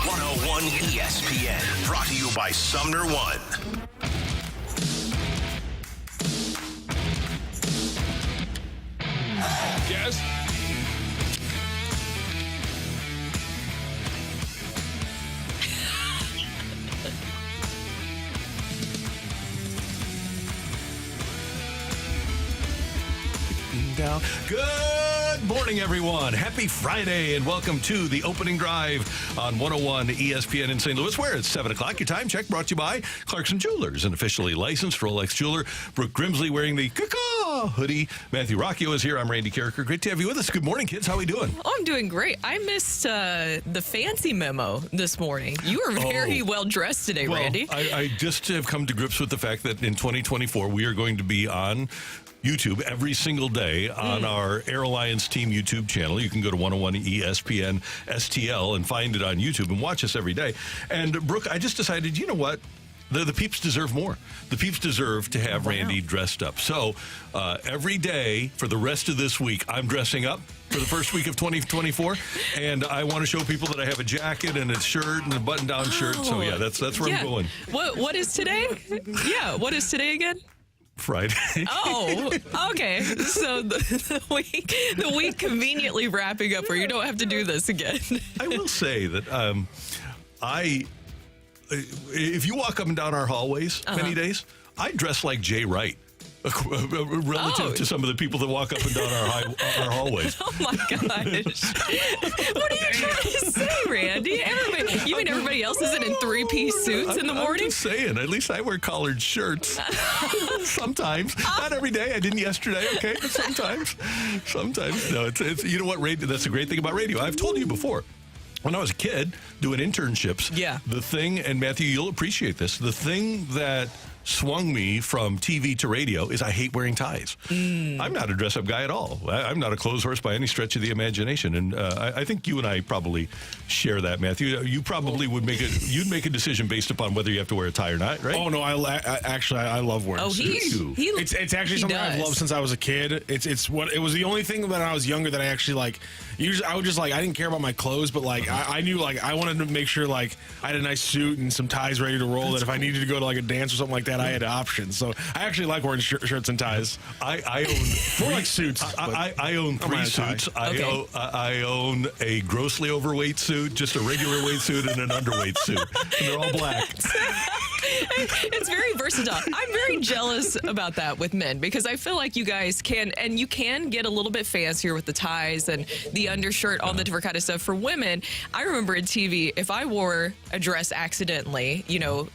101 ESPN, brought to you by Sumner One. Yes. Good morning, everyone. Happy Friday, and welcome to the opening drive on 101 ESPN in St. Louis, where it's 7 o'clock. Your time check brought to you by Clarkson Jewelers, an officially licensed Rolex jeweler. Brooke Grimsley wearing the caw hoodie. Matthew Rocchio is here. I'm Randy Carricker. Great to have you with us. Good morning, kids. How are we doing? Oh, I'm doing great. I missed the fancy memo this morning. You were very well dressed today, Randy. I just have come to grips with the fact that in 2024, we are going to be on YouTube every single day on our Air Alliance Team YouTube channel. You can go to 101 ESPN STL and find it on YouTube and watch us every day. And Brooke, I just decided, you know what? The peeps deserve more. The peeps deserve to have Randy dressed up. So every day for the rest of this week, I'm dressing up for the first week of 2024, and I want to show people that I have a jacket and a shirt and a button-down shirt. So yeah, that's where I'm going. What is today? Yeah, what is today again? Friday. Oh, okay. So the week conveniently wrapping up where you don't have to do this again. I will say that if you walk up and down our hallways many days, I dress like Jay Wright. Relative to some of the people that walk up and down our hallways. Oh my gosh. What are you trying to say, Randy? You mean everybody else isn't in three-piece suits in the morning? I'm just saying, at least I wear collared shirts. Sometimes. Not every day. I didn't yesterday, okay? But sometimes. No, it's you know what, radio, that's the great thing about radio. I've told you before. When I was a kid doing internships, the thing, and Matthew, you'll appreciate this, the thing that swung me from TV to radio is I hate wearing ties. I'm not a dress-up guy at all. I'm not a clothes horse by any stretch of the imagination. And I think you and I probably share that, Matthew. You probably would you'd make a decision based upon whether you have to wear a tie or not, right? Oh, no, I love wearing suits. It's actually something I've loved since I was a kid. It was the only thing when I was younger that I actually like. Usually I would just I didn't care about my clothes, but I knew I wanted to make sure I had a nice suit and some ties ready to roll. That if I needed to go to a dance or something like that, I had options. So I actually like wearing shirts and ties. I own more like suits. I own 3 suits. I own a grossly overweight suit, just a regular weight suit, and an underweight suit, and they're all black. It's very versatile. I'm very jealous about that with men because I feel like you guys can get a little bit fancier with the ties and the undershirt, all the different kind of stuff. For women, I remember in TV, if I wore a dress accidentally,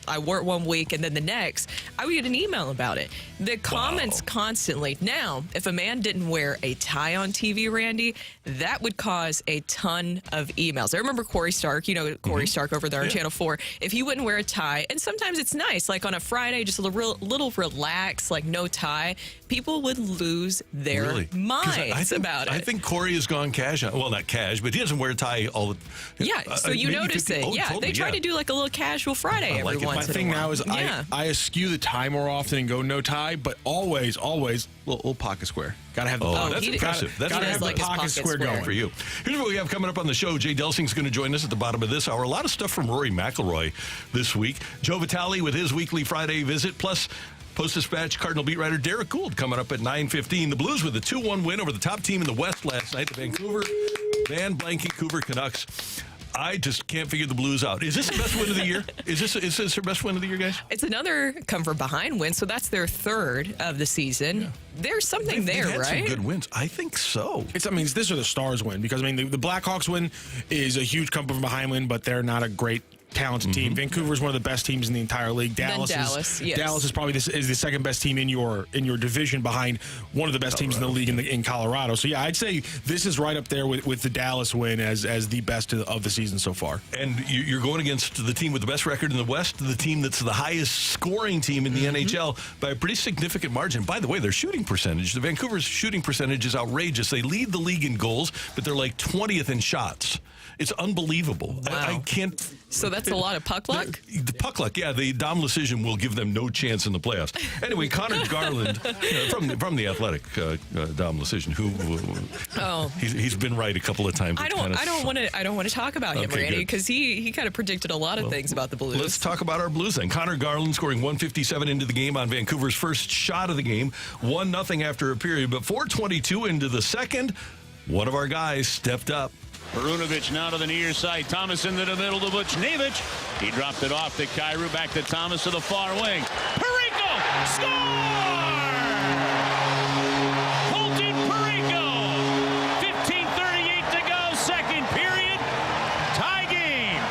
I wore it one week and then the next, I would get an email about it. The comments constantly. Now, if a man didn't wear a tie on TV, Randy, that would cause a ton of emails. I remember Corey Stark, Corey Stark over there on Channel 4. If he wouldn't wear a tie, and sometimes it's nice, like on a Friday, just a little relaxed, no tie, people would lose their minds about it. I think Corey has gone cash on, well, not cash, but he doesn't wear a tie all the so you notice it. Totally, they try to do a little casual Friday every once in a while. My thing now is I eschew the tie more often and go no tie, but always little pocket square. Gotta have the that's impressive. Gotta have the pocket square going for you. Here's what we have coming up on the show. Jay Delsing's going to join us at the bottom of this hour. A lot of stuff from Rory McIlroy this week. Joey Vitale with his weekly Friday visit, plus Post-Dispatch Cardinal beat writer Derrick Goold coming up at 9:15. The Blues with a 2-1 win over the top team in the West last night, the Van-BLANKIng-couver Canucks. I just can't figure the Blues out. Is this the best win of the year? Is this their best win of the year, guys? It's another come from behind win, so that's their third of the season. Yeah. There's something they've there, had right? Some good wins. I think so. This are the Stars win because the Blackhawks win is a huge come from behind win, but they're not a great talented team. Vancouver is one of the best teams in the entire league. Dallas is probably the second best team in your division behind one of the best teams in the league in Colorado. So yeah, I'd say this is right up there with the Dallas win as the best of the season so far. And you're going against the team with the best record in the West, the team that's the highest scoring team in the NHL by a pretty significant margin. By the way, their shooting percentage, the Vancouver's shooting percentage is outrageous. They lead the league in goals, but they're 20th in shots It's unbelievable. Wow. I can't. So that's a lot of puck luck? The puck luck, yeah. The Dom decision will give them no chance in the playoffs. Anyway, Connor Garland, from the Athletic, Dom decision, he's been right a couple of times. I don't want to talk about him, Randy, because he kind of predicted a lot of things about the Blues. Let's talk about our Blues then. Connor Garland scoring 157 into the game on Vancouver's first shot of the game, 1-0 after a period, but 4:22 into the second, one of our guys stepped up. Perunovic now to the near side. Thomas into the middle to Buchnevich. He dropped it off to Kyrou. Back to Thomas to the far wing. Parayko! Score! Colton Parayko! 15:38 to go. Second period. Tie game.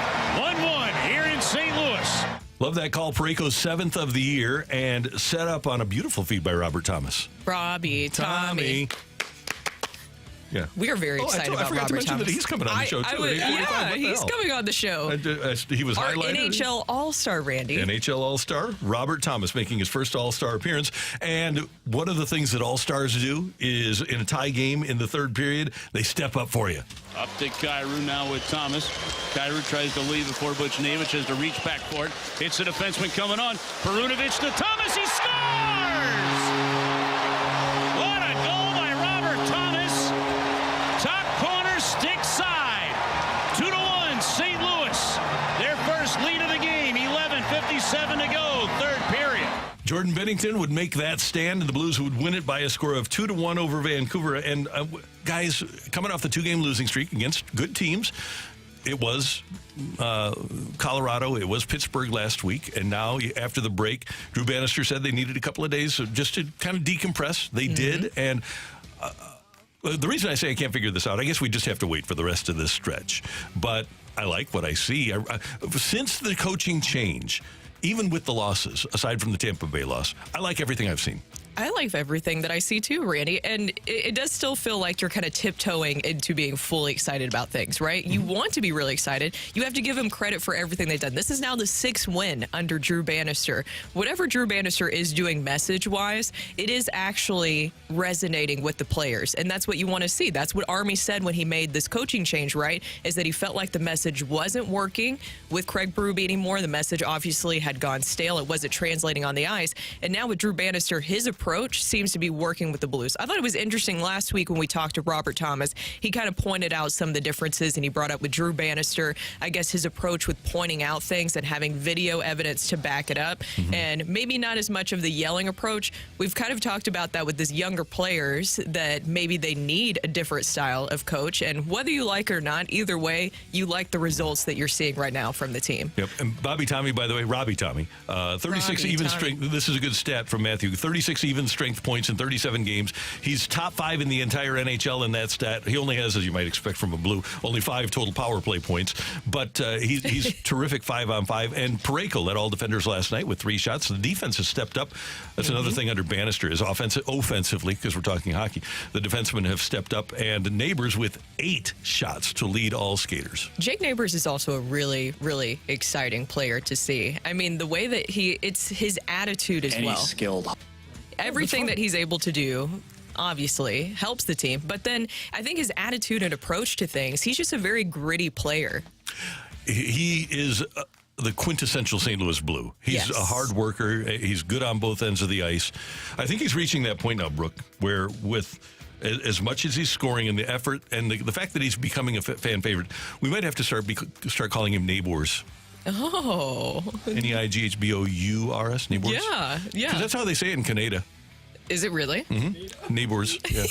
1-1 here in St. Louis. Love that call. Parayko's 7th of the year and set up on a beautiful feed by Robert Thomas. Robbie, Tommy. Yeah. We are very excited about Robert Thomas. I forgot to mention that he's coming on the show, too. He's coming on the show. He was Our highlighted. NHL All-Star, Randy. NHL All-Star, Robert Thomas making his first All-Star appearance. And one of the things that All-Stars do is in a tie game in the third period, they step up for you. Up to Kyrou now with Thomas. Kyrou tries to leave before Buchnevich has to reach back for it. It's the defenseman coming on. Perunovic to Thomas. He scores! What a goal by Robert Thomas. Top corner, stick side. 2-1, St. Louis. Their first lead of the game. 11:57 to go, third period. Jordan Binnington would make that stand, and the Blues would win it by a score of 2-1 over Vancouver. And guys, coming off the 2-game losing streak against good teams, it was Colorado, it was Pittsburgh last week, and now after the break, Drew Bannister said they needed a couple of days just to kind of decompress. They did, and the reason I say I can't figure this out, I guess we just have to wait for the rest of this stretch. But I like what I see. Since the coaching change, even with the losses, aside from the Tampa Bay loss, I like everything I've seen. I like everything that I see too, Randy. And it does still feel like you're kind of tiptoeing into being fully excited about things, right? You want to be really excited. You have to give him credit for everything they've done. This is now the 6th win under Drew Bannister. Whatever Drew Bannister is doing message-wise, it is actually resonating with the players. And that's what you want to see. That's what Army said when he made this coaching change, right? Is that he felt like the message wasn't working with Craig Berube anymore. The message obviously had gone stale. It wasn't translating on the ice. And now with Drew Bannister, his approach seems to be working with the Blues. I thought it was interesting last week when we talked to Robert Thomas. He kind of pointed out some of the differences, and he brought up with Drew Bannister, I guess his approach with pointing out things and having video evidence to back it up, and maybe not as much of the yelling approach. We've kind of talked about that with these younger players, that maybe they need a different style of coach, and whether you like it or not, either way, you like the results that you're seeing right now from the team. Yep. And Robbie Tommy, 36 even strength. This is a good stat from Matthew. 36 even strength points in 37 games. He's top 5 in the entire NHL in that stat. He only has, as you might expect from a Blue, only 5 total power play points. But he's terrific 5-on-5. And Parayko led all defenders last night with 3 shots. The defense has stepped up. That's another thing under Bannister is offensively, because we're talking hockey. The defensemen have stepped up, and Neighbors with 8 shots to lead all skaters. Jake Neighbors is also a really, really exciting player to see. I mean, the way that it's his attitude as well. He's skilled. Everything that he's able to do obviously helps the team, but then I think his attitude and approach to things, he's just a very gritty player. He is the quintessential St. Louis Blue. He's a hard worker. He's good on both ends of the ice. I think he's reaching that point now, Brooke, where with as much as he's scoring and the effort and the fact that he's becoming a fan favorite, we might have to start calling him Neighbors. Oh. Neighbours? Neighbors? Yeah. Because that's how they say it in Canada. Is it really? Mm-hmm. Neighbors, yeah.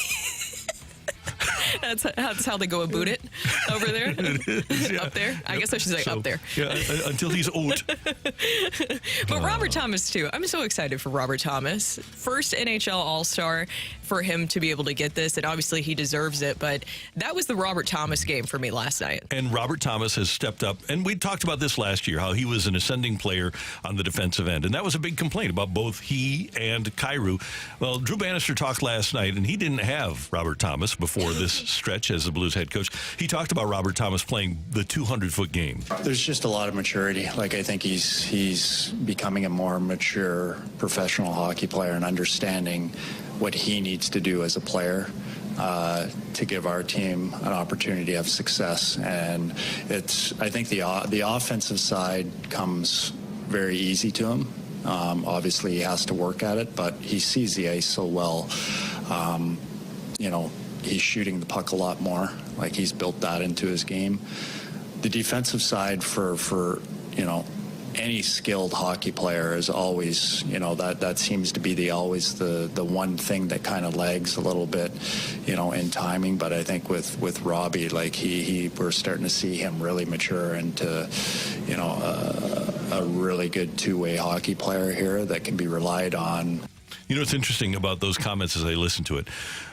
That's how they go about it over there? Up there? I guess I should say up there. Yeah, until he's old. But Robert Thomas, too. I'm so excited for Robert Thomas. First NHL All-Star, for him to be able to get this, and obviously he deserves it, but that was the Robert Thomas game for me last night. And Robert Thomas has stepped up, and we talked about this last year, how he was an ascending player on the defensive end, and that was a big complaint about both he and Kyrou. Well, Drew Bannister talked last night, and he didn't have Robert Thomas before this stretch as the Blues head coach. He talked about Robert Thomas playing the 200-foot game. There's just a lot of maturity. Like, I think he's becoming a more mature professional hockey player and understanding what he needs to do as a player. to give our team an opportunity to have success. And I think the offensive side comes very easy to him. Obviously, he has to work at it, but he sees the ice so well. He's shooting the puck a lot more. Like, he's built that into his game. The defensive side for any skilled hockey player is always, that seems to be always the one thing that kind of lags a little bit, in timing. But I think with Robbie, like, we're starting to see him really mature into, a really good two-way hockey player here that can be relied on. What's interesting about those comments as I listen to it,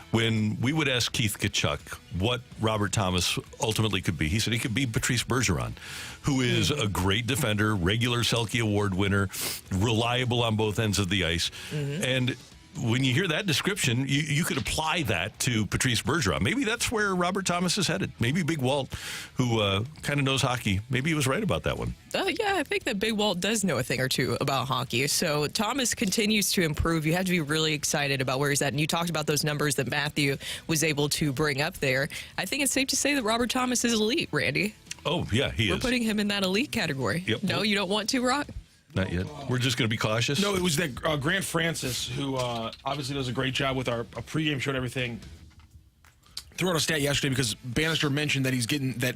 when we would ask Keith Tkachuk what Robert Thomas ultimately could be, he said he could be Patrice Bergeron, who is a great defender, regular Selke Award winner, reliable on both ends of the ice. And when you hear that description, you could apply that to Patrice Bergeron. Maybe that's where Robert Thomas is headed. Maybe Big Walt, who kind of knows hockey, maybe he was right about that one. Yeah, I think that Big Walt does know a thing or two about hockey. So Thomas continues to improve. You have to be really excited about where he's at. And you talked about those numbers that Matthew was able to bring up there. I think it's safe to say that Robert Thomas is elite, Randy. Oh, yeah, he is. We're putting him in that elite category. Yep. No, you don't want to, Rocc? Not yet. We're just going to be cautious. No, it was that Grant Francis, who obviously does a great job with our pregame show and everything, threw out a stat yesterday because Bannister mentioned that he's getting that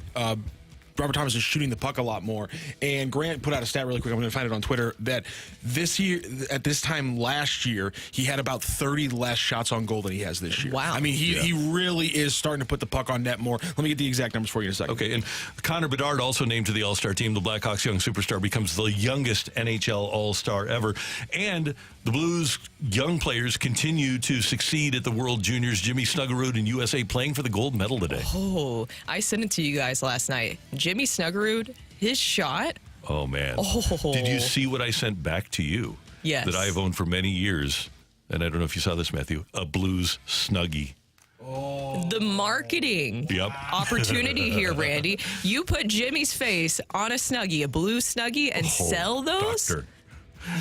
Robert Thomas is shooting the puck a lot more. And Grant put out a stat really quick. I'm going to find it on Twitter that this year, at this time last year, he had about 30 less shots on goal than he has this year. Wow. I mean, he really is starting to put the puck on net more. Let me get the exact numbers for you in a second. Okay, and Connor Bedard also named to the All-Star team. The Blackhawks young superstar becomes the youngest NHL All-Star ever. And the Blues young players continue to succeed at the World Juniors. Jimmy Snuggerud in USA playing for the gold medal today. Oh, I sent it to you guys last night. Jimmy Snuggerud, his shot. Oh, man. Oh. Did you see what I sent back to you? Yes. That I've owned for many years. And I don't know if you saw this, Matthew. A Blues Snuggie. The marketing opportunity here, Randy. You put Jimmy's face on a Snuggie, a blue Snuggie, and sell those? Doctor.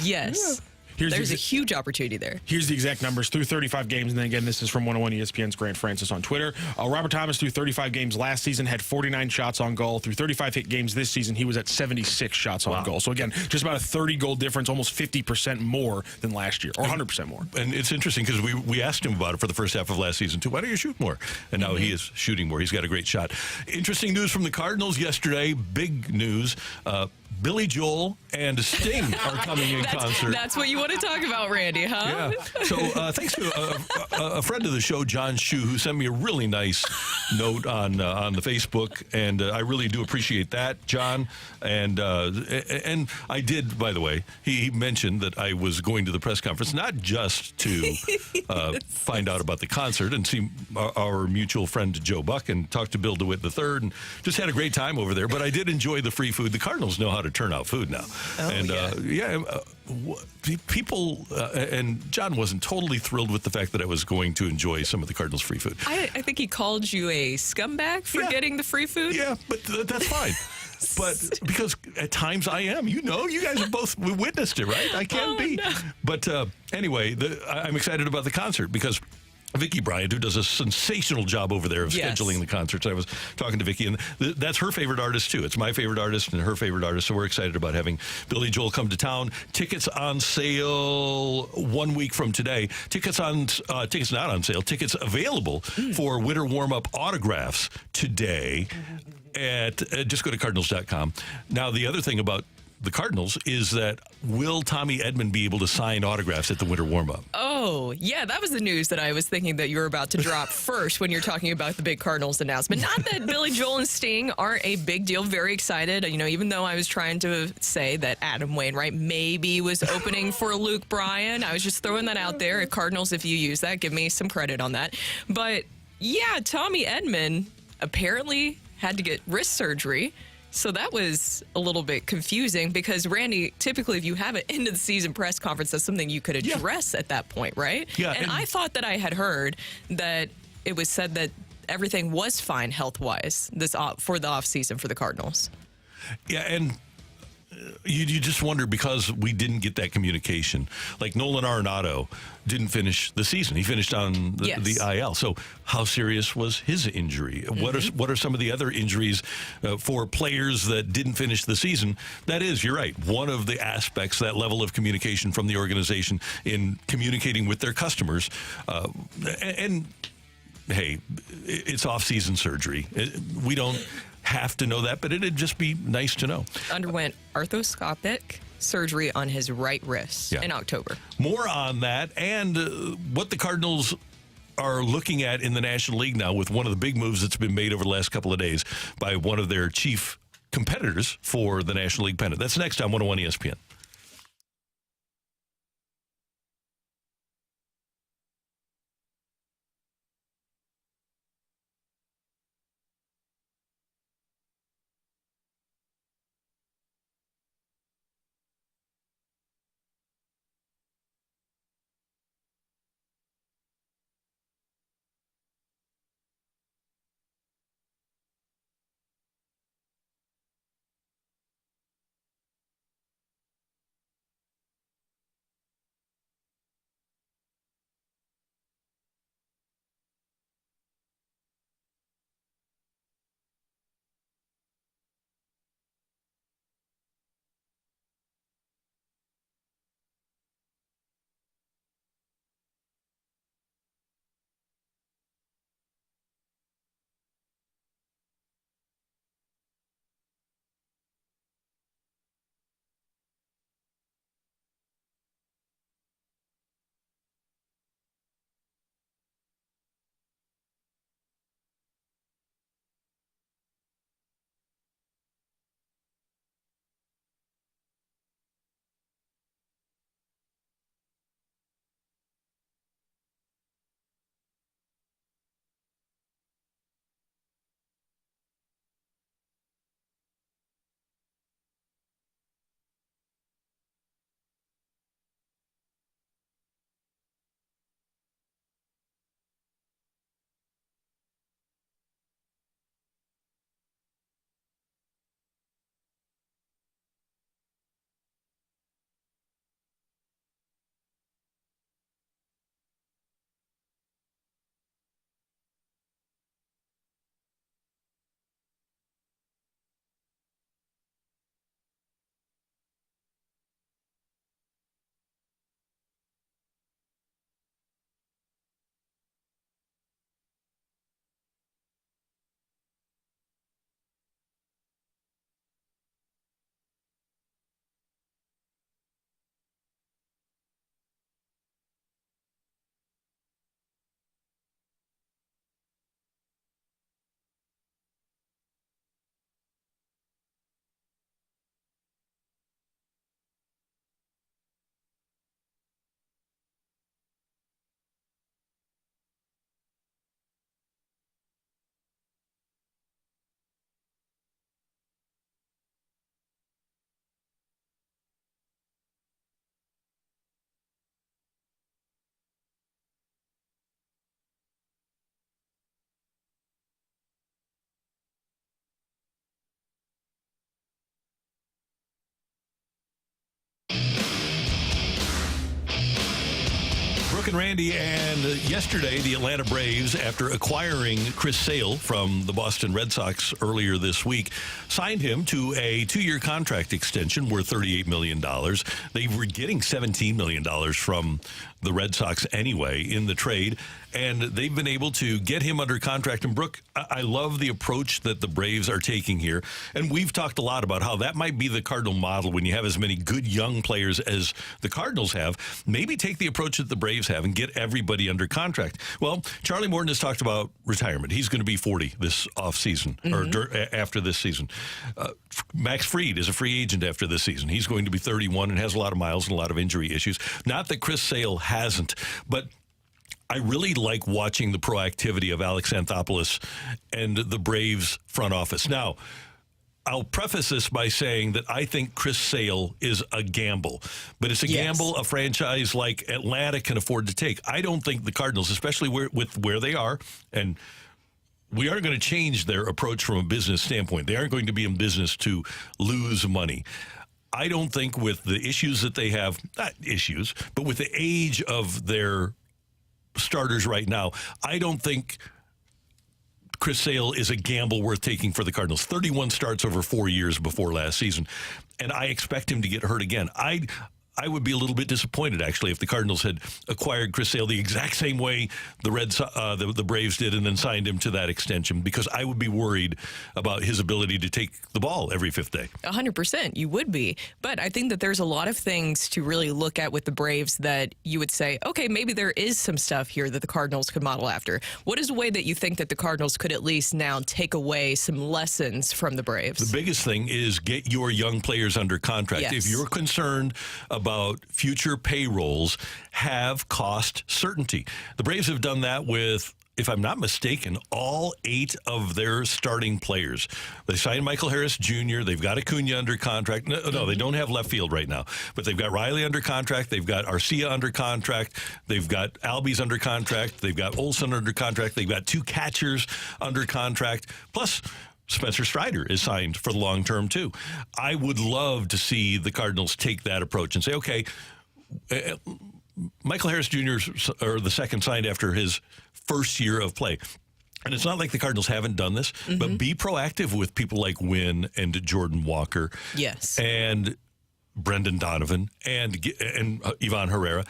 Yes. There's a huge opportunity there. Here's the exact numbers through 35 games. And then again, this is from 101 ESPN's Grant Francis on Twitter. Robert Thomas through 35 games last season had 49 shots on goal. Through 35 games this season, he was at 76 shots on goal. So again, just about a 30-goal difference, almost 50% more than last year, or 100% more. And it's interesting because we asked him about it for the first half of last season, too. Why don't you shoot more? And now he is shooting more. He's got a great shot. Interesting news from the Cardinals yesterday. Big news. Billy Joel and Sting are coming in concert. That's what you want to talk about, Randy, huh? Yeah. So thanks to a friend of the show, John Shue, who sent me a really nice note on the Facebook, and I really do appreciate that, John. And I did, by the way, he mentioned that I was going to the press conference, not just to find out about the concert and see our mutual friend Joe Buck and talk to Bill DeWitt III, and just had a great time over there. But I did enjoy the free food. The Cardinals know how to turn out food now. Oh, and people, and John wasn't totally thrilled with the fact that I was going to enjoy some of the Cardinals free food. I think he called you a scumbag for getting the free food. Yeah, but that's fine. But because at times I am, you guys have both witnessed it, right? I can be. No. But anyway, I'm excited about the concert because Vicky Bryant, who does a sensational job over there of scheduling the concerts. I was talking to Vicky, and that's her favorite artist, too. It's my favorite artist and her favorite artist, so we're excited about having Billy Joel come to town. Tickets on sale 1 week from today. Tickets not on sale. Tickets available for winter warm-up autographs today at just go to Cardinals.com. Now, the other thing about the Cardinals is that will Tommy Edman be able to sign autographs at the winter warm-up? Oh, yeah, that was the news that I was thinking that you were about to drop first when you're talking about the big Cardinals announcement. Not that Billy Joel and Sting aren't a big deal. Very excited. Even though I was trying to say that Adam Wainwright maybe was opening for Luke Bryan. I was just throwing that out there. At Cardinals, if you use that, give me some credit on that. But, yeah, Tommy Edman apparently had to get wrist surgery. So that was a little bit confusing because, Randy, typically if you have an end-of-the-season press conference, that's something you could address at that point, right? Yeah. And I thought that I had heard that it was said that everything was fine health-wise for the offseason for the Cardinals. Yeah, and you just wonder, because we didn't get that communication. Like Nolan Arenado didn't finish the season. He finished on the IL. So how serious was his injury? What are some of the other injuries for players that didn't finish the season? That is, you're right, one of the aspects, that level of communication from the organization in communicating with their customers. And hey, it's off-season surgery. We don't have to know that, but it'd just be nice to know. Underwent arthroscopic surgery on his right wrist in October. More on that and what the Cardinals are looking at in the National League now, with one of the big moves that's been made over the last couple of days by one of their chief competitors for the National League pennant. That's next on 101 ESPN. Brooke and Randy, and yesterday the Atlanta Braves, after acquiring Chris Sale from the Boston Red Sox earlier this week, signed him to a 2-year contract extension worth $38 million. They were getting $17 million from the Red Sox anyway in the trade, and they've been able to get him under contract. And Brooke, I love the approach that the Braves are taking here, and we've talked a lot about how that might be the Cardinal model when you have as many good young players as the Cardinals have. Maybe take the approach that the Braves have and get everybody under contract. Well, Charlie Morton has talked about retirement. He's going to be 40 this offseason, or after this season. Max Fried is a free agent after this season. He's going to be 31 and has a lot of miles and a lot of injury issues. Not that Chris Sale hasn't, but I really like watching the proactivity of Alex Anthopoulos and the Braves front office. Now, I'll preface this by saying that I think Chris Sale is a gamble, but it's a gamble a franchise like Atlanta can afford to take. I don't think the Cardinals, especially with where they are, and we aren't going to change their approach from a business standpoint. They aren't going to be in business to lose money. I don't think with the issues that they have, not issues, but with the age of their starters right now, I don't think Chris Sale is a gamble worth taking for the Cardinals. 31 starts over 4 years before last season, and I expect him to get hurt again. I would be a little bit disappointed, actually, if the Cardinals had acquired Chris Sale the exact same way the Braves did and then signed him to that extension, because I would be worried about his ability to take the ball every fifth day. 100%, you would be. But I think that there's a lot of things to really look at with the Braves that you would say, okay, maybe there is some stuff here that the Cardinals could model after. What is a way that you think that the Cardinals could at least now take away some lessons from the Braves? The biggest thing is get your young players under contract. Yes. If you're concerned about future payrolls, have cost certainty. The Braves have done that with, if I'm not mistaken, all 8 of their starting players. They signed Michael Harris Jr. They've got Acuna under contract. No, they don't have left field right now. But they've got Riley under contract. They've got Arcia under contract. They've got Albies under contract. They've got Olsen under contract. They've got 2 catchers under contract. Plus, Spencer Strider is signed for the long term, too. I would love to see the Cardinals take that approach and say, okay, Michael Harris Jr. or the second signed after his first year of play. And it's not like the Cardinals haven't done this, but be proactive with people like Wynn and Jordan Walker. Yes. And Brendan Donovan and Ivan Herrera.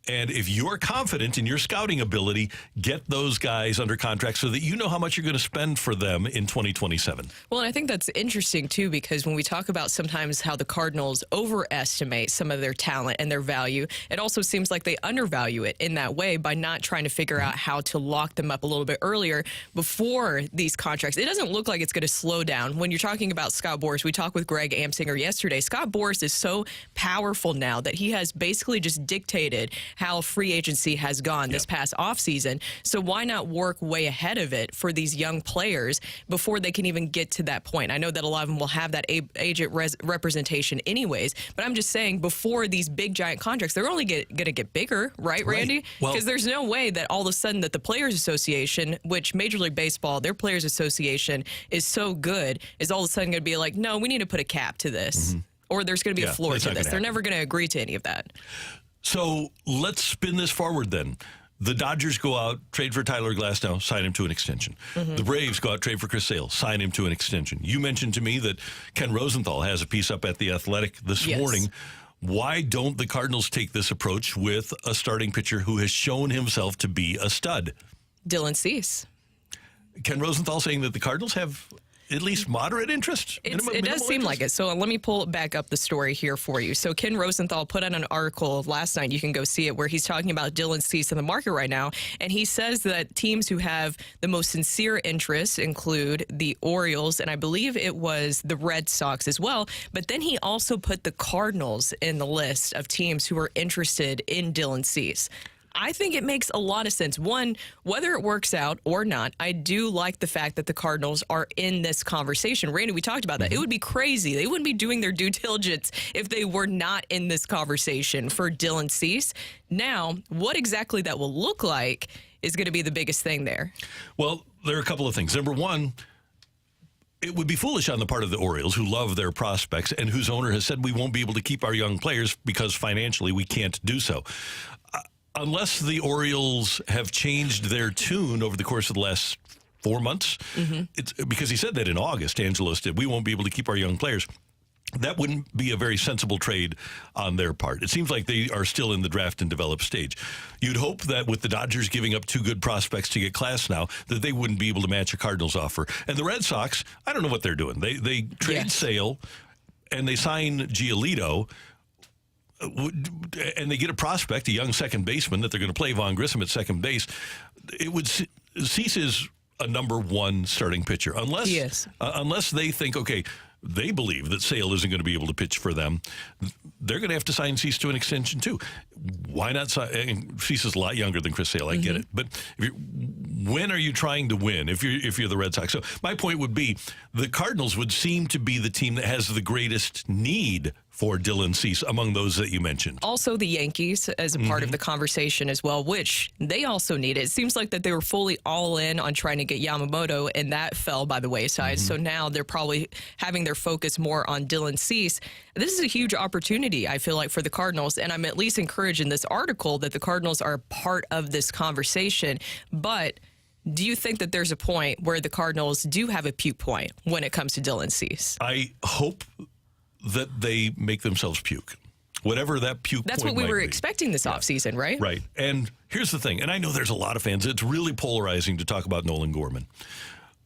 And if you're confident in your scouting ability, get those guys under contract so that you know how much you're going to spend for them in 2027. Well, and I think that's interesting, too, because when we talk about sometimes how the Cardinals overestimate some of their talent and their value, it also seems like they undervalue it in that way by not trying to figure out how to lock them up a little bit earlier before these contracts. It doesn't look like it's going to slow down. When you're talking about Scott Boras, we talked with Greg Amsinger yesterday. Scott Boras is so powerful now that he has basically just dictated how free agency has gone this past offseason. So why not work way ahead of it for these young players before they can even get to that point? I know that a lot of them will have that agent representation anyways, but I'm just saying before these big giant contracts, they're only going to get bigger, right, Randy? Because there's no way that all of a sudden that the Players Association, which Major League Baseball, their Players Association is so good, is all of a sudden going to be like, no, we need to put a cap to this. Or there's going to be a floor to this. They're never going to agree to any of that. So let's spin this forward then. The Dodgers go out, trade for Tyler Glasnow, sign him to an extension. The Braves go out, trade for Chris Sale, sign him to an extension. You mentioned to me that Ken Rosenthal has a piece up at The Athletic this morning. Why don't the Cardinals take this approach with a starting pitcher who has shown himself to be a stud? Dylan Cease. Ken Rosenthal saying that the Cardinals have at least moderate interest? It does seem like it. So let me pull back up the story here for you. So Ken Rosenthal put out an article last night. You can go see it, where he's talking about Dylan Cease in the market right now. And he says that teams who have the most sincere interests include the Orioles, and I believe it was the Red Sox as well. But then he also put the Cardinals in the list of teams who are interested in Dylan Cease. I think it makes a lot of sense. One, whether it works out or not, I do like the fact that the Cardinals are in this conversation. Randy, we talked about that. It would be crazy. They wouldn't be doing their due diligence if they were not in this conversation for Dylan Cease. Now, what exactly that will look like is going to be the biggest thing there. Well, there are a couple of things. Number one, it would be foolish on the part of the Orioles, who love their prospects and whose owner has said we won't be able to keep our young players because financially we can't do so. Unless the Orioles have changed their tune over the course of the last 4 months, it's because he said that in August, Angelos did, we won't be able to keep our young players. That wouldn't be a very sensible trade on their part. It seems like they are still in the draft and develop stage. You'd hope that with the Dodgers giving up 2 good prospects to get class now, that they wouldn't be able to match a Cardinals offer. And the Red Sox, I don't know what they're doing. They trade Sale and they sign Giolito, and they get a prospect, a young second baseman that they're going to play, Vaughn Grissom at second base. Cease is a number 1 starting pitcher, unless they think, okay, they believe that Sale isn't going to be able to pitch for them. They're going to have to sign Cease to an extension too. Why not sign? Cease is a lot younger than Chris Sale. I get it, but when are you trying to win? If you're the Red Sox, so my point would be the Cardinals would seem to be the team that has the greatest need for Dylan Cease among those that you mentioned. Also the Yankees as a part of the conversation as well, which they also need. It seems like that they were fully all in on trying to get Yamamoto, and that fell by the wayside. So now they're probably having their focus more on Dylan Cease. This is a huge opportunity, I feel like, for the Cardinals, and I'm at least encouraged in this article that the Cardinals are part of this conversation. But do you think that there's a point where the Cardinals do have a puke point when it comes to Dylan Cease? I hope that they make themselves puke. Whatever that puke That's point what we were be. expecting this offseason, right? Right. And here's the thing, and I know there's a lot of fans. It's really polarizing to talk about Nolan Gorman.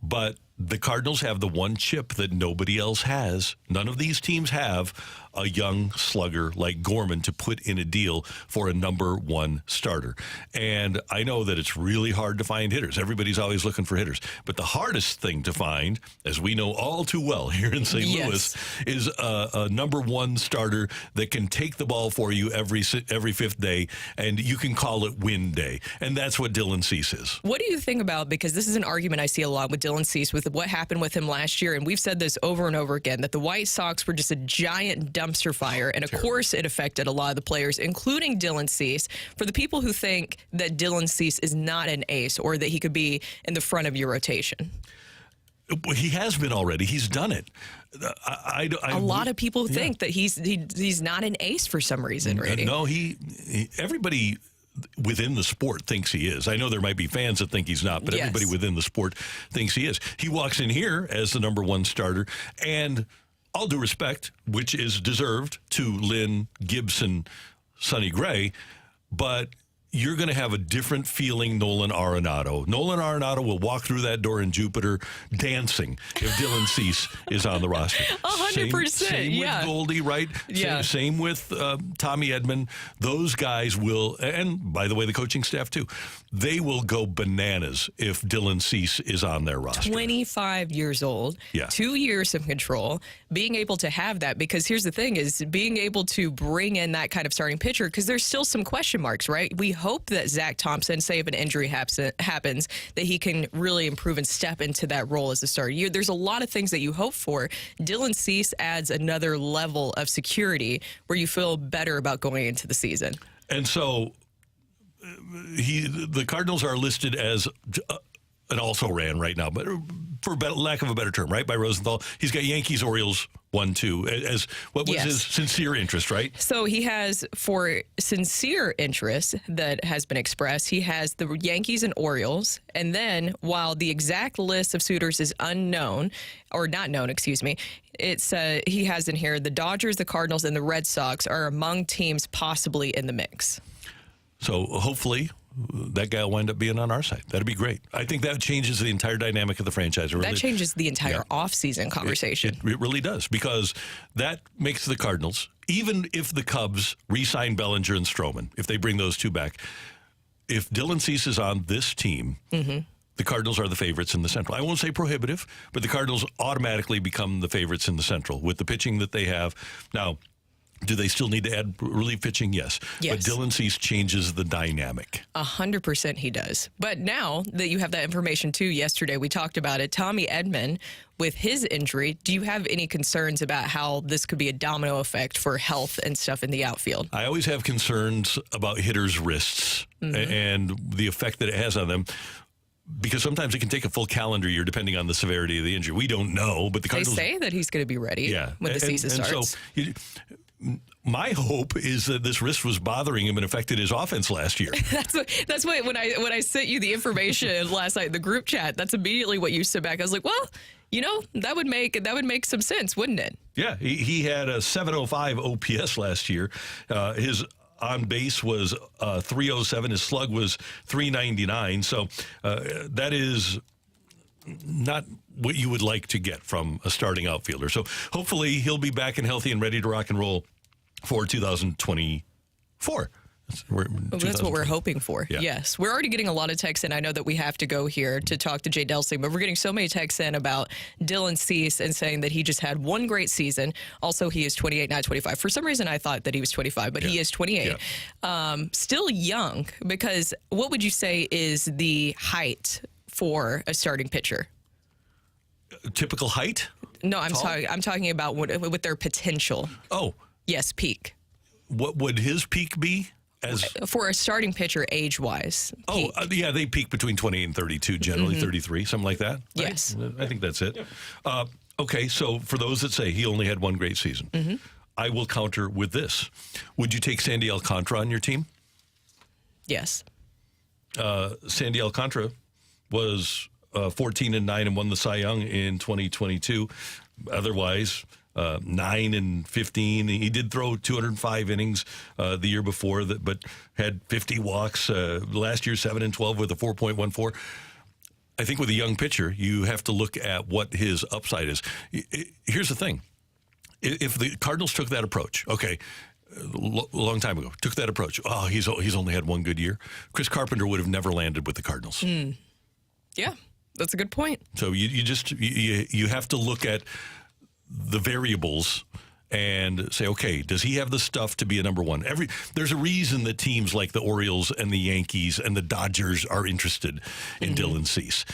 But the Cardinals have the one chip that nobody else has. None of these teams have a young slugger like Gorman to put in a deal for a number one starter. And I know that it's really hard to find hitters. Everybody's always looking for hitters. But the hardest thing to find, as we know all too well here in St. Louis, is a number one starter that can take the ball for you every fifth day, and you can call it win day. And that's what Dylan Cease is. What do you think about, because this is an argument I see a lot with Dylan Cease, with what happened with him last year, and we've said this over and over again, that the White Sox were just a giant dumpster fire, and of course it affected a lot of the players, including Dylan Cease. For the people who think that Dylan Cease is not an ace or that he could be in the front of your rotation. He has been already. He's done it. A lot of people think that he's not an ace for some reason, Rady. No, everybody within the sport thinks he is. I know there might be fans that think he's not, but everybody within the sport thinks he is. He walks in here as the number one starter, and all due respect, which is deserved, to Lynn, Gibson, Sonny Gray, but you're going to have a different feeling Nolan Arenado. Nolan Arenado will walk through that door in Jupiter dancing if Dylan Cease is on the roster. 100%. Same with Goldie, right? Yeah. Same with Tommy Edman. Those guys will, and by the way, the coaching staff too, they will go bananas if Dylan Cease is on their roster. 25 years old, 2 years of control, being able to have that, because here's the thing is being able to bring in that kind of starting pitcher, because there's still some question marks, right? We hope that Zach Thompson, say if an injury happens, that he can really improve and step into that role as a starter. There's a lot of things that you hope for. Dylan Cease adds another level of security where you feel better about going into the season. And so the Cardinals are listed as an also-ran right now, but for lack of a better term, right, by Rosenthal. He's got Yankees, Orioles, 1-2 as what was his sincere interest, right? So he has, for sincere interest that has been expressed, he has the Yankees and Orioles. And then while the exact list of suitors is unknown, or not known, excuse me, it's he has in here the Dodgers, the Cardinals, and the Red Sox are among teams possibly in the mix. So hopefully that guy will wind up being on our side. That'd be great. I think that changes the entire dynamic of the franchise. That changes the entire offseason conversation. It really does, because that makes the Cardinals, even if the Cubs re-sign Bellinger and Stroman, if they bring those two back, if Dylan Cease is on this team, the Cardinals are the favorites in the Central. I won't say prohibitive, but the Cardinals automatically become the favorites in the Central with the pitching that they have. Now, do they still need to add relief pitching? Yes. But Dylan Cease changes the dynamic. 100% he does. But now that you have that information too, yesterday we talked about it, Tommy Edman, with his injury, do you have any concerns about how this could be a domino effect for health and stuff in the outfield? I always have concerns about hitters' wrists and the effect that it has on them, because sometimes it can take a full calendar year depending on the severity of the injury. We don't know, but the Cardinals... They say that he's going to be ready when the season starts. So my hope is that this wrist was bothering him and affected his offense last year. That's what when I sent you the information last night in the group chat, that's immediately what you said back. I was like, well, you know, that would make some sense, wouldn't it? Yeah, he had a 705 OPS last year. His on base was 307. His slug was 399. So that is not what you would like to get from a starting outfielder. So hopefully he'll be back and healthy and ready to rock and roll for 2024. That's what we're hoping for. Yeah. Yes. We're already getting a lot of texts in. I know that we have to go here to talk to Jay Delsing, but we're getting so many texts in about Dylan Cease and saying that he just had one great season. Also, he is 28, not 25. For some reason, I thought that he was 25, but he is 28. Yeah. Still young, because what would you say is the height for a starting pitcher? Typical height? No, I'm talking about with their potential. Oh, Yes, peak. What would his peak be? For a starting pitcher, age-wise. Yeah, they peak between 20 and 32, generally 33, something like that. Right? Yes. I think that's it. Okay, so for those that say he only had one great season, I will counter with this. Would you take Sandy Alcantara on your team? Yes. Sandy Alcantara was 14-9 and won the Cy Young in 2022. Otherwise, 9-15. He did throw 205 innings the year before, but had 50 walks. Last year, 7-12 with a 4.14. I think with a young pitcher, you have to look at what his upside is. Here's the thing. If the Cardinals took that approach, a long time ago, took that approach, he's only had one good year, Chris Carpenter would have never landed with the Cardinals. Yeah, that's a good point. So you have to look at the variables and say, okay, does he have the stuff to be a number one? There's a reason that teams like the Orioles and the Yankees and the Dodgers are interested in Dylan Cease.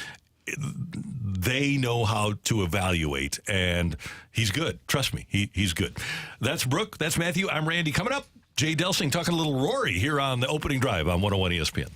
They know how to evaluate, and he's good. Trust me, he's good. That's Brooke. That's Matthew. I'm Randy. Coming up, Jay Delsing talking a little Rory here on the opening drive on 101 ESPN.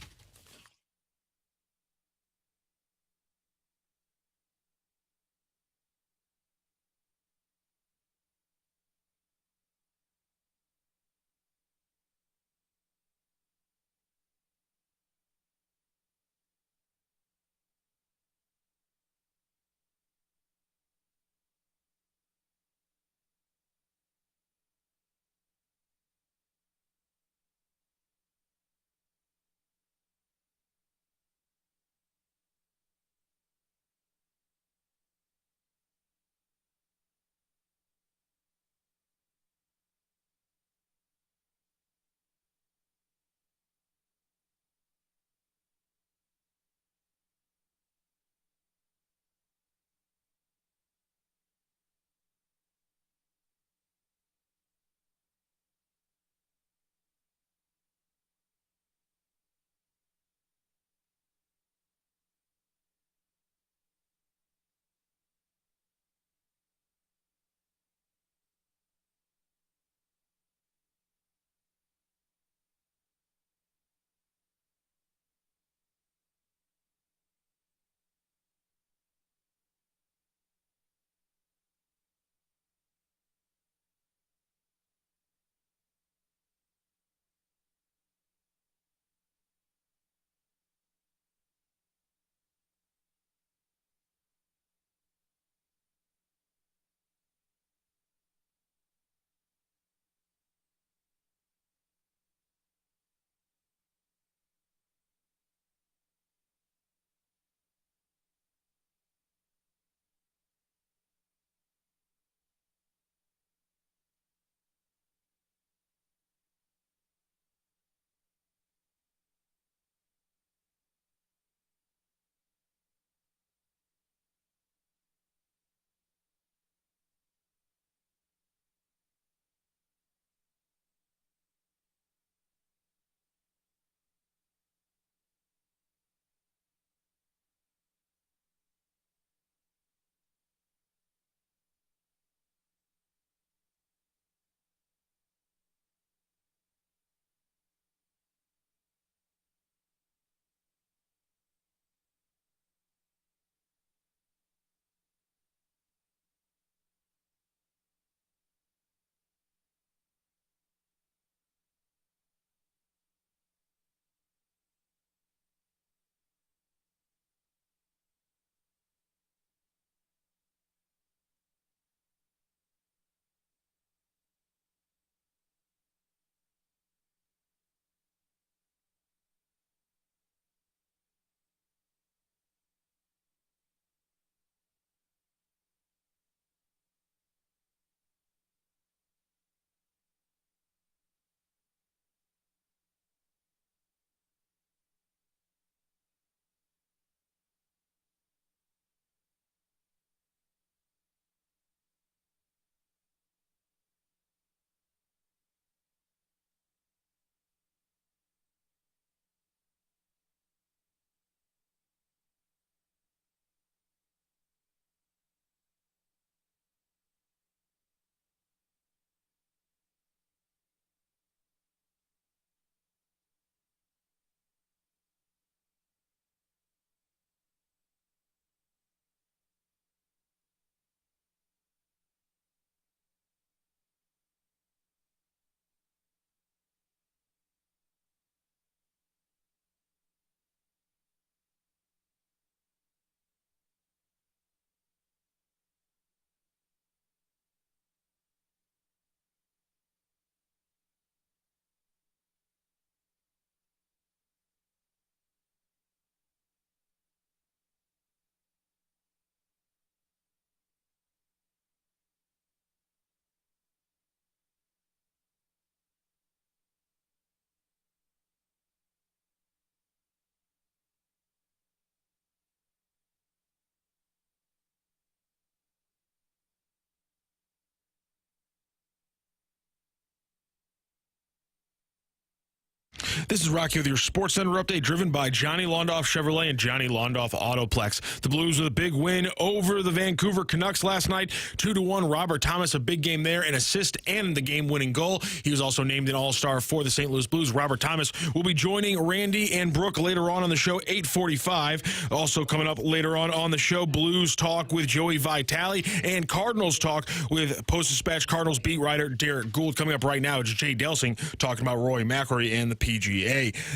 This is Rocc with your Sports Center update, driven by Johnny Londoff Chevrolet and Johnny Londoff Autoplex. The Blues with a big win over the Vancouver Canucks last night, 2-1. Robert Thomas, a big game there, an assist and the game-winning goal. He was also named an All-Star for the St. Louis Blues. Robert Thomas will be joining Randy and Brooke later on the show, 8:45. Also coming up later on the show, Blues talk with Joey Vitale and Cardinals talk with Post-Dispatch Cardinals beat writer Derrick Goold. Coming up right now, it's Jay Delsing talking about Rory McIlroy and the PGA.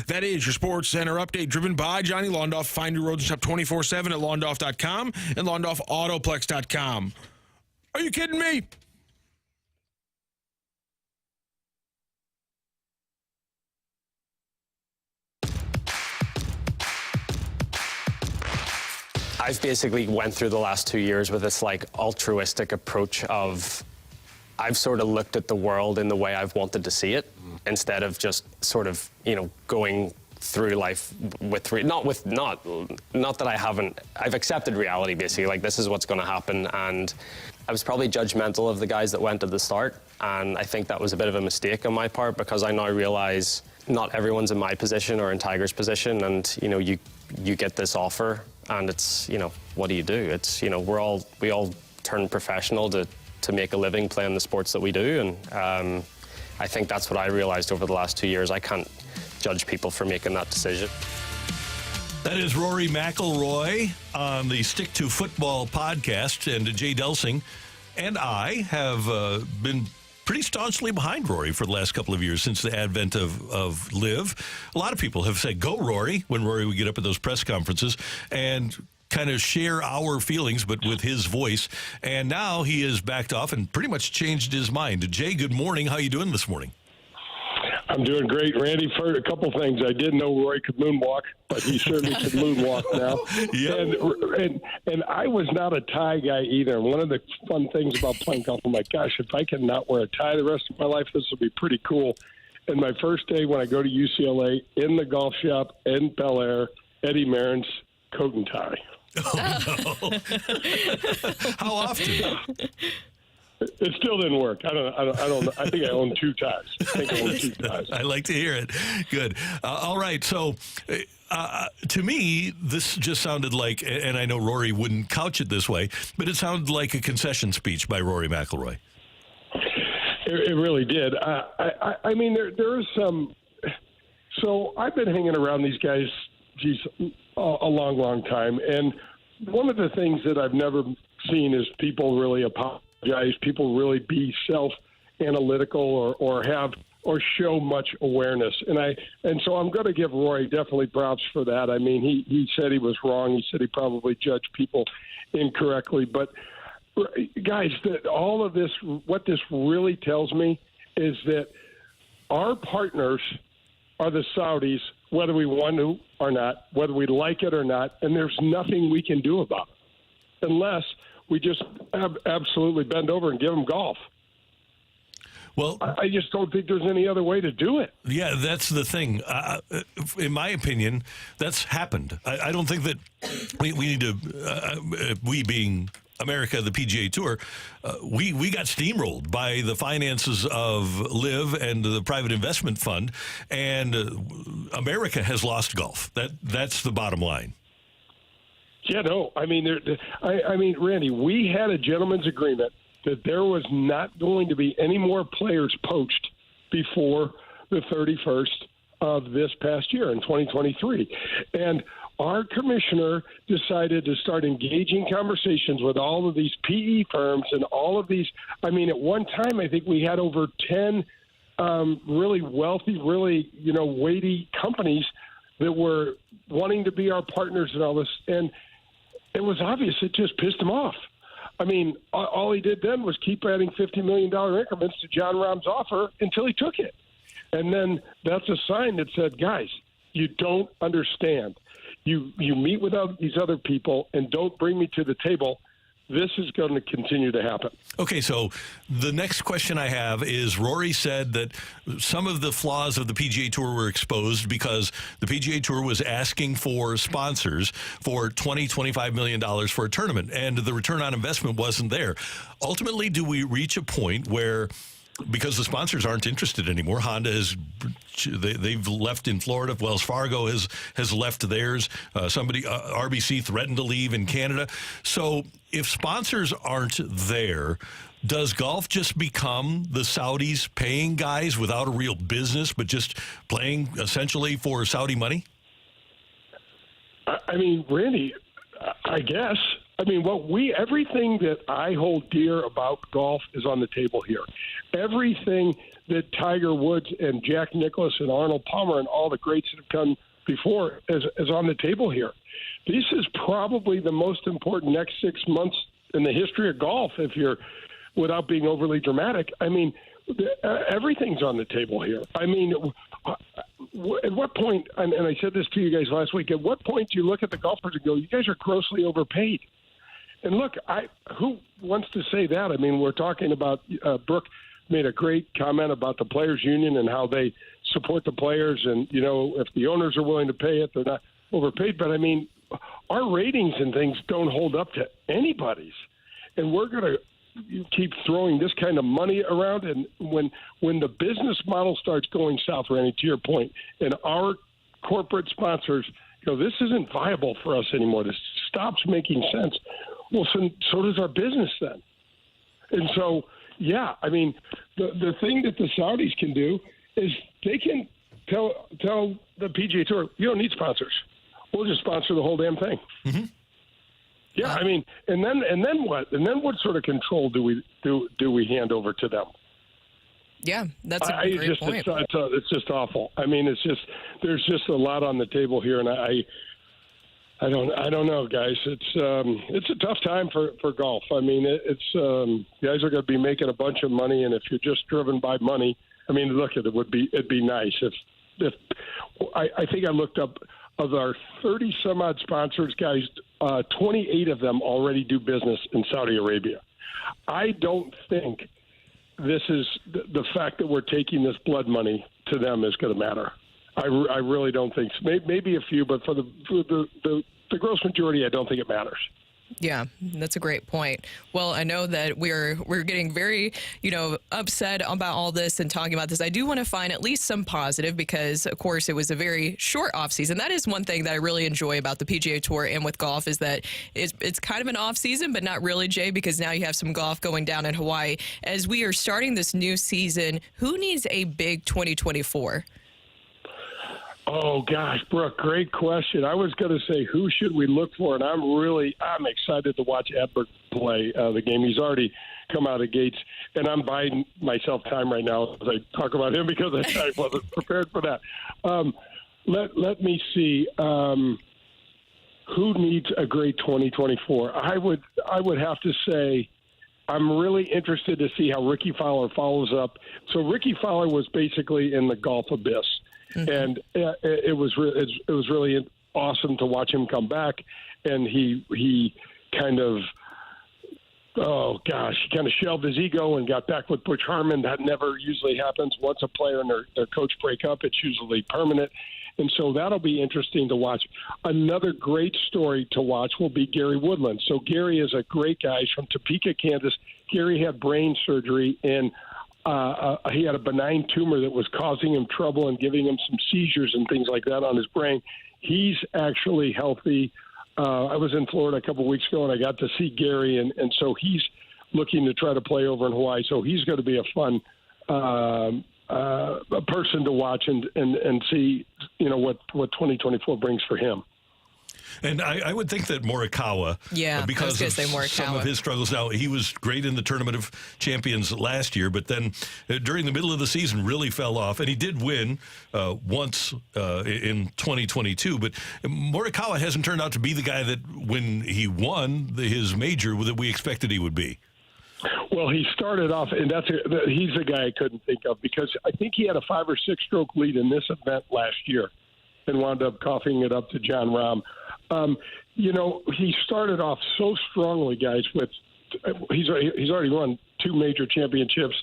That is your Sports Center update, driven by Johnny Londoff. Find your road and shop 24/7 at londoff.com and londoffAutoplex.com. Are you kidding me? I've basically went through the last 2 years with this altruistic approach of I've sort of looked at the world in the way I've wanted to see it instead of just sort of, going through life with not that I've accepted reality basically, like this is what's going to happen. And I was probably judgmental of the guys that went at the start. And I think that was a bit of a mistake on my part, because I now realize not everyone's in my position or in Tiger's position. And, you get this offer and it's, what do you do? It's, we all turn professional to make a living playing the sports that we do. And I think that's what I realized over the last 2 years. I can't judge people for making that decision. That is Rory McIlroy on the Stick to Football podcast. And Jay Delsing and I have been pretty staunchly behind Rory for the last couple of years since the advent of Live. A lot of people have said, go Rory, when Rory would get up at those press conferences and kind of share our feelings, but with his voice. And now he has backed off and pretty much changed his mind. Jay, good morning. How are you doing this morning? I'm doing great, Randy. For a couple things, I didn't know Roy could moonwalk, but he certainly can moonwalk now. Yep. And I was not a tie guy either. And one of the fun things about playing golf, I'm like, gosh, if I can not wear a tie the rest of my life, this will be pretty cool. And my first day when I go to UCLA, in the golf shop in Bel Air, Eddie Marin's coat and tie. Oh, no. How often? It still didn't work. I don't know. I think I own two ties. I like to hear it. Good. All right. So, to me, this just sounded like, and I know Rory wouldn't couch it this way, but it sounded like a concession speech by Rory McIlroy. It really did. I mean, there is some. So I've been hanging around these guys, a long, long time, and one of the things that I've never seen is people really apologize. People really be self-analytical or show much awareness. And so I'm going to give Roy definitely props for that. I mean, he said he was wrong. He said he probably judged people incorrectly. But, guys, all of this, what this really tells me is that our partners are the Saudis, whether we want to or not, whether we like it or not, and there's nothing we can do about it unless we just absolutely bend over and give them golf. Well, I just don't think there's any other way to do it. Yeah, that's the thing. In my opinion, that's happened. I don't think that we need to, we being America, the PGA Tour, we got steamrolled by the finances of Live and the private investment fund, and America has lost golf. That's the bottom line. Yeah, no. I mean, Randy, we had a gentleman's agreement that there was not going to be any more players poached before the 31st of this past year in 2023. And our commissioner decided to start engaging conversations with all of these PE firms and all of these. I mean, at one time, I think we had over 10 really wealthy, really, weighty companies that were wanting to be our partners and all this. And it was obvious it just pissed him off. I mean, all he did then was keep adding $50 million increments to John Rahm's offer until he took it. And then that's a sign that said, guys, you don't understand. You meet with these other people and don't bring me to the table. This is going to continue to happen. Okay, so the next question I have is, Rory said that some of the flaws of the PGA Tour were exposed because the PGA Tour was asking for sponsors for $25 million for a tournament, and the return on investment wasn't there. Ultimately, do we reach a point where because the sponsors aren't interested anymore. Honda they've left in Florida. Wells Fargo has left theirs. RBC threatened to leave in Canada. So if sponsors aren't there, does golf just become the Saudis paying guys without a real business, but just playing essentially for Saudi money? I mean, Randy, I guess. I mean, everything that I hold dear about golf is on the table here. Everything that Tiger Woods and Jack Nicklaus and Arnold Palmer and all the greats that have come before is on the table here. This is probably the most important next 6 months in the history of golf, without being overly dramatic. I mean, everything's on the table here. I mean, at what point, and I said this to you guys last week, at what point do you look at the golfers and go, you guys are grossly overpaid? And look, who wants to say that? I mean, we're talking about Brooke made a great comment about the players' union and how they support the players, and if the owners are willing to pay it, they're not overpaid. But I mean, our ratings and things don't hold up to anybody's, and we're going to keep throwing this kind of money around. And when the business model starts going south, Randy, to your point, and our corporate sponsors go, this isn't viable for us anymore. This stops making sense. Well, so does our business then. And so, yeah, I mean, the thing that the Saudis can do is they can tell the PGA Tour, you don't need sponsors. We'll just sponsor the whole damn thing. Mm-hmm. Yeah, I mean, and then what? And then what sort of control do we hand over to them? Yeah, that's a great point. It's just awful. I mean, there's just a lot on the table here, and I don't know, guys. It's a tough time for golf. I mean, guys are going to be making a bunch of money, and if you're just driven by money, I mean, look, it'd be nice if I think I looked up of our 30 some odd sponsors, guys. 28 of them already do business in Saudi Arabia. I don't think this is the fact that we're taking this blood money to them is going to matter. I really don't think so. Maybe a few, but for the gross majority, I don't think it matters. Yeah, that's a great point. Well, I know that we're getting very, upset about all this and talking about this. I do want to find at least some positive because, of course, it was a very short offseason. That is one thing that I really enjoy about the PGA Tour and with golf is that it's kind of an off-season, but not really, Jay, because now you have some golf going down in Hawaii. As we are starting this new season, who needs a big 2024? Oh, gosh, Brooke, great question. I was going to say, who should we look for? And I'm excited to watch Edman play the game. He's already come out of gates, and I'm buying myself time right now as I talk about him because I wasn't prepared for that. Let me see. Who needs a great 2024? I would have to say I'm really interested to see how Ricky Fowler follows up. So Ricky Fowler was basically in the golf abyss. Mm-hmm. And it was really awesome to watch him come back, and he kind of shelved his ego and got back with Butch Harmon. That never usually happens. Once a player and their coach break up, it's usually permanent, and so that'll be interesting to watch. Another great story to watch will be Gary Woodland. So Gary is a great guy. He's from Topeka, Kansas. Gary had brain surgery, and he had a benign tumor that was causing him trouble and giving him some seizures and things like that on his brain. He's actually healthy. I was in Florida a couple of weeks ago, and I got to see Gary, and so he's looking to try to play over in Hawaii. So he's going to be a fun person to watch and see, what 2024 brings for him. And I would think that Morikawa, because of some of his struggles. Now, he was great in the Tournament of Champions last year, but then during the middle of the season really fell off. And he did win once in 2022, but Morikawa hasn't turned out to be the guy that when he won his major that we expected he would be. Well, he started off, and he's the guy I couldn't think of because I think he had a 5 or 6 stroke lead in this event last year and wound up coughing it up to Jon Rahm. He started off so strongly, guys. He's already won 2 major championships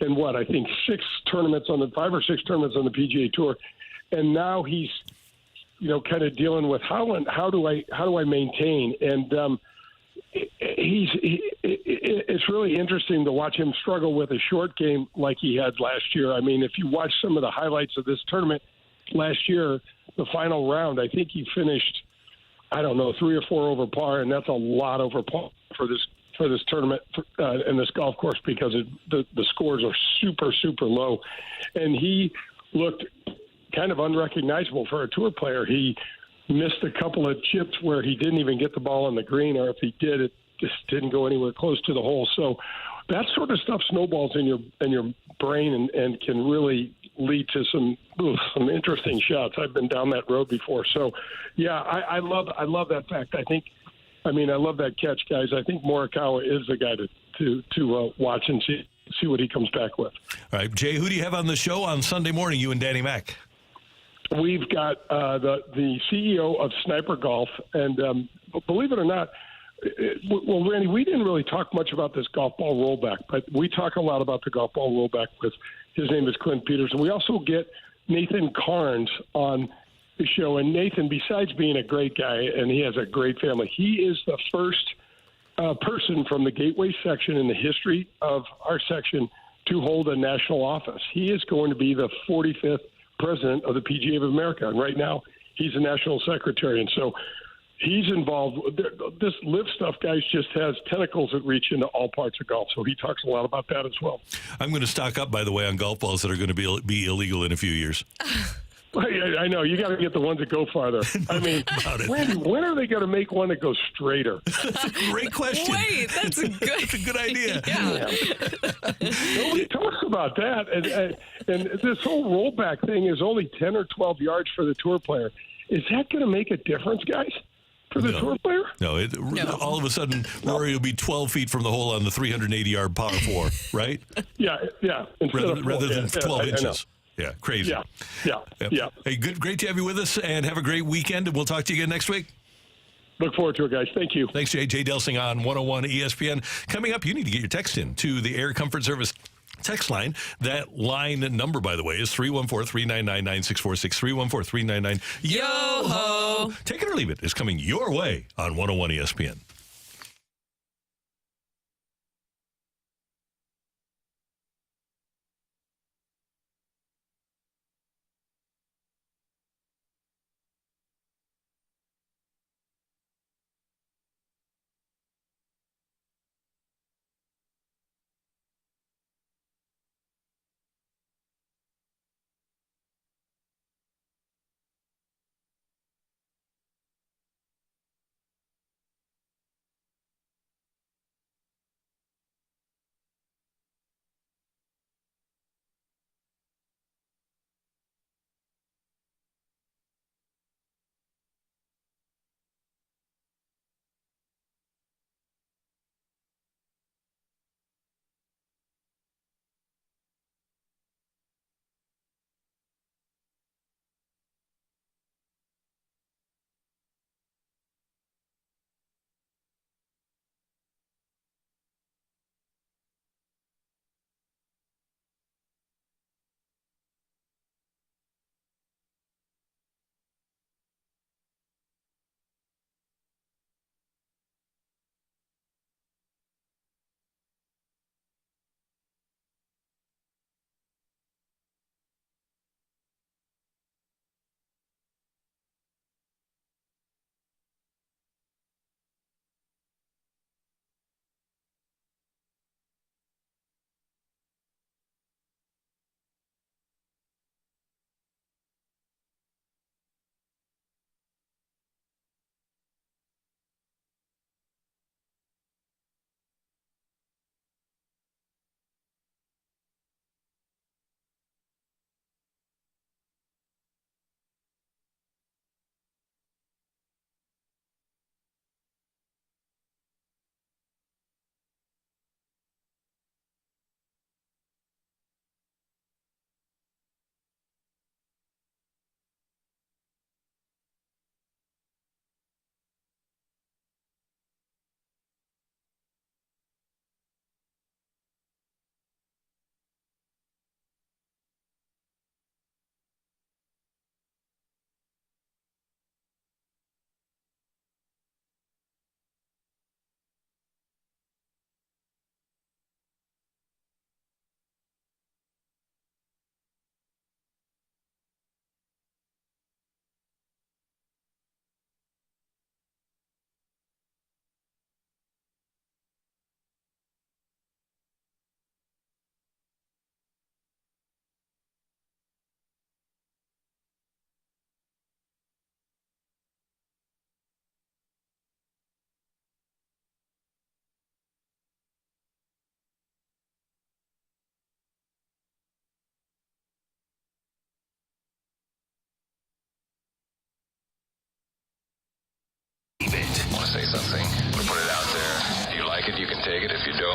and I think 5 or 6 tournaments on the PGA Tour, and now he's kind of dealing with how do I maintain. And it's really interesting to watch him struggle with a short game like he had last year. I mean, if you watch some of the highlights of this tournament last year, the final round, I think he finished, I don't know, 3 or 4 over par, and that's a lot over par for this tournament and this golf course because the scores are super, super low. And he looked kind of unrecognizable for a tour player. He missed a couple of chips where he didn't even get the ball on the green, or if he did, it just didn't go anywhere close to the hole. So that sort of stuff snowballs in your brain and can really lead to some interesting shots. I've been down that road before. So, yeah, I love that fact. I love that catch, guys. I think Morikawa is the guy to watch and see what he comes back with. All right, Jay, who do you have on the show on Sunday morning, you and Danny Mac? We've got the CEO of Sniper Golf, and believe it or not, Randy, we didn't really talk much about this golf ball rollback, but we talk a lot about the golf ball rollback with, his name is Clint Peterson. We also get Nathan Carnes on the show, and Nathan, besides being a great guy, and he has a great family, he is the first person from the Gateway section in the history of our section to hold a national office. He is going to be the 45th president of the PGA of America, and right now he's a national secretary, and so he's involved. This live stuff, guys, just has tentacles that reach into all parts of golf, so he talks a lot about that as well. I'm going to stock up, by the way, on golf balls that are going to be illegal in a few years. I know. You got to get the ones that go farther. I mean, Randy, when are they going to make one that goes straighter? That's a great question. Wait, that's a good idea. Yeah. Nobody talks about that. And this whole rollback thing is only 10 or 12 yards for the tour player. Is that going to make a difference, guys, for the tour player? No, all of a sudden, Rory will be 12 feet from the hole on the 380-yard par 4, right? Yeah. Rather than 12 inches. Yeah, crazy. Yeah. Hey, great to have you with us, and have a great weekend, and we'll talk to you again next week. Look forward to it, guys. Thank you. Thanks, Jay. Jay Delsing on 101 ESPN. Coming up, you need to get your text in to the Air Comfort Service text line. That line number, by the way, is 314-399-9646, 314-399. Yo-ho! Take it or leave it is coming your way on 101 ESPN.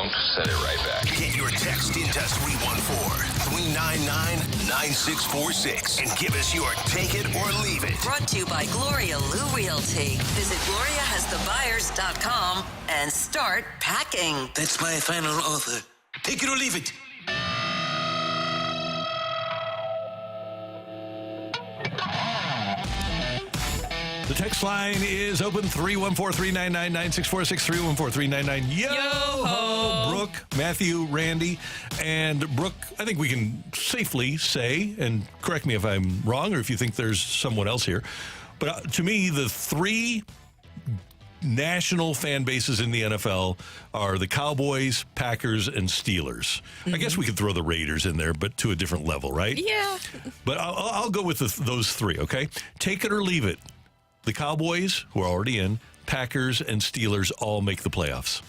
don't send it right back. Get your text into 314-399-9646 and give us your take it or leave it. Brought to you by Gloria Lou Realty. Visit GloriaHasTheBuyers.com and start packing. That's my final offer. Take it or leave it. The text line is open, 314-399-9646, 314-399. Yo-ho! Brooke, Matthew, Randy, and Brooke, I think we can safely say, and correct me if I'm wrong or if you think there's someone else here, but to me, the three national fan bases in the NFL are the Cowboys, Packers, and Steelers. Mm-hmm. I guess we could throw the Raiders in there, but to a different level, right? Yeah. But I'll go with those three, okay? Take it or leave it. The Cowboys, who are already in, Packers, and Steelers all make the playoffs.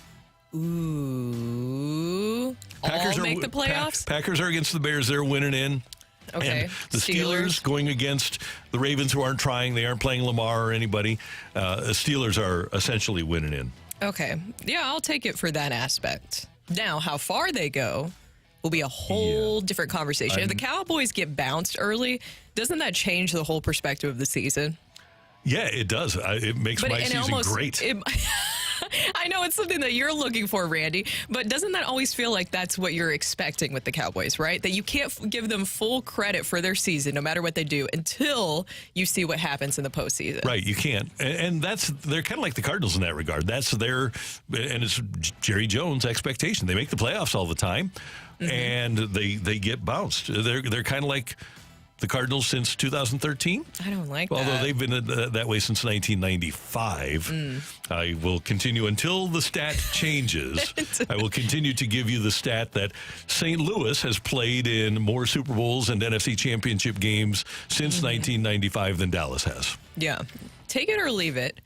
Ooh. Packers all make the playoffs? Packers are against the Bears. They're winning in. Okay. And the Steelers going against the Ravens, who aren't trying. They aren't playing Lamar or anybody. The Steelers are essentially winning in. Okay. Yeah, I'll take it for that aspect. Now, how far they go will be a whole different conversation. If the Cowboys get bounced early, doesn't that change the whole perspective of the season? Yeah, it does. It makes my season great. I know it's something that you're looking for, Randy, but doesn't that always feel like that's what you're expecting with the Cowboys, right? That you can't give them full credit for their season, no matter what they do, until you see what happens in the postseason. Right, you can't. And they're kind of like the Cardinals in that regard. That's and it's Jerry Jones' expectation. They make the playoffs all the time, and they get bounced. They're kind of like the Cardinals since 2013. I don't like that. Although they've been that way since 1995. I will continue until the stat changes. I will continue to give you the stat that St. Louis has played in more Super Bowls and NFC Championship games since 1995 than Dallas has. Yeah. Take it or leave it.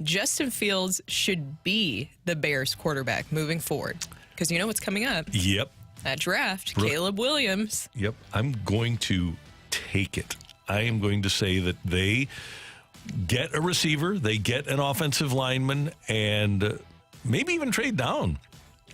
Justin Fields should be the Bears quarterback moving forward. Because you know what's coming up. Yep. That draft, Caleb Williams. Yep. I'm going to take it. I am going to say that they get a receiver, they get an offensive lineman, and maybe even trade down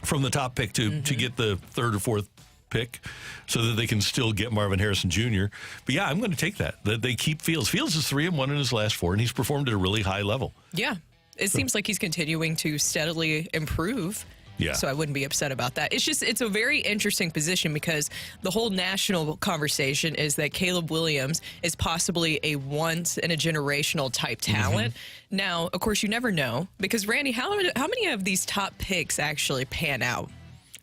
from the top pick to get the third or fourth pick so that they can still get Marvin Harrison Jr. But yeah, I'm going to take that they keep Fields. Fields is 3-1 in his last 4, and he's performed at a really high level. Yeah. It seems like he's continuing to steadily improve. Yeah. So I wouldn't be upset about that. It's a very interesting position because the whole national conversation is that Caleb Williams is possibly a once-in-a-generational type talent. Now, of course, you never know because, Randy, how many of these top picks actually pan out?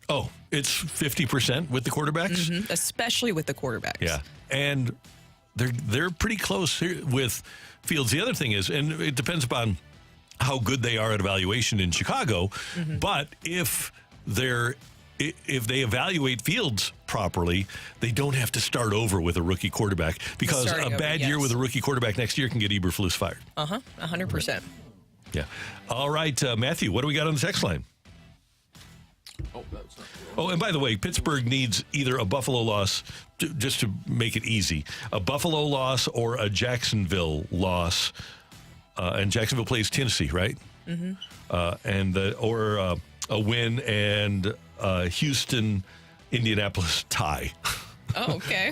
Oh, it's 50% with the quarterbacks? Especially with the quarterbacks. Yeah. And they're pretty close here with Fields. The other thing is, and it depends upon how good they are at evaluation in Chicago, but if they evaluate Fields properly, they don't have to start over with a rookie quarterback because a bad year with a rookie quarterback next year can get Eberflus fired. 100%. Yeah. All right, Matthew, what do we got on the text line? Oh, and by the way, Pittsburgh needs either a Buffalo loss, just to make it easy, a Buffalo loss or a Jacksonville loss. And Jacksonville plays Tennessee, right? Or a win and Houston, Indianapolis tie. Oh, okay.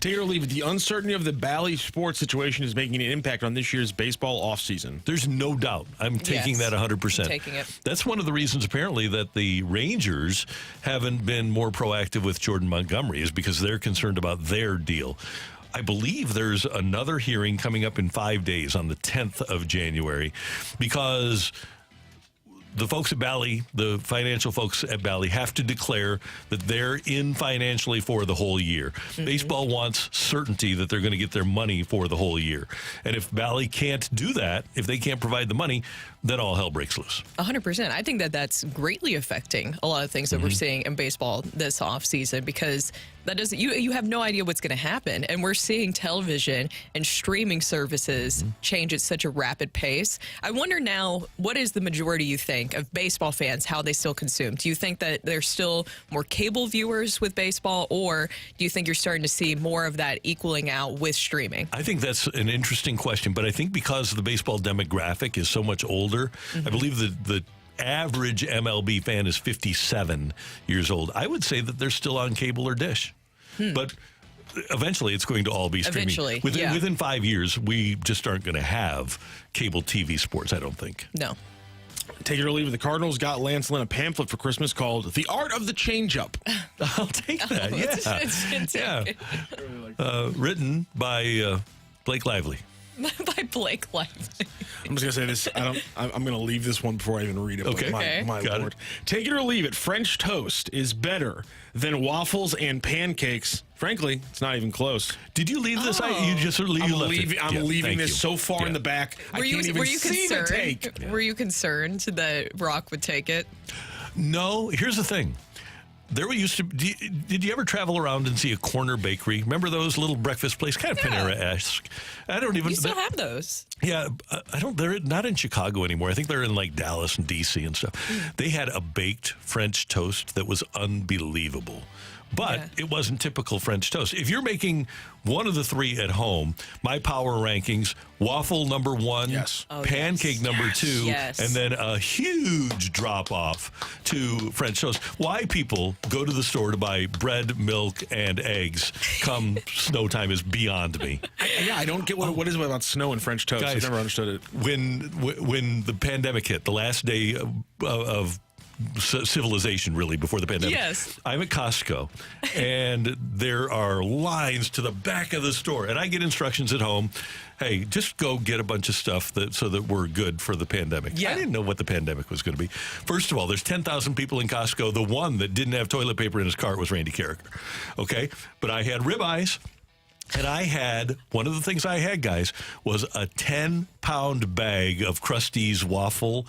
Take it or leave it. The uncertainty of the Bally sports situation is making an impact on this year's baseball offseason. There's no doubt. I'm taking that 100%. I'm taking it. That's one of the reasons, apparently, that the Rangers haven't been more proactive with Jordan Montgomery is because they're concerned about their deal. I believe there's another hearing coming up in 5 days on the 10th of January because the folks at Bally, the financial folks at Bally, have to declare that they're in financially for the whole year. Baseball wants certainty that they're going to get their money for the whole year. And if Bally can't do that, if they can't provide the money, then all hell breaks loose. 100%. I think that's greatly affecting a lot of things that we're seeing in baseball this offseason because that doesn't you have no idea what's going to happen. And we're seeing television and streaming services change at such a rapid pace. I wonder now, what is the majority, you think, of baseball fans, how they still consume? Do you think that there's still more cable viewers with baseball, or do you think you're starting to see more of that equaling out with streaming? I think that's an interesting question, but I think because the baseball demographic is so much older, I believe the average MLB fan is 57 years old. I would say that they're still on cable or dish. But eventually it's going to all be streaming. Eventually, within 5 years, we just aren't going to have cable TV sports, I don't think. No. Take it or leave it. The Cardinals got Lance Lynn a pamphlet for Christmas called The Art of the Changeup. I'll take that. Written by Blake Lively. By Blake Lively. I'm just going to say this. I'm going to leave this one before I even read it. Okay. My Got Lord. it. Take it or leave it. French toast is better than waffles and pancakes. Frankly, it's not even close. Did you leave this? You just sort of I'm leaving leaving this so far in the back. I can't even see the take. Were you concerned that Rocc would take it? No. Here's the thing. There used to. Did you ever travel around and see a corner bakery? Remember those little breakfast places, kind of Panera-esque? I don't even. You still have those? Yeah, I don't. They're not in Chicago anymore. I think they're in like Dallas and DC and stuff. They had a baked French toast that was unbelievable. But it wasn't typical French toast. If you're making one of the three at home, my power rankings, waffle number 1, pancake number 2, and then a huge drop off to French toast. Why people go to the store to buy bread, milk, and eggs come snow time is beyond me. I don't get what is it about snow and French toast. Guys, I've never understood it. When the pandemic hit, the last day of civilization, really, before the pandemic. Yes. I'm at Costco, and there are lines to the back of the store, and I get instructions at home. Hey, just go get a bunch of stuff so that we're good for the pandemic. Yeah. I didn't know what the pandemic was going to be. First of all, there's 10,000 people in Costco. The one that didn't have toilet paper in his cart was Randy Carricker. Okay? But I had ribeyes. And I had, one of the things I had, guys, was a 10-pound bag of Krusty's waffle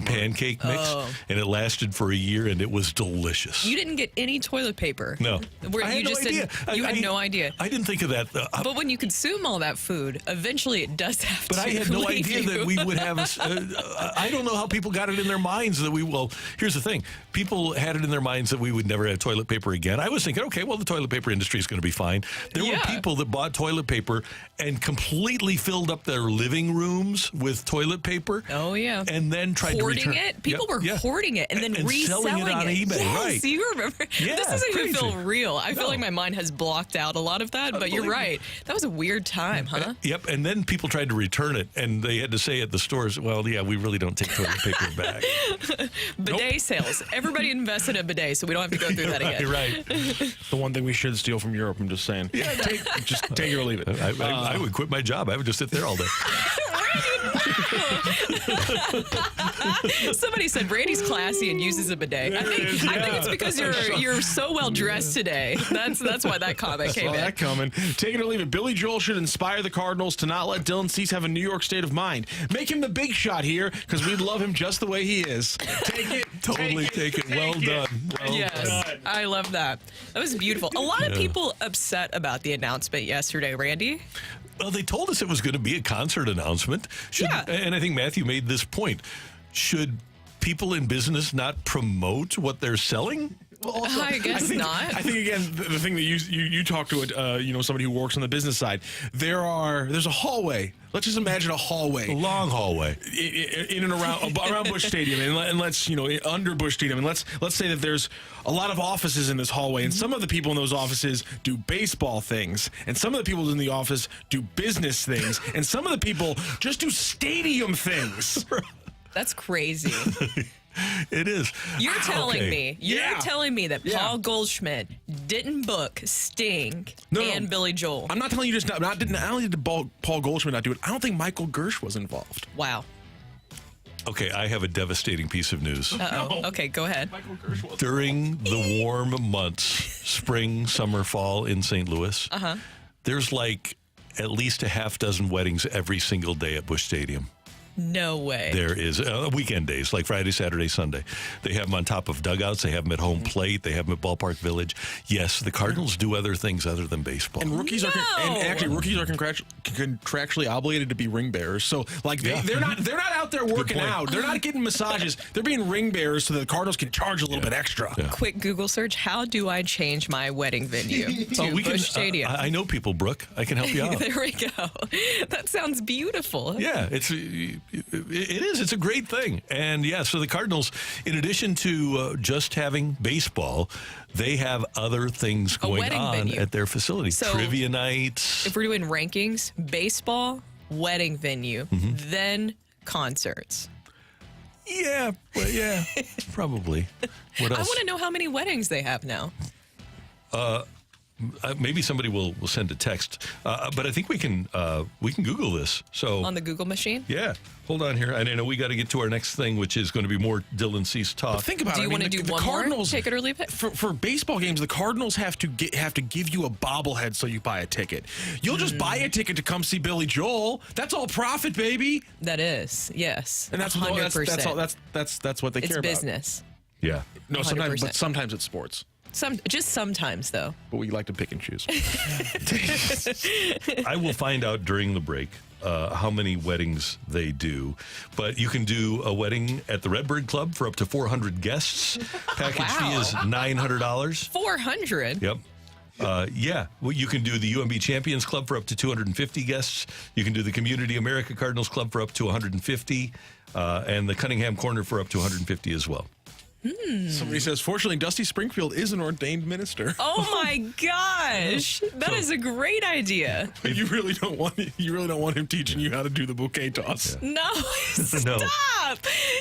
pancake mix. And it lasted for a year, and it was delicious. You didn't get any toilet paper. No. I had no idea. You had no idea. I didn't think of that. But when you consume all that food, eventually it does have to. But I had no idea that we would have I don't know how people got it in their minds that here's the thing. People had it in their minds that we would never have toilet paper again. I was thinking, okay, well, the toilet paper industry is going to be fine. There were people that bought toilet paper and completely filled up their living rooms with toilet paper. Oh, yeah. And then tried hoarding to return it. People were hoarding it and then reselling selling it on eBay. Yes, right. You remember? Yeah, this doesn't even feel real. I feel No. like my mind has blocked out a lot of that, but you're right. That was a weird time, huh? Yep. And then people tried to return it, and they had to say at the stores, well, yeah, we really don't take toilet paper back. Bidet sales. Everybody invest in a bidet so we don't have to go through that again. Right. The one thing we should steal from Europe, I'm just saying. Yeah, just take it or leave it. I would quit my job. I would just sit there all day. Somebody said Randy's classy and uses a bidet. I think it's because you're so well dressed today. That's why that comment came in. That coming. Take it or leave it. Billy Joel should inspire the Cardinals to not let Dylan Cease have a New York state of mind. Make him the big shot here because we'd love him just the way he is. Take it. Totally take it. Well done. Yes, I love that. That was beautiful. A lot of people upset about the announcement yesterday, Randy. Well, they told us it was going to be a concert announcement. And I think Matthew made this point. Should people in business not promote what they're selling? Well, also, I guess not. I think again, the thing that you talk to somebody who works on the business side. There's a hallway. Let's just imagine a hallway, a long hallway, in and around Busch Stadium, and let's under Busch Stadium, and let's say that there's a lot of offices in this hallway, and some of the people in those offices do baseball things, and some of the people in the office do business things, and some of the people just do stadium things. That's crazy. It is. You're telling me that Paul Goldschmidt didn't book Sting and Billy Joel. I'm not telling you not only did Paul Goldschmidt not do it, I don't think Michael Gersh was involved. Wow. Okay, I have a devastating piece of news. Uh-oh. No. Okay, go ahead. During the warm months, spring, summer, fall in St. Louis, there's like at least a half dozen weddings every single day at Busch Stadium. No way. There is weekend days, like Friday, Saturday, Sunday. They have them on top of dugouts. They have them at home plate. They have them at Ballpark Village. Yes, the Cardinals do other things other than baseball. And rookies are contractually obligated to be ring bearers. So they're not out there working out. They're not getting massages. They're being ring bearers so that the Cardinals can charge a little bit extra. Yeah. Quick Google search. How do I change my wedding venue to Busch Stadium? I know people, Brooke. I can help you out. There we go. That sounds beautiful. Yeah, It is. It's a great thing. And yeah, so the Cardinals, in addition to just having baseball, they have other things going on venue at their facility. So trivia nights. If we're doing rankings, baseball, wedding venue, then concerts. Yeah, probably. What else? I want to know how many weddings they have now. Maybe somebody will send a text, but I think we can Google this. So on the Google machine. Yeah, hold on here. I know we got to get to our next thing, which is going to be more Dylan Cease talk. But think about do it. you want to do the one Cardinals, more? Take it or leave it. For baseball games, the Cardinals have to give you a bobblehead so you buy a ticket. You'll just buy a ticket to come see Billy Joel. That's all profit, baby. That is, yes, and that's 100%. That's what they care about. It's business. Yeah. No, sometimes it's sports. Just sometimes, though. But we like to pick and choose. I will find out during the break how many weddings they do. But you can do a wedding at the Redbird Club for up to 400 guests. Package fee is $900. 400? Yep. Yeah. Well, you can do the UMB Champions Club for up to 250 guests. You can do the Community America Cardinals Club for up to 150. And the Cunningham Corner for up to 150 as well. Somebody says, fortunately, Dusty Springfield is an ordained minister. Oh my gosh, that is a great idea. You really don't want him teaching you how to do the bouquet toss. Yeah. No, stop!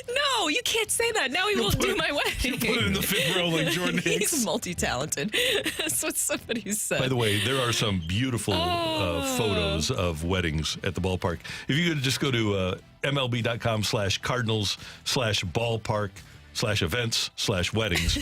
No, you can't say that. Now he won't do my wedding. You put it in the fifth row like Jordan Hicks. He's multi-talented. That's what somebody said. By the way, there are some beautiful photos of weddings at the ballpark. If you could just go to MLB.com/Cardinals/ballpark/events/weddings,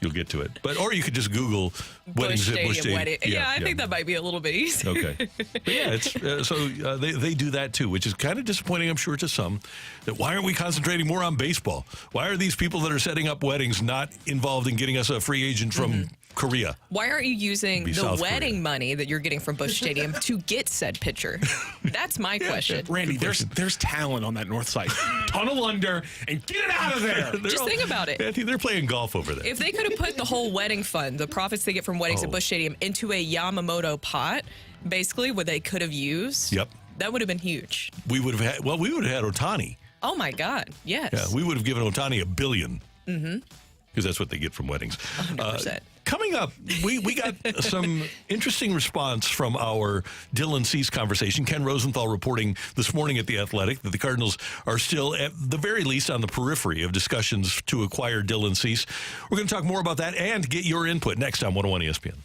you'll get to it. Or you could just Google weddings at Busch Stadium. Wedding. Yeah, I think that might be a little bit easier. Okay. But yeah, it's they do that too, which is kind of disappointing, I'm sure, to some. That why aren't we concentrating more on baseball? Why are these people that are setting up weddings not involved in getting us a free agent from Korea? Why aren't you using the wedding money that you're getting from Busch Stadium to get said pitcher? That's my question. Randy, there's talent on that north side. Tunnel under and get it out of there. Just think about it. Anthony, they're playing golf over there. If they could have put the whole wedding fund, the profits they get from weddings at Busch Stadium, into a Yamamoto pot, basically, what they could have used, that would have been huge. We would have had Ohtani. Oh my God, yes. Yeah, we would have given Ohtani $1 billion. Because that's what they get from weddings. 100%. Coming up, we got some interesting response from our Dylan Cease conversation. Ken Rosenthal reporting this morning at The Athletic that the Cardinals are still, at the very least, on the periphery of discussions to acquire Dylan Cease. We're going to talk more about that and get your input next on 101 ESPN.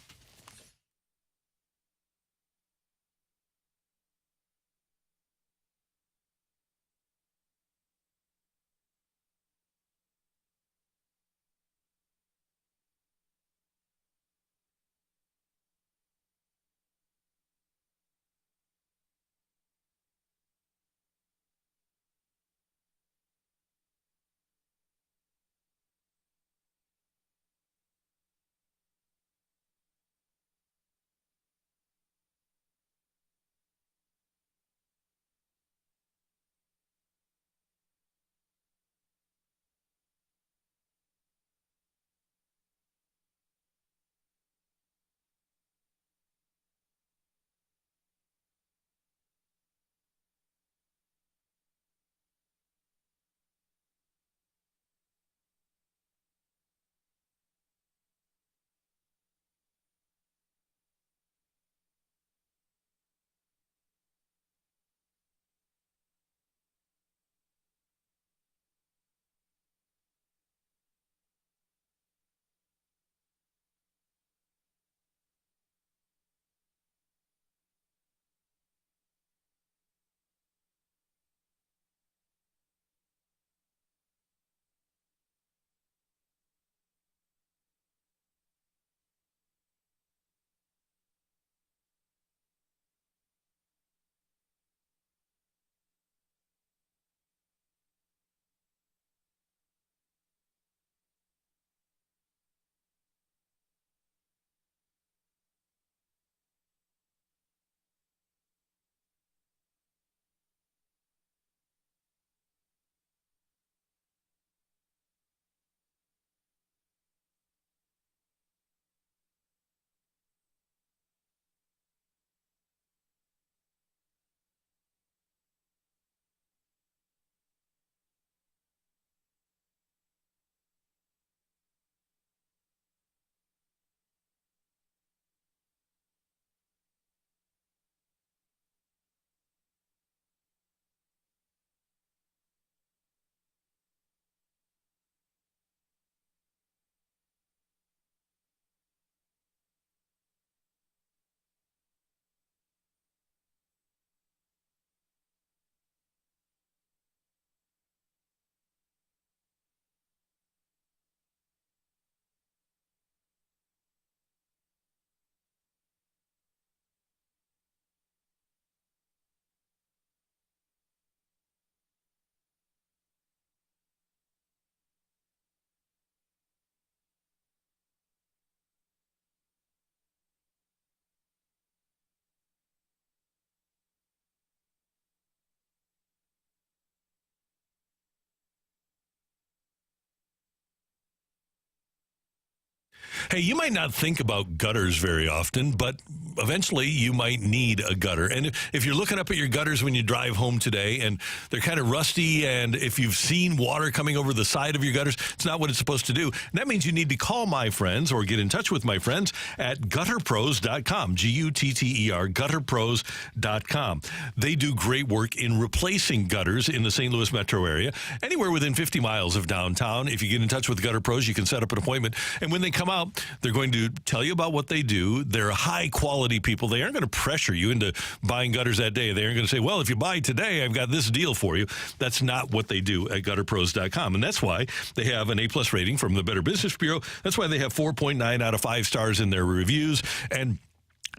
Hey, you might not think about gutters very often, but eventually you might need a gutter. And if you're looking up at your gutters when you drive home today and they're kind of rusty, and if you've seen water coming over the side of your gutters, it's not what it's supposed to do. And that means you need to call my friends or get in touch with my friends at gutterpros.com, G-U-T-T-E-R, gutterpros.com. They do great work in replacing gutters in the St. Louis metro area, anywhere within 50 miles of downtown. If you get in touch with Gutter Pros, you can set up an appointment. And when they come out, they're going to tell you about what they do. They're high quality people. They aren't going to pressure you into buying gutters that day. They aren't going to say, well, if you buy today, I've got this deal for you. That's not what they do at gutterpros.com. And that's why they have an A+ rating from the Better Business Bureau. That's why they have 4.9 out of 5 stars in their reviews. And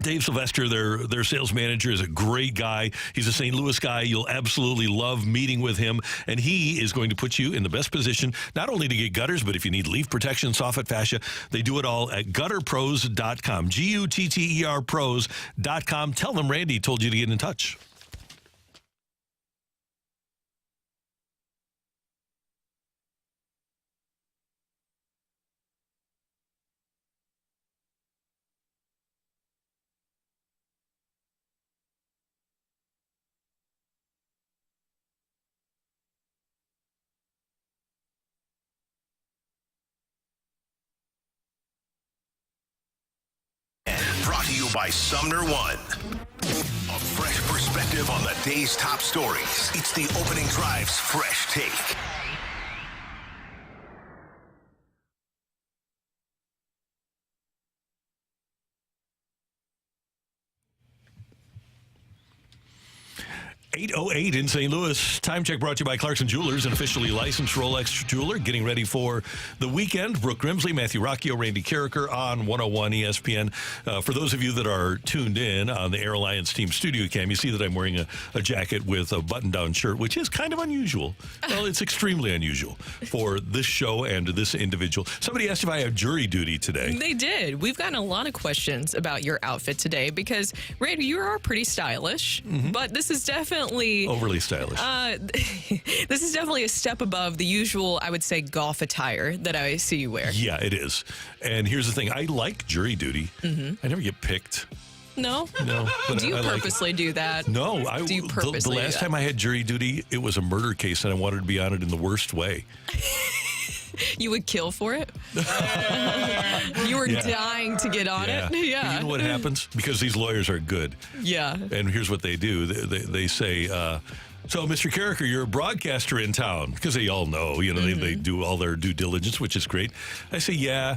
Dave Sylvester, their sales manager, is a great guy. He's a St. Louis guy. You'll absolutely love meeting with him. And he is going to put you in the best position, not only to get gutters, but if you need leaf protection, soffit fascia, they do it all at gutterpros.com. G-U-T-T-E-R pros.com. Tell them Randy told you to get in touch. Brought to you by Sumner One. A fresh perspective on the day's top stories. It's the Opening Drive's Fresh Take. .808 in St. Louis. Time check brought to you by Clarkson Jewelers, an officially licensed Rolex jeweler. Getting ready for the weekend. Brooke Grimsley, Matthew Rocchio, Randy Carricker on 101 ESPN. For those of you that are tuned in on the Air Alliance Team Studio Cam, you see that I'm wearing a jacket with a button-down shirt, which is kind of unusual. Well, it's extremely unusual for this show and this individual. Somebody asked if I have jury duty today. They did. We've gotten a lot of questions about your outfit today because, Randy, you are pretty stylish, but this is definitely overly stylish. This is definitely a step above the usual, I would say, golf attire that I see you wear. Yeah, it is. And here's the thing. I like jury duty. I never get picked. No? No. But Do you purposely do that? No. Do you purposely the last time I had jury duty, it was a murder case, and I wanted to be on it in the worst way. You would kill for it? You were dying to get on it? Yeah. But you know what happens? Because these lawyers are good. Yeah. And here's what they do. They say, so, Mr. Carricker, you're a broadcaster in town. Because they all know, they do all their due diligence, which is great. I say, yeah,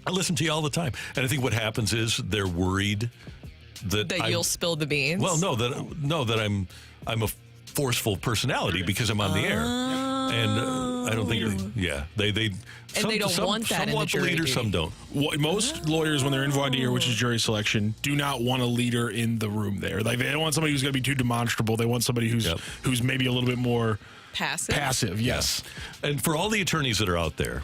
I listen to you all the time. And I think what happens is they're worried that you'll spill the beans? Well, that I'm a forceful personality because I'm on the air. And I don't think, they don't want that some in want the the jury leader, duty. some don't. Most lawyers, when they're in voir dire, which is jury selection, do not want a leader in the room there. Like, they don't want somebody who's going to be too demonstrable. They want somebody who's maybe a little bit more passive. Yes. Yeah. And for all the attorneys that are out there,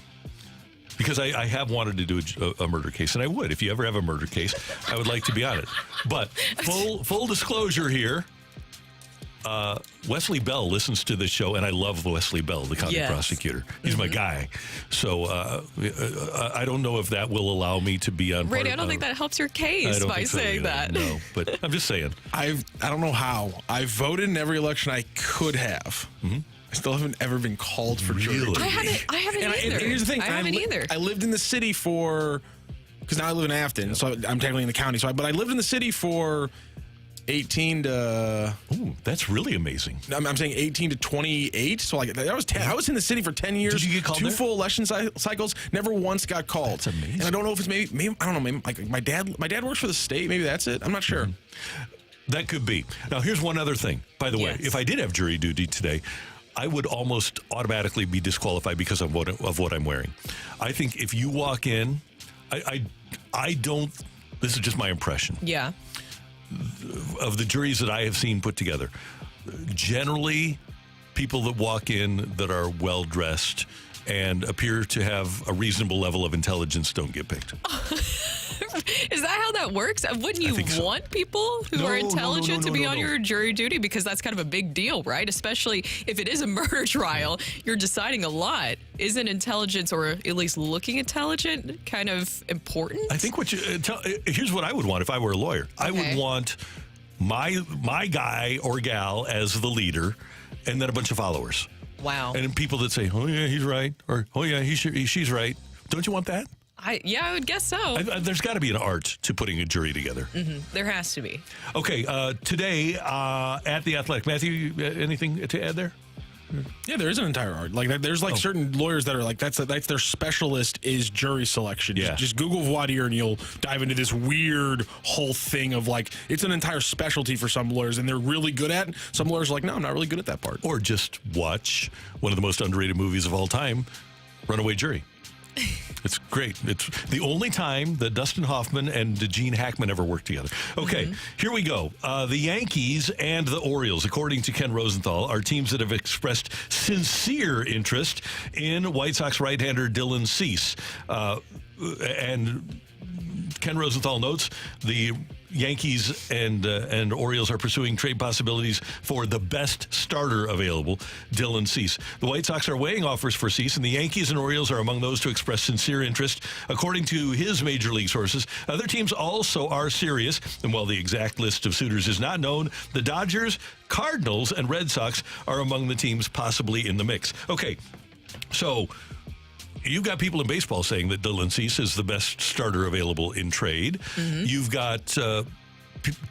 because I have wanted to do a murder case, and I would. If you ever have a murder case, I would like to be on it. But full disclosure here, Wesley Bell listens to this show, and I love Wesley Bell, the county prosecutor. He's my guy. So I don't know if that will allow me to be on. Randy, I don't think that helps your case by saying that. No, but I'm just saying. I don't know how. I voted in every election I could have. I still haven't ever been called for jury duty. I haven't either. And here's the thing. I haven't either. I lived in the city because now I live in Afton, so I'm technically in the county. But I lived in the city for 18 to... Ooh, that's really amazing. I'm saying 18 to 28. So I was in the city for 10 years. Did you get called 2 there? full election cycles. Never once got called. That's amazing. And I don't know if it's maybe I don't know. Maybe like my dad works for the state. Maybe that's it. I'm not sure. That could be. Now, here's one other thing. By the way, if I did have jury duty today, I would almost automatically be disqualified because of what I'm wearing. I think if you walk in, I don't. This is just my impression. Yeah. Of the juries that I have seen put together, generally, people that walk in that are well dressed and appear to have a reasonable level of intelligence don't get picked. Is that how that works? Wouldn't you want people who are intelligent to be on your jury duty? Because that's kind of a big deal, right? Especially if it is a murder trial, you're deciding a lot. Isn't intelligence, or at least looking intelligent, kind of important? I think here's what I would want if I were a lawyer. I would want my guy or gal as the leader, and then a bunch of followers. Wow. And people that say, oh, yeah, he's right, or oh, yeah, she's right. Don't you want that? I would guess so. There's got to be an art to putting a jury together. Mm-hmm. There has to be. Okay, today at The Athletic. Matthew, anything to add there? Yeah, there is an entire art. Like there's certain lawyers that are like that's their specialist is jury selection. Yeah. Just Google voir dire and you'll dive into this weird whole thing of like it's an entire specialty for some lawyers and they're really good at it. Some lawyers are like, no, I'm not really good at that part. Or just watch one of the most underrated movies of all time, Runaway Jury. It's great. It's the only time that Dustin Hoffman and Gene Hackman ever worked together. Okay, Here we go. The Yankees and the Orioles, according to Ken Rosenthal, are teams that have expressed sincere interest in White Sox right-hander Dylan Cease. And Ken Rosenthal notes the Yankees and Orioles are pursuing trade possibilities for the best starter available, Dylan Cease. The White Sox are weighing offers for Cease, and the Yankees and Orioles are among those to express sincere interest. According to his major league sources, other teams also are serious, and while the exact list of suitors is not known, the Dodgers, Cardinals, and Red Sox are among the teams possibly in the mix. Okay, so you've got people in baseball saying that Dylan Cease is the best starter available in trade. You've got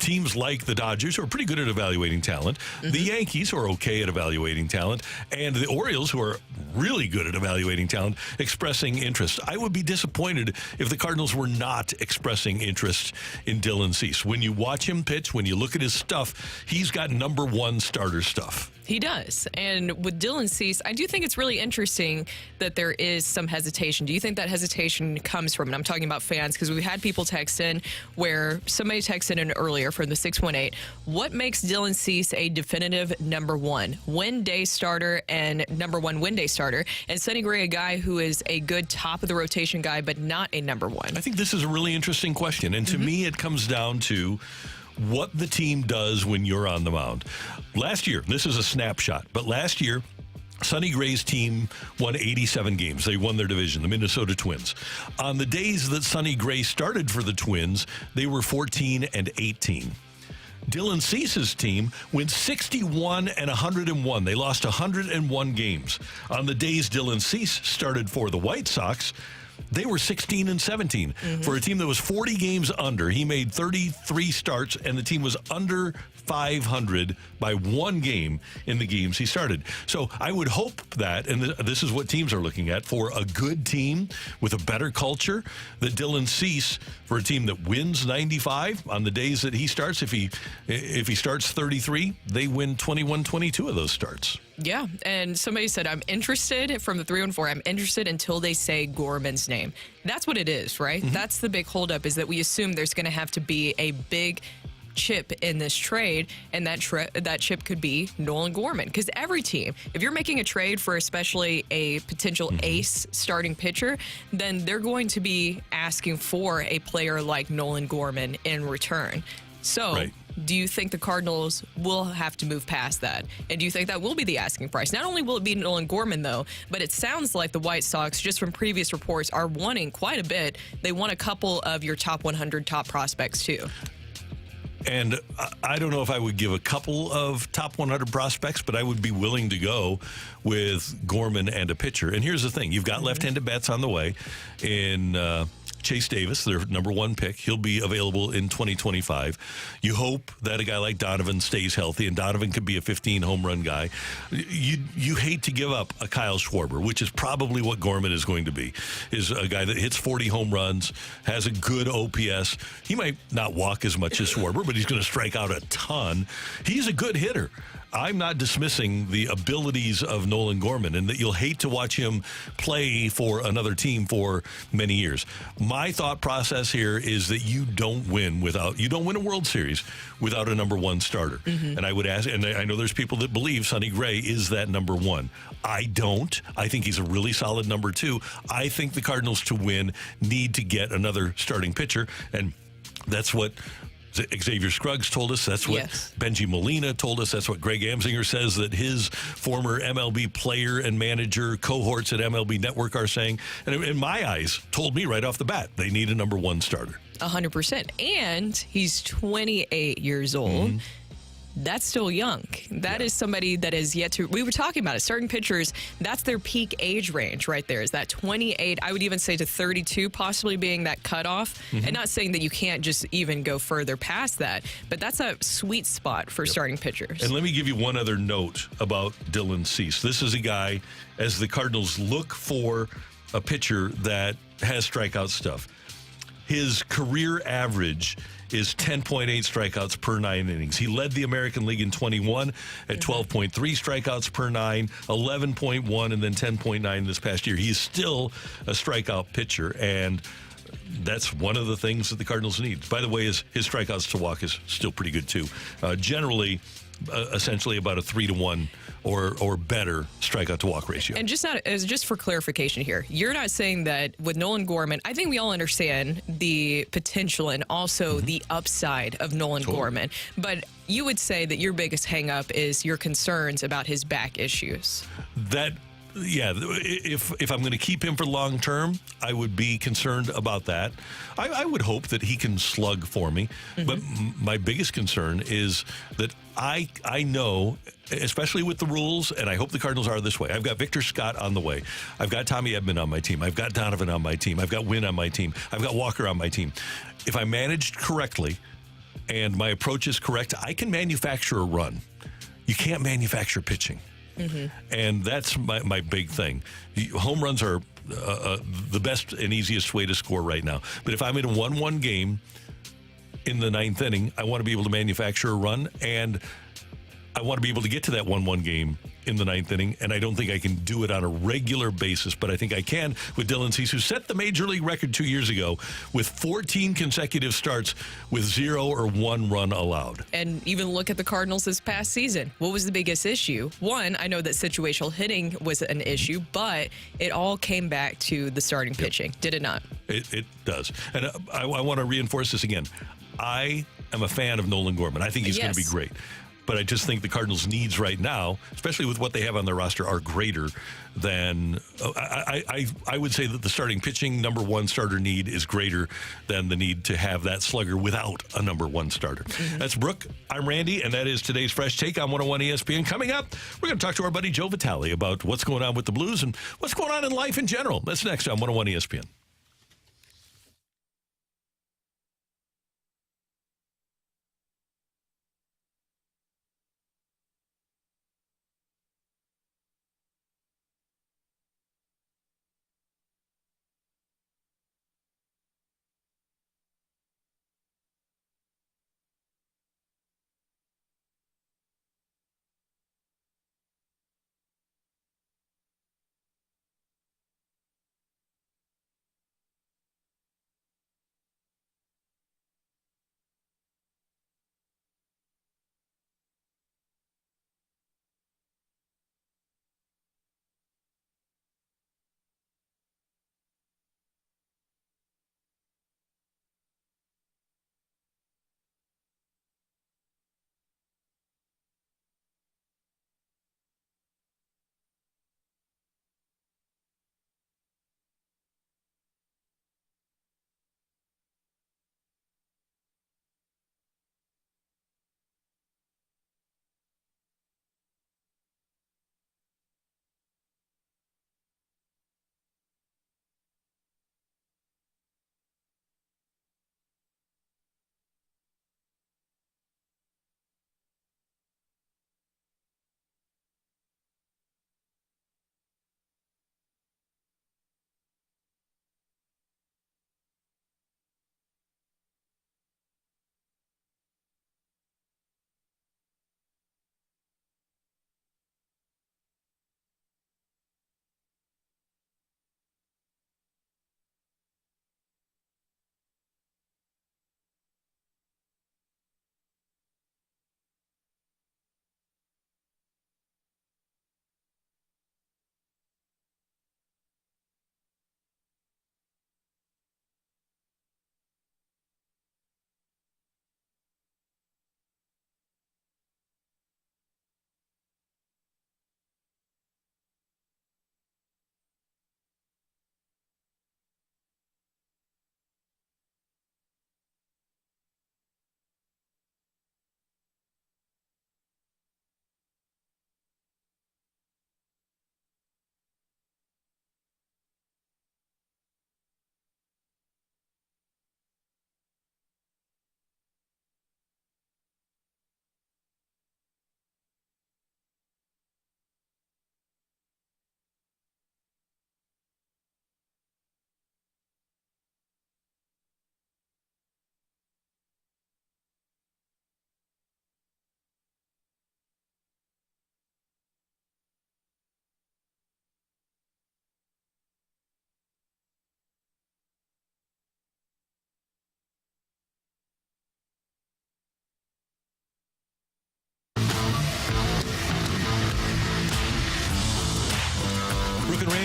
teams like the Dodgers, who are pretty good at evaluating talent, the Yankees, who are okay at evaluating talent, and the Orioles, who are really good at evaluating talent, expressing interest. I would be disappointed if the Cardinals were not expressing interest in Dylan Cease. When you watch him pitch, when you look at his stuff, he's got number one starter stuff. He does. And with Dylan Cease, I do think it's really interesting that there is some hesitation. Do you think that hesitation comes from, and I'm talking about fans, because we've had people text in where somebody texted in earlier from the 618, what makes Dylan Cease a definitive number one win-day starter and number one win-day starter? And Sonny Gray, a guy who is a good top-of-the-rotation guy, but not a number one. I think this is a really interesting question. And to me, it comes down to what the team does when you're on the mound. Last year, this is a snapshot, but last year, Sonny Gray's team won 87 games. They won their division, the Minnesota Twins. On the days that Sonny Gray started for the Twins, they were 14-18. Dylan Cease's team went 61-101. They lost 101 games. On the days Dylan Cease started for the White Sox, they were 16-17. For a team that was 40 games under, he made 33 starts, and the team was under 500 by one game in the games he started. So I would hope that, and this is what teams are looking at, for a good team with a better culture, that Dylan Cease, for a team that wins 95 on the days that he starts, if he starts 33, they win 21-22 of those starts. Yeah, and somebody said, I'm interested, from the 314, I'm interested until they say Gorman's name. That's what it is, right? That's the big holdup, is that we assume there's going to have to be a big chip in this trade, and that chip could be Nolan Gorman. Because every team, if you're making a trade for especially a potential ace starting pitcher, then they're going to be asking for a player like Nolan Gorman in return. So do you think the Cardinals will have to move past that? And do you think that will be the asking price? Not only will it be Nolan Gorman, though, but it sounds like the White Sox, just from previous reports, are wanting quite a bit. They want a couple of your top 100 top prospects, too. And I don't know if I would give a couple of top 100 prospects, but I would be willing to go with Gorman and a pitcher. And here's the thing. You've got left-handed bats on the way in Chase Davis, their number one pick. He'll be available in 2025. You hope that a guy like Donovan stays healthy, and Donovan could be a 15-home run guy. You hate to give up a Kyle Schwarber, which is probably what Gorman is going to be, is a guy that hits 40 home runs, has a good OPS. He might not walk as much as Schwarber, but he's going to strike out a ton. He's a good hitter. I'm not dismissing the abilities of Nolan Gorman and that you'll hate to watch him play for another team for many years. My thought process here is that you don't win a World Series without a number one starter. And I would ask, and I know there's people that believe Sonny Gray is that number one. I don't. I think he's a really solid number two. I think the Cardinals, to win, need to get another starting pitcher, and that's what Xavier Scruggs told us. That's what Benji Molina told us. That's what Greg Amsinger says that his former MLB player and manager cohorts at MLB Network are saying. And in my eyes, told me right off the bat, they need a number one starter. 100%. And he's 28 years old. That's still young. That is somebody that is yet to, we were talking about it, starting pitchers, that's their peak age range right there, is that 28, I would even say to 32 possibly being that cutoff. And not saying that you can't just even go further past that, but that's a sweet spot for starting pitchers. And let me give you one other note about Dylan Cease. This is a guy, as the Cardinals look for a pitcher that has strikeout stuff, his career average is 10.8 strikeouts per 9 innings. He led the American League in 21 at 12.3 strikeouts per 9, 11.1, and then 10.9 this past year. He is still a strikeout pitcher, and that's one of the things that the Cardinals need. By the way, his strikeouts to walk is still pretty good, too. Generally, essentially about a 3-to-1 or better strikeout to walk ratio. And just for clarification here, you're not saying that with Nolan Gorman, I think we all understand the potential and also the upside of Nolan Gorman, but you would say that your biggest hang up is your concerns about his back issues. If I'm going to keep him for long term, I would be concerned about that. I would hope that he can slug for me. But my biggest concern is that I know, especially with the rules, and I hope the Cardinals are this way. I've got Victor Scott on the way. I've got Tommy Edman on my team. I've got Donovan on my team. I've got Wynn on my team. I've got Walker on my team. If I managed correctly and my approach is correct, I can manufacture a run. You can't manufacture pitching. And that's my big thing. Home runs are the best and easiest way to score right now. But if I'm in a 1-1 game in the ninth inning, I want to be able to manufacture a run, and I want to be able to get to that 1-1 game in the ninth inning, and I don't think I can do it on a regular basis, but I think I can with Dylan Cease, who set the major league record 2 years ago with 14 consecutive starts with 0 or 1 run allowed. And even look at the Cardinals this past season. What was the biggest issue? One, I know that situational hitting was an issue, but it all came back to the starting pitching, did it not? It does. And I want to reinforce this again. I am a fan of Nolan Gorman. I think he's going to be great. But I just think the Cardinals' needs right now, especially with what they have on their roster, are greater than I would say that the starting pitching number one starter need is greater than the need to have that slugger without a number one starter. That's Brooke. I'm Randy, and that is today's Fresh Take on 101 ESPN. Coming up, we're going to talk to our buddy Joe Vitale about what's going on with the Blues and what's going on in life in general. That's next on 101 ESPN.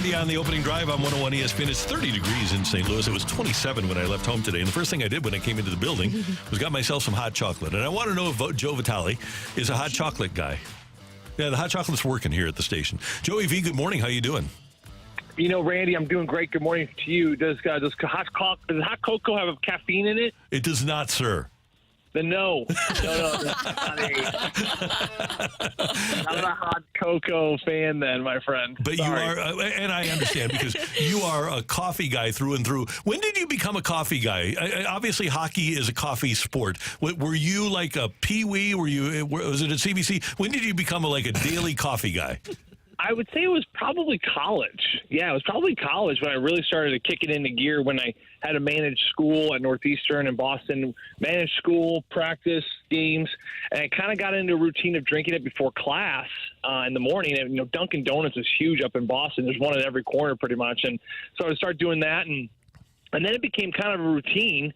Randy on the opening drive on 101 ESPN. It's 30 degrees in St. Louis. It was 27 when I left home today. And the first thing I did when I came into the building was got myself some hot chocolate. And I want to know if Joe Vitale is a hot chocolate guy. Yeah, the hot chocolate's working here at the station. Joey V, good morning. How you doing? You know, Randy, I'm doing great. Good morning to you. Does hot cocoa have caffeine in it? It does not, sir. Then no. Not a hot cocoa fan then, my friend. But Sorry. you are, and I understand because you are a coffee guy through and through. When did you become a coffee guy? Obviously, hockey is a coffee sport. Were you like a peewee? Was it at CBC? When did you become a daily coffee guy? I would say it was probably college. Yeah, it was probably college when I really started to kick it into gear when I had to manage school at Northeastern in Boston, manage school, practice, games, and I kind of got into a routine of drinking it before class in the morning. And, Dunkin' Donuts is huge up in Boston. There's one at every corner pretty much. And so I would start doing that, and then it became kind of a routine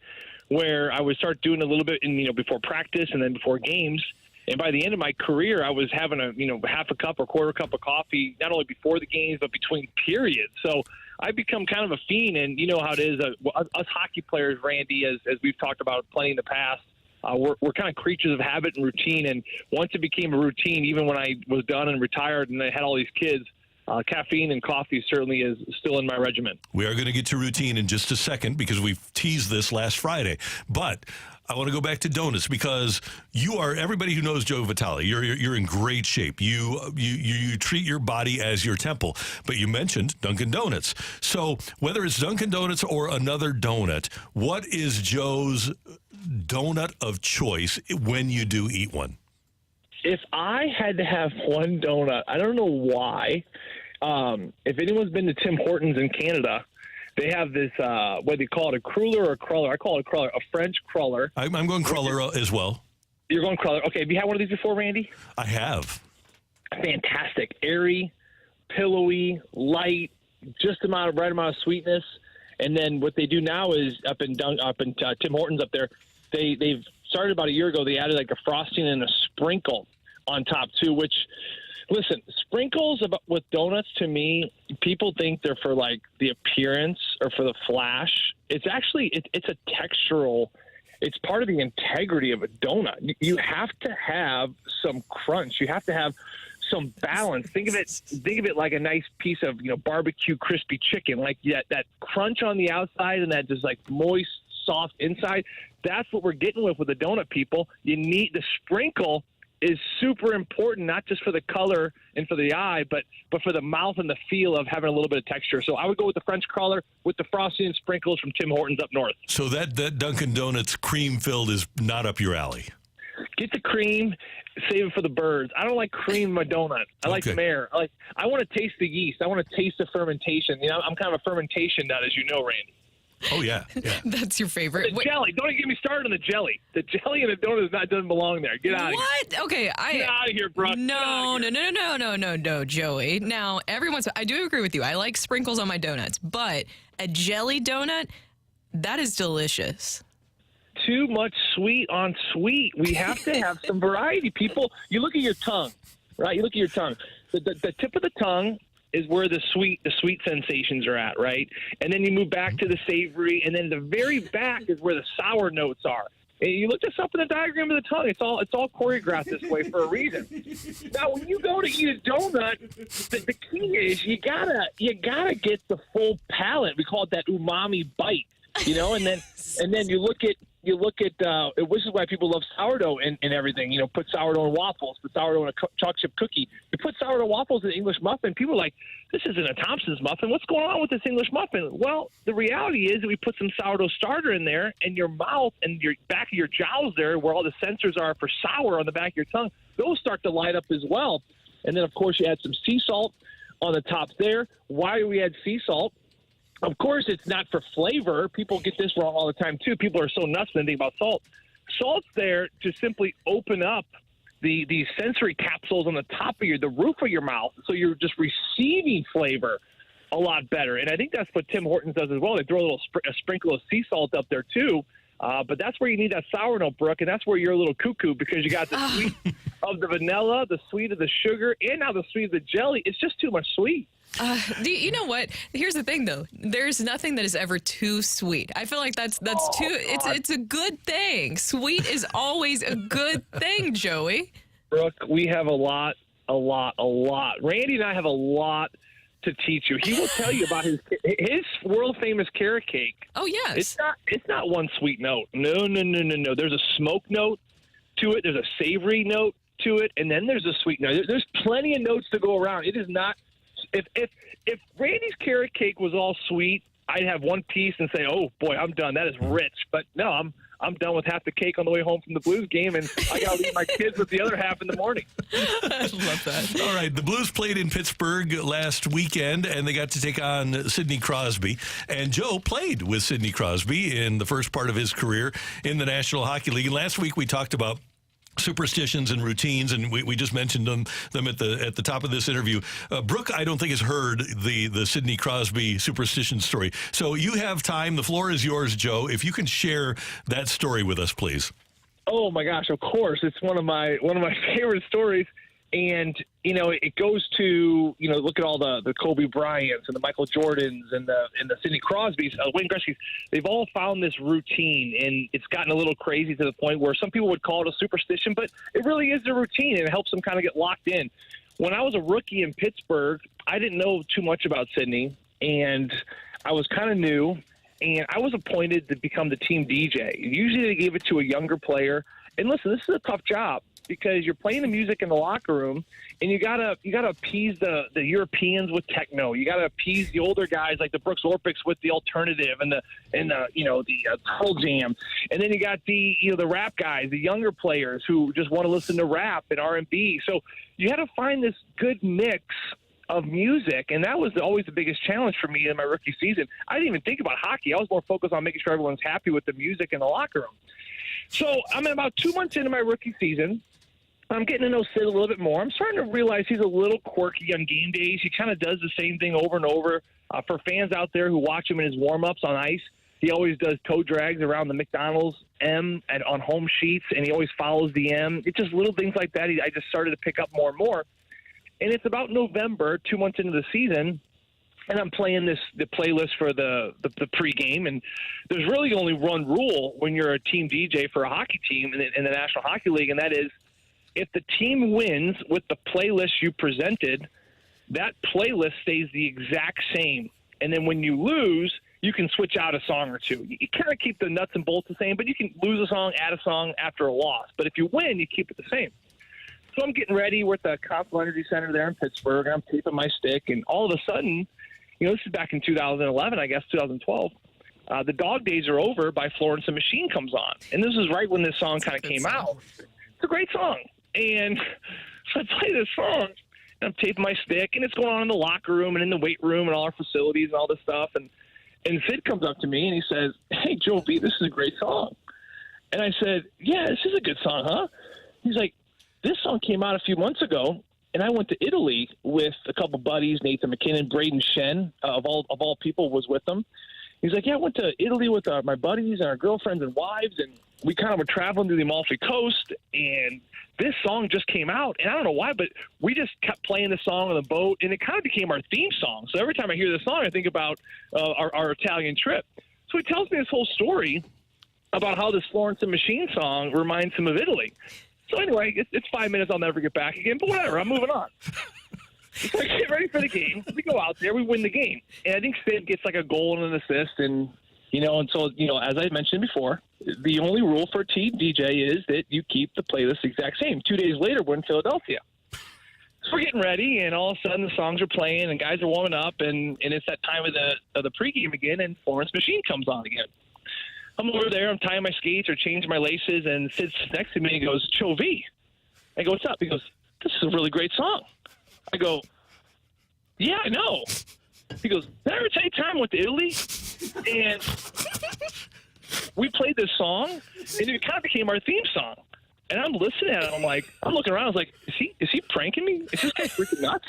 where I would start doing a little bit before practice and then before games. And by the end of my career, I was having half a cup or quarter cup of coffee, not only before the games, but between periods. So I've become kind of a fiend, and you know how it is. Us hockey players, Randy, as we've talked about plenty in the past, we're kind of creatures of habit and routine. And once it became a routine, even when I was done and retired and I had all these kids, caffeine and coffee certainly is still in my regimen. We are going to get to routine in just a second because we've teased this last Friday. But I want to go back to donuts because you are, everybody who knows Joe Vitale, you're in great shape. You treat your body as your temple. But you mentioned Dunkin' Donuts. So whether it's Dunkin' Donuts or another donut, what is Joe's donut of choice when you do eat one? If I had to have one donut, I don't know why. If anyone's been to Tim Hortons in Canada, they have this, whether you call it a cruller or a cruller. I call it a cruller, a French cruller. I'm going cruller as well. You're going cruller. Okay, have you had one of these before, Randy? I have. Fantastic. Airy, pillowy, light, just right amount of sweetness. And then what they do now is up in Tim Hortons up there, they've started about a year ago. They added like a frosting and a sprinkle on top too, which, listen, sprinkles with donuts, to me, people think they're for like the appearance or for the flash. It's actually, it's a textural, it's part of the integrity of a donut. You have to have some crunch. You have to have some balance. Think of it like a nice piece of, barbecue crispy chicken, like that crunch on the outside and that just like moist, soft inside. That's what we're getting with the donut, people. You need the sprinkle is super important, not just for the color and for the eye, but for the mouth and the feel of having a little bit of texture. So I would go with the French cruller with the frosting and sprinkles from Tim Hortons up north. So that Dunkin' Donuts cream-filled is not up your alley. Get the cream, save it for the birds. I don't like cream in my donut. I like some air. I want to taste the yeast. I want to taste the fermentation. I'm kind of a fermentation nut, as you know, Randy. Oh, yeah. That's your favorite. The jelly. Don't even get me started on the jelly. The jelly in the donut doesn't belong there. Get out of here. What? Okay. Get out of here, bro. No, Joey. Now, I do agree with you. I like sprinkles on my donuts, but a jelly donut, that is delicious. Too much sweet on sweet. We have to have some variety. People, you look at your tongue, right? You look at your tongue. The tip of the tongue is where the sweet sensations are at, right? And then you move back to the savory, and then the very back is where the sour notes are. And you look this up in the diagram of the tongue. It's all choreographed this way for a reason. Now, when you go to eat a donut, the key is you gotta get the full palate. We call it that umami bite, and then you look at which is why people love sourdough and everything. Put sourdough in waffles, put sourdough in a chocolate chip cookie. You put sourdough waffles in an English muffin. People are like, this isn't a Thompson's muffin. What's going on with this English muffin? Well, the reality is that we put some sourdough starter in there, and your mouth and your back of your jowls there, where all the sensors are for sour on the back of your tongue, those start to light up as well. And then, of course, you add some sea salt on the top there. Why do we add sea salt? Of course, it's not for flavor. People get this wrong all the time, too. People are so nuts when they think about salt. Salt's there to simply open up the sensory capsules on the top of the roof of your mouth, so you're just receiving flavor a lot better. And I think that's what Tim Hortons does as well. They throw a sprinkle of sea salt up there, too. But that's where you need that sour note, Brooke, and that's where you're a little cuckoo because you got the sweet of the vanilla, the sweet of the sugar, and now the sweet of the jelly. It's just too much sweet. You know what? Here's the thing, though. There's nothing that is ever too sweet. I feel like that's too. It's a good thing. Sweet is always a good thing, Joey. Brooke, we have a lot. Randy and I have a lot to teach you. He will tell you about his world famous carrot cake. Oh yes. It's not one sweet note. No. There's a smoke note to it. There's a savory note to it, and then there's a sweet note. There's plenty of notes to go around. It is not. If Randy's carrot cake was all sweet, I'd have one piece and say, "Oh boy, I'm done. That is rich." But no, I'm done with half the cake on the way home from the Blues game, and I got to leave my kids with the other half in the morning. I love that. All right, the Blues played in Pittsburgh last weekend, and they got to take on Sidney Crosby. And Joe played with Sidney Crosby in the first part of his career in the National Hockey League. And last week we talked about superstitions and routines, and we just mentioned them at the top of this interview. Brooke, I don't think, has heard the Sidney Crosby superstition story. So you have time. The floor is yours, Joe. If you can share that story with us, please. Oh my gosh, of course. It's one of my favorite stories. And, it goes to, look at all the Kobe Bryants and the Michael Jordans and the Sidney Crosbys, Wayne Gretzky's. They've all found this routine, and it's gotten a little crazy to the point where some people would call it a superstition, but it really is a routine, and it helps them kind of get locked in. When I was a rookie in Pittsburgh, I didn't know too much about Sidney, and I was kind of new, and I was appointed to become the team DJ. Usually they gave it to a younger player. And listen, this is a tough job, because you're playing the music in the locker room, and you gotta appease the Europeans with techno. You gotta appease the older guys like the Brooks Orpics with the alternative and the Pearl Jam, and then you got the rap guys, the younger players who just want to listen to rap and R&B. So you had to find this good mix of music, and that was always the biggest challenge for me in my rookie season. I didn't even think about hockey. I was more focused on making sure everyone's happy with the music in the locker room. So I'm about 2 months into my rookie season. I'm getting to know Sid a little bit more. I'm starting to realize he's a little quirky on game days. He kind of does the same thing over and over. For fans out there who watch him in his warm-ups on ice, he always does toe drags around the McDonald's M and on home sheets, and he always follows the M. It's just little things like that I just started to pick up more and more. And it's about November, 2 months into the season, and I'm playing the playlist for the pregame. And there's really only one rule when you're a team DJ for a hockey team in the National Hockey League, and that is, if the team wins with the playlist you presented, that playlist stays the exact same. And then when you lose, you can switch out a song or two. You kind of keep the nuts and bolts the same, but you can lose a song, add a song after a loss. But if you win, you keep it the same. So I'm getting ready. We're at the Cardinal Energy Center there in Pittsburgh. I'm taping my stick, and all of a sudden, this is back in 2011, I guess, 2012. The Dog Days Are Over by Florence and the Machine comes on. And this is right when this song kind of came out. It's a great song. And so I play this song, and I'm taping my stick, and it's going on in the locker room and in the weight room and all our facilities and all this stuff. And Sid comes up to me, and he says, "Hey, Joe B, this is a great song." And I said, "Yeah, this is a good song, huh?" He's like, "This song came out a few months ago, and I went to Italy with a couple buddies, Nathan McKinnon, Braden Shen, of all people, was with them." He's like, "Yeah, I went to Italy with my buddies and our girlfriends and wives, and we kind of were traveling through the Amalfi Coast, and this song just came out, and I don't know why, but we just kept playing the song on the boat, and it kind of became our theme song. So every time I hear this song, I think about our Italian trip." So he tells me this whole story about how this Florence and Machine song reminds him of Italy. So anyway, it's 5 minutes. I'll never get back again, but whatever. I'm moving on. So I get ready for the game. We go out there. We win the game. And I think Sid gets like a goal and an assist. And, and so, as I mentioned before, the only rule for a team DJ is that you keep the playlist the exact same. 2 days later, we're in Philadelphia. So we're getting ready, and all of a sudden the songs are playing, and guys are warming up, and it's that time of the pregame again, and Florence Machine comes on again. I'm over there. I'm tying my skates or changing my laces, and Sid sits next to me and goes, "Joe V." I go, "What's up?" He goes, "This is a really great song." I go, "Yeah, I know." He goes, "Did I ever tell you time I went to Italy? And we played this song, and it kind of became our theme song." And I'm listening at it. I'm looking around. I was like, is he pranking me? Is this guy freaking nuts?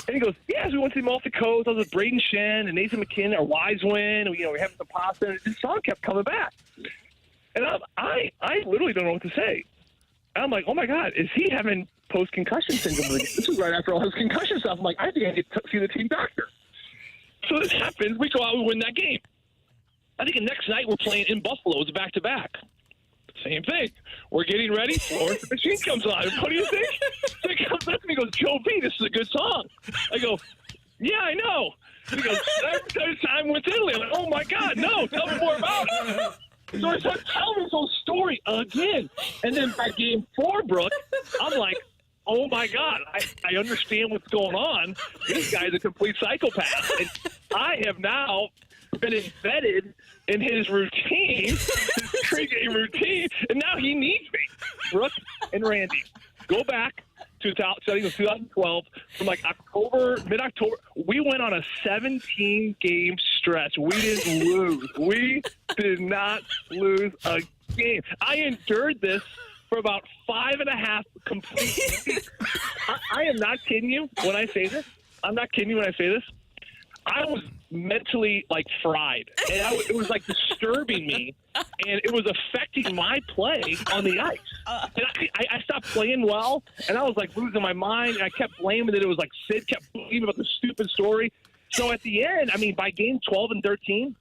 And he goes, "Yeah, we went to the Amalfi Coast. I was with Braden Shen and Nathan McKinnon. Our wives win. And, we're having some pasta." And this song kept coming back. And I literally don't know what to say. And I'm like, "Oh, my God, is he having post-concussion syndrome. This is right after all his concussion stuff. I'm like, I think I need to see the team doctor. So this happens. We go out and win that game. I think the next night we're playing in Buffalo. It's back-to-back. Same thing. We're getting ready. Florence the Machine comes on. What do you think? So he comes up to me and goes, Joe V, this is a good song. I go, yeah, I know. He goes, every time with Italy. I'm like, oh, my God, no. Tell me more about it. So I start telling this whole story again. And then by game 4, Brooke, I'm like, oh, my God, I understand what's going on. This guy's a complete psychopath. And I have now been embedded in his routine, his pregame routine, and now he needs me. Brooke and Randy, go back to 2012, from like mid-October. We went on a 17-game stretch. We didn't lose. We did not lose a game. I endured this for about 5.5 complete weeks. I am not kidding you when I say this. I'm not kidding you when I say this. I was mentally like fried, and it was like disturbing me, and it was affecting my play on the ice. And I stopped playing well, and I was like losing my mind, and I kept blaming that it was like Sid kept believing about the stupid story. So at the end, I mean, by game 12 and 13,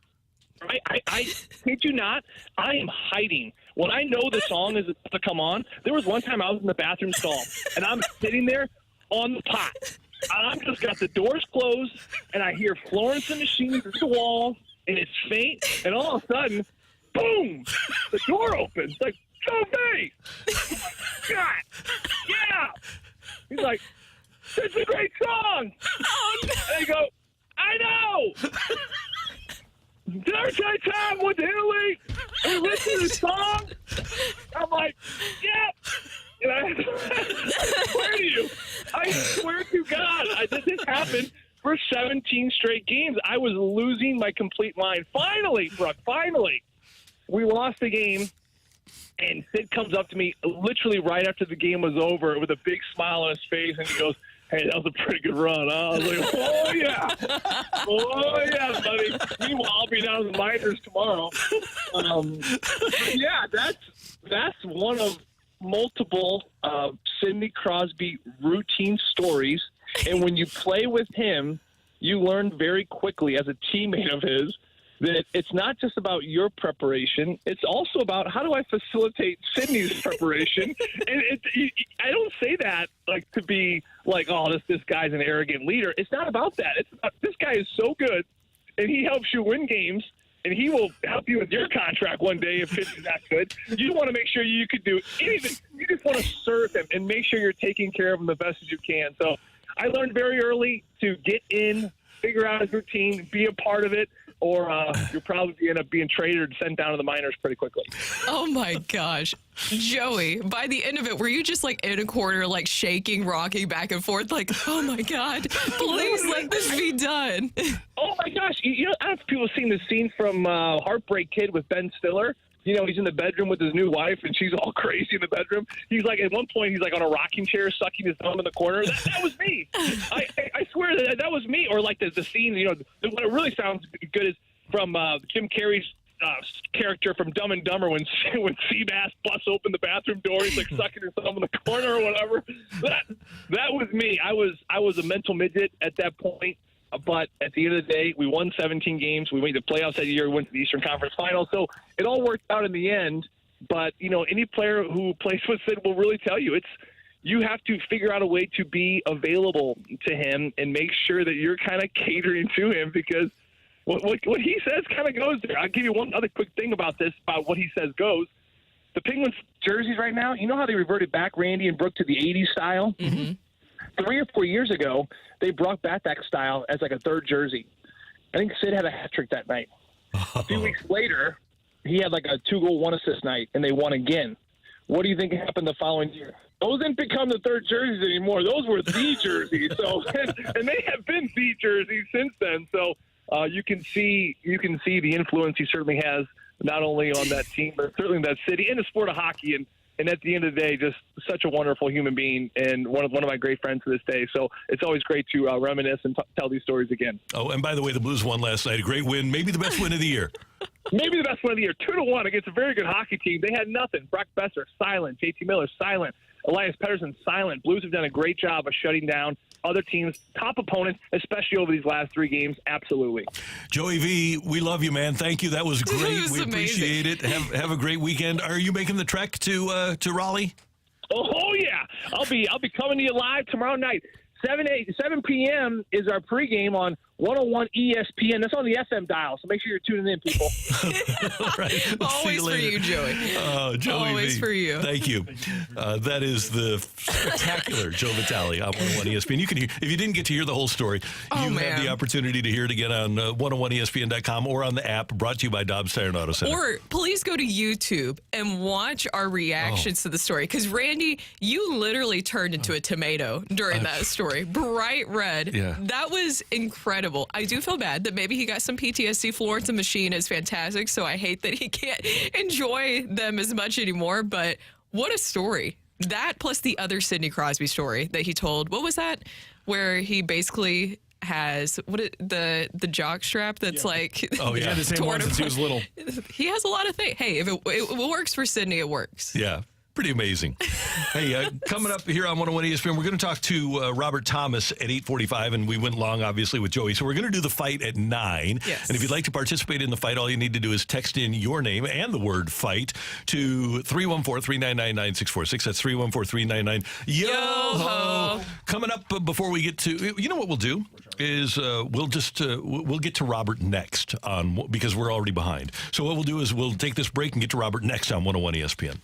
I kid you not, I am hiding. When I know the song is to come on, there was one time I was in the bathroom stall, and I'm sitting there on the pot. I'm just got the doors closed, and I hear Florence and the Machine through the wall, and it's faint, and all of a sudden, boom, the door opens. Like, Joey! God! Yeah! He's like, it's a great song! And I go, I know! Did I tell you time with Italy? And we listen to the song? I'm like, yeah! And I swear to God, this happened for 17 straight games. I was losing my complete mind. Finally, Brooke, we lost the game, and Sid comes up to me literally right after the game was over with a big smile on his face, and he goes, hey, that was a pretty good run. Huh? I was like, oh, yeah. Oh, yeah, buddy. Meanwhile, I'll be down in the minors tomorrow. Yeah, that's one of multiple Sidney Crosby routine stories, and when you play with him, you learn very quickly as a teammate of his that it's not just about your preparation, it's also about how do I facilitate Sidney's preparation. And I don't say that like to be like, oh, this guy's an arrogant leader. It's not about that. It's about, this guy is so good, and he helps you win games, and he will help you with your contract one day if it's that good. You want to make sure you could do anything. You just want to serve him and make sure you're taking care of him the best as you can. So I learned very early to get in, figure out his routine, be a part of it, or you'll probably end up being traded or sent down to the minors pretty quickly. Oh, my gosh. Joey, by the end of it, were you just like in a corner, like shaking, rocking back and forth, like, oh, my God, please let this be done? Oh, my gosh. You know, I don't know if people have seen this scene from Heartbreak Kid with Ben Stiller. You know, he's in the bedroom with his new wife, and she's all crazy in the bedroom. He's like, at one point, he's like on a rocking chair, sucking his thumb in the corner. That was me. I swear that was me. Or like the scene, you know, what it really sounds good is from Jim Carrey's character from Dumb and Dumber when Seabass busts open the bathroom door. He's like sucking his thumb in the corner or whatever. That was me. I was a mental midget at that point. But at the end of the day, we won 17 games. We made the playoffs that year. We went to the Eastern Conference Finals. So it all worked out in the end. But, you know, any player who plays with Sid will really tell you you have to figure out a way to be available to him and make sure that you're kind of catering to him, because what he says kind of goes there. I'll give you one other quick thing about what he says goes. The Penguins jerseys right now, you know how they reverted back, Randy and Brooke, to the 80s style? Mm-hmm. 3 or 4 years ago, they brought back that style as like a third jersey. I think Sid had a hat trick that night. A few weeks later, he had like a 2-goal, 1-assist night, and they won again. What do you think happened the following year? Those didn't become the third jerseys anymore. Those were the jerseys. So, and they have been the jerseys since then. So you can see the influence he certainly has, not only on that team, but certainly in that city, in the sport of hockey. And at the end of the day, just such a wonderful human being and one of my great friends to this day. So it's always great to reminisce and tell these stories again. Oh, and by the way, the Blues won last night. A great win. Maybe the best win of the year. Maybe the best win of the year. 2-1 against a very good hockey team. They had nothing. Brock Besser, silent. JT Miller, silent. Elias Pettersson silent. Blues have done a great job of shutting down other teams, top opponents, especially over these last 3 games. Absolutely. Joey V, we love you, man. Thank you. That was great. We amazing. appreciate it. Have a great weekend. Are you making the trek to Raleigh? Oh yeah, I'll be coming to you live tomorrow night. 7 p.m. is our pregame on 101 ESPN. That's on the FM dial, so make sure you're tuning in, people. Right. Always for you, Joey. Joey Always V, for you. Thank you. That is the spectacular Joe Vitale on 101 ESPN. You can hear, if you didn't get to hear the whole story, you have the opportunity to hear it again on 101ESPN.com or on the app brought to you by Dobbs Tire and Auto Center. Or please go to YouTube and watch our reactions to the story. Because, Randy, you literally turned into a tomato during that story. Bright red. Yeah. That was incredible. I do feel bad that maybe he got some PTSD. Florence and Machine is fantastic, so I hate that he can't enjoy them as much anymore. But what a story. That plus the other Sidney Crosby story that he told. What was that? Where he basically has the jock strap that's like He's had the same one since he was little. He has a lot of things. Hey, if it works for Sidney, it works. Yeah. Pretty amazing. Hey, coming up here on 101 ESPN, we're going to talk to Robert Thomas at 8:45, and we went long, obviously, with Joey. So we're going to do the fight at 9. Yes. And if you'd like to participate in the fight, all you need to do is text in your name and the word fight to 314-399-9646. That's 314-399-YO-HO. Coming up before we get to, you know what we'll do is we'll get to Robert next because we're already behind. So what we'll do is we'll take this break and get to Robert next on 101 ESPN.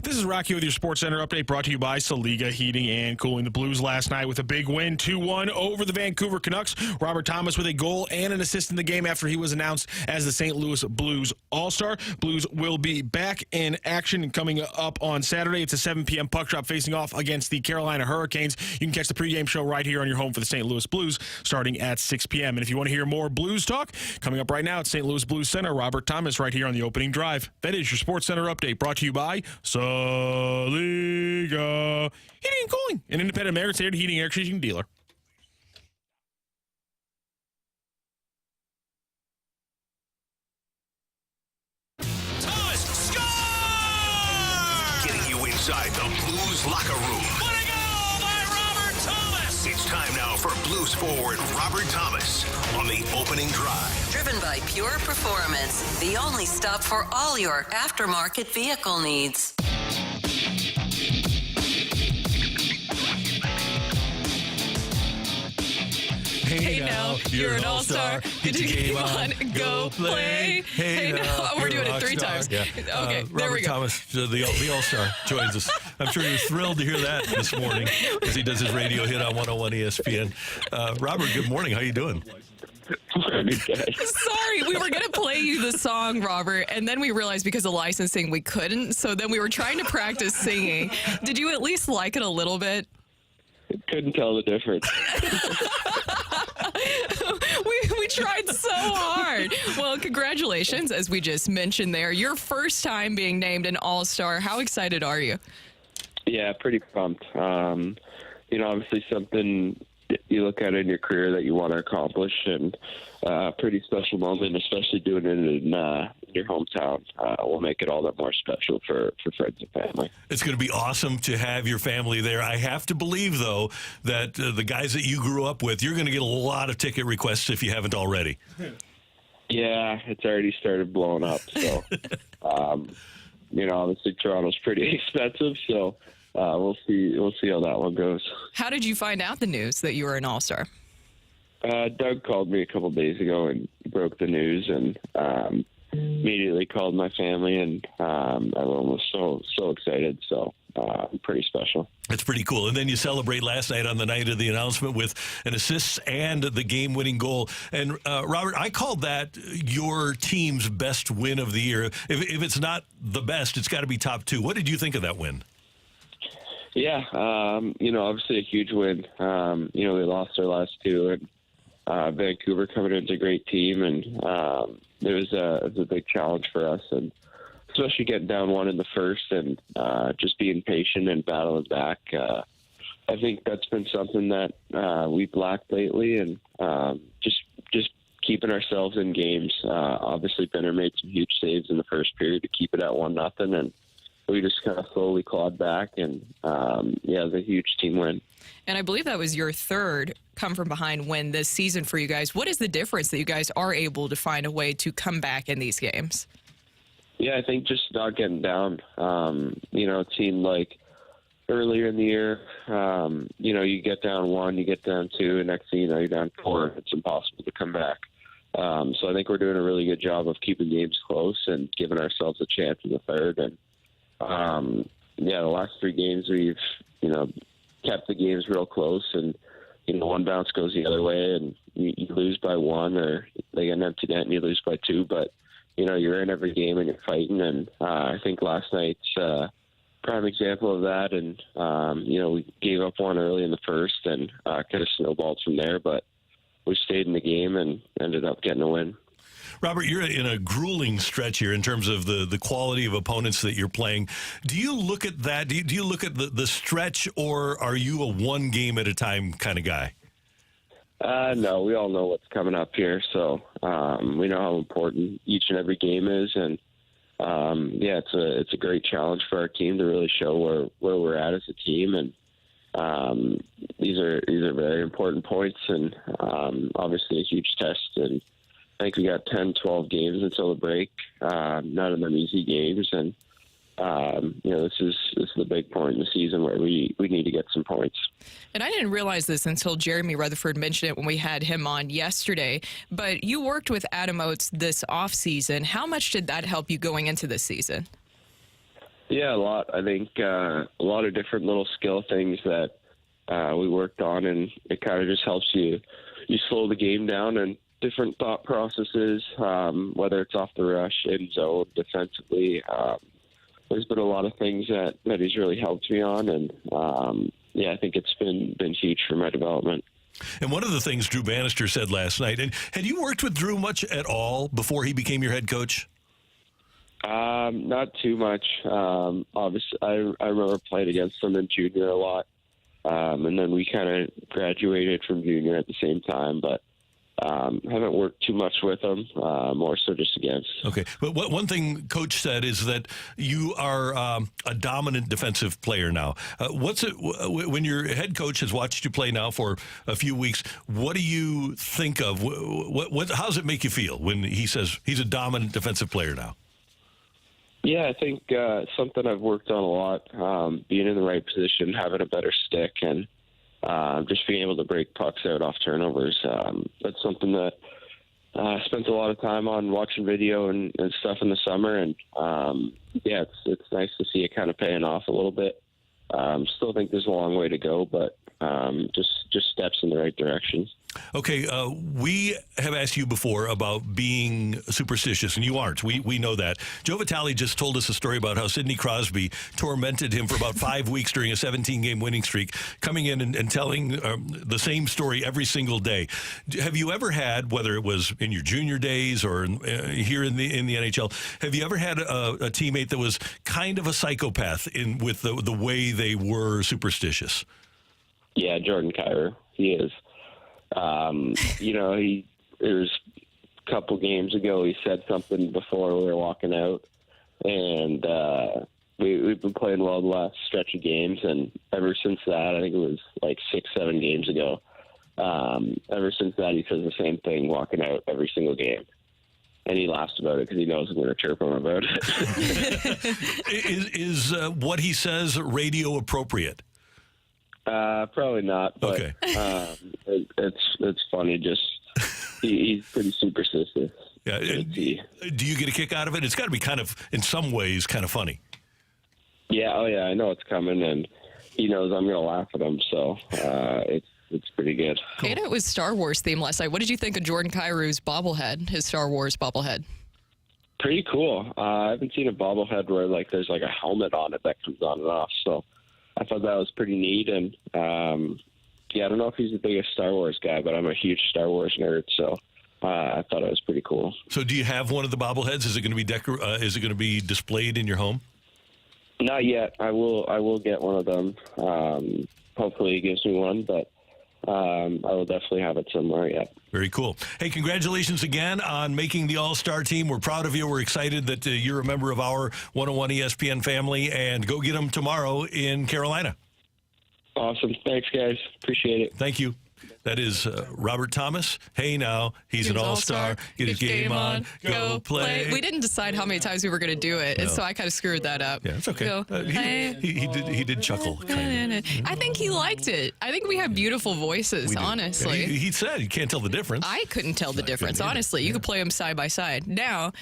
This is Rocky with your Sports Center update, brought to you by Saliga Heating and Cooling. The Blues last night with a big win, 2-1 over the Vancouver Canucks. Robert Thomas with a goal and an assist in the game after he was announced as the St. Louis Blues All-Star. Blues will be back in action coming up on Saturday. It's a 7 p.m. puck drop facing off against the Carolina Hurricanes. You can catch the pregame show right here on your home for the St. Louis Blues starting at 6 p.m. And if you want to hear more Blues talk, coming up right now at St. Louis Blues Center, Robert Thomas right here on the opening drive. That is your Sports Center update, brought to you by Saliga Heating and Cooling, an independent American standard heating and air conditioning dealer. Thomas scores! Getting you inside the Blues locker room. What a goal by Robert Thomas! It's time now for Blues forward Robert Thomas on the opening drive. Driven by Pure Performance, the only stop for all your aftermarket vehicle needs. Hey now, you're an all-star. Get your game on, go play. Hey now, we're doing it 3 times. Yeah. Okay, there Robert we go. Thomas, the all-star, joins us. I'm sure you're thrilled to hear that this morning as he does his radio hit on 101 ESPN. Robert, good morning. How you doing? Sorry, we were going to play you the song, Robert, and then we realized because of licensing we couldn't, so then we were trying to practice singing. Did you at least like it a little bit? Couldn't tell the difference. we tried so hard. Well, congratulations, as we just mentioned there. Your first time being named an all-star. How excited are you? Yeah, pretty pumped. Obviously something you look at in your career that you want to accomplish, and a pretty special moment, especially doing it in your hometown, will make it all that more special for friends and family. It's going to be awesome to have your family there. I have to believe, though, that the guys that you grew up with, you're going to get a lot of ticket requests if you haven't already. Yeah, it's already started blowing up. So, obviously Toronto's pretty expensive, so we'll see how that one goes. How did you find out the news that you were an all-star? Doug called me a couple days ago and broke the news, and immediately called my family, and everyone was so excited. So pretty special. It's pretty cool. And then you celebrate last night on the night of the announcement with an assist and the game-winning goal. And Robert, I called that your team's best win of the year. If it's not the best, it's got to be top 2. What did you think of that win? Yeah, obviously a huge win. They lost their last 2, and Vancouver coming into a great team, and it was a big challenge for us, and especially getting down 1 in the first and just being patient and battling back. I think that's been something that we've lacked lately, and just keeping ourselves in games. Obviously, Benner made some huge saves in the first period to keep it at 1-0, and we just kind of slowly clawed back, and it was a huge team win. And I believe that was your third come-from-behind win this season for you guys. What is the difference that you guys are able to find a way to come back in these games? Yeah, I think just not getting down. It seemed like earlier in the year, you get down 1, you get down 2, and next thing you know, you're down 4. It's impossible to come back. So I think we're doing a really good job of keeping games close and giving ourselves a chance in the third. And the last 3 games we've, kept the games real close, and, one bounce goes the other way and you lose by 1, or they get an empty net and you lose by 2, but, you're in every game and you're fighting. And I think last night's prime example of that. And, we gave up 1 early in the first and kind of snowballed from there, but we stayed in the game and ended up getting a win. Robert, you're in a grueling stretch here in terms of the quality of opponents that you're playing. Do you look at that? Do you look at the stretch, or are you a 1 game at a time kind of guy? No, we all know what's coming up here, so we know how important each and every game is, and it's a great challenge for our team to really show where we're at as a team, and these are very important points, and obviously a huge test. And I think we got 10, 12 games until the break. None of them easy games, and this is the big point in the season where we need to get some points. And I didn't realize this until Jeremy Rutherford mentioned it when we had him on yesterday, but you worked with Adam Oates this offseason. How much did that help you going into this season? Yeah, a lot. I think a lot of different little skill things that we worked on, and it kind of just helps you slow the game down and different thought processes, whether it's off the rush, in zone, defensively. There's been a lot of things that he's really helped me on, and I think it's been huge for my development. And one of the things Drew Bannister said last night, and had you worked with Drew much at all before he became your head coach? Not too much. Obviously, I remember playing against him in junior a lot, and then we kind of graduated from junior at the same time, but haven't worked too much with him, more so just against. Okay, but one thing Coach said is that you are a dominant defensive player now. What's it when your head coach has watched you play now for a few weeks? What do you think of? How does it make you feel when he says he's a dominant defensive player now? Yeah, I think something I've worked on a lot, being in the right position, having a better stick, and just being able to break pucks out off turnovers. That's something that I spent a lot of time on watching video and stuff in the summer, and it's nice to see it kind of paying off a little bit. Still think there's a long way to go, but just steps in the right direction. Okay, we have asked you before about being superstitious, and you aren't. We know that. Joe Vitale just told us a story about how Sidney Crosby tormented him for about 5 weeks during a 17-game winning streak, coming in and telling the same story every single day. Have you ever had, whether it was in your junior days or here in the NHL, have you ever had a teammate that was kind of a psychopath with the way they were superstitious? Yeah, Jordan Kyrou. He is. It was a couple games ago, he said something before we were walking out, and we've been playing well the last stretch of games, and ever since that, I think it was like 6-7 games ago, ever since that, he says the same thing walking out every single game. And he laughs about it because he knows I'm going to chirp him about it. Is what he says radio appropriate? Probably not, but okay. It's funny. Just he's pretty superstitious. Yeah. Do you get a kick out of it? It's got to be kind of, in some ways, kind of funny. Yeah. Oh yeah. I know it's coming, and he knows I'm going to laugh at him. So it's pretty good. Cool. And it was Star Wars theme last night. What did you think of Jordan Kyrou's bobblehead? His Star Wars bobblehead. Pretty cool. I haven't seen a bobblehead where there's a helmet on it that comes on and off. So I thought that was pretty neat, and I don't know if he's the biggest Star Wars guy, but I'm a huge Star Wars nerd, so I thought it was pretty cool. So, do you have one of the bobbleheads? Is it going to be is it going to be displayed in your home? Not yet. I will get one of them. Hopefully, he gives me one, but I will definitely have it somewhere. Yeah. Very cool. Hey, congratulations again on making the All-Star team. We're proud of you. We're excited that you're a member of our 101 ESPN family, and go get them tomorrow in Carolina. Awesome. Thanks, guys. Appreciate it. Thank you. That is Robert Thomas. Hey, now, he's an all-star. Get his game on. Go play. We didn't decide how many times we were going to do it, and so I kind of screwed that up. Yeah, it's okay. He did chuckle. I think he liked it. I think we have beautiful voices, honestly. Yeah, he said you can't tell the difference. I couldn't tell the difference, honestly. You could play them side by side. Now,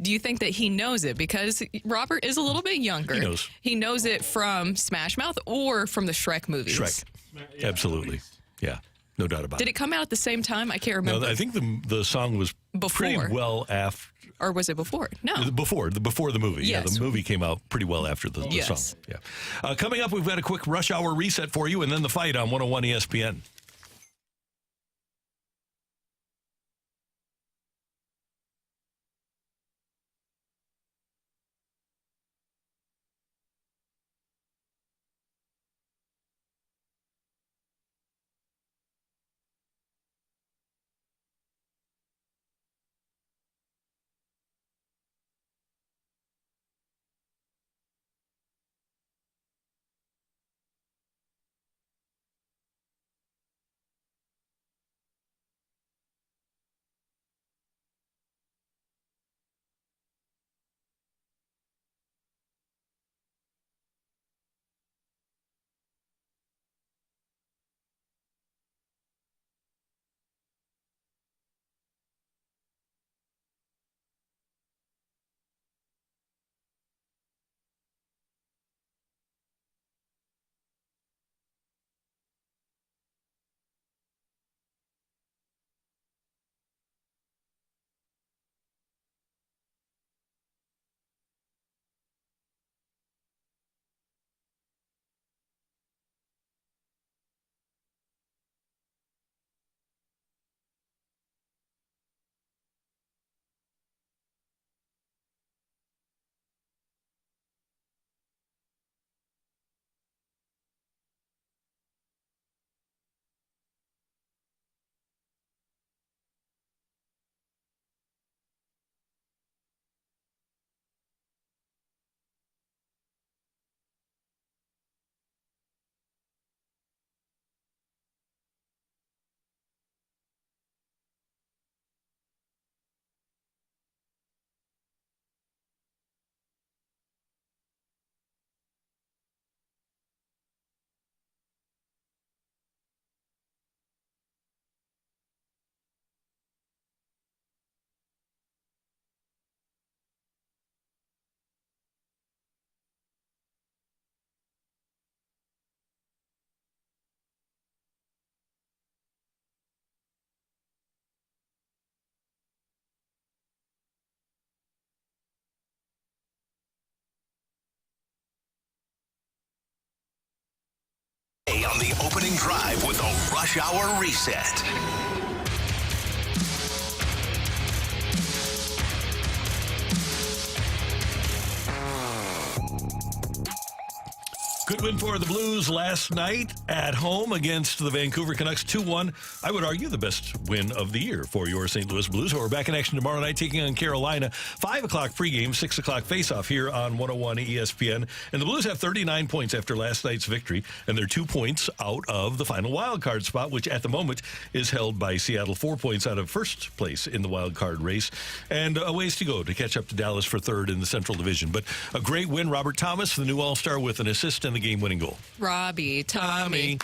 do you think that he knows it? Because Robert is a little bit younger. He knows. He knows it from Smash Mouth or from the Shrek movies. Shrek. Absolutely. Yeah. No doubt about it. Did it come out at the same time? I can't remember. No, I think the song was pretty well after. Or was it before? No. Before the movie. Yes. Yeah, the movie came out pretty well after the song. Yeah. Coming up, we've got a quick rush hour reset for you, and then the fight on 101 ESPN. opening drive with a rush hour reset. Good win for the Blues last night at home against the Vancouver Canucks, 2-1. I would argue the best win of the year for your St. Louis Blues, who are back in action tomorrow night taking on Carolina. 5 o'clock pregame, 6 o'clock faceoff here on 101 ESPN. And the Blues have 39 points after last night's victory, and they're 2 points out of the final wild card spot, which at the moment is held by Seattle, 4 points out of first place in the wild card race, and a ways to go to catch up to Dallas for third in the Central Division. But a great win. Robert Thomas, the new All-Star, with an assist and the game-winning goal. Robbie, Tommy.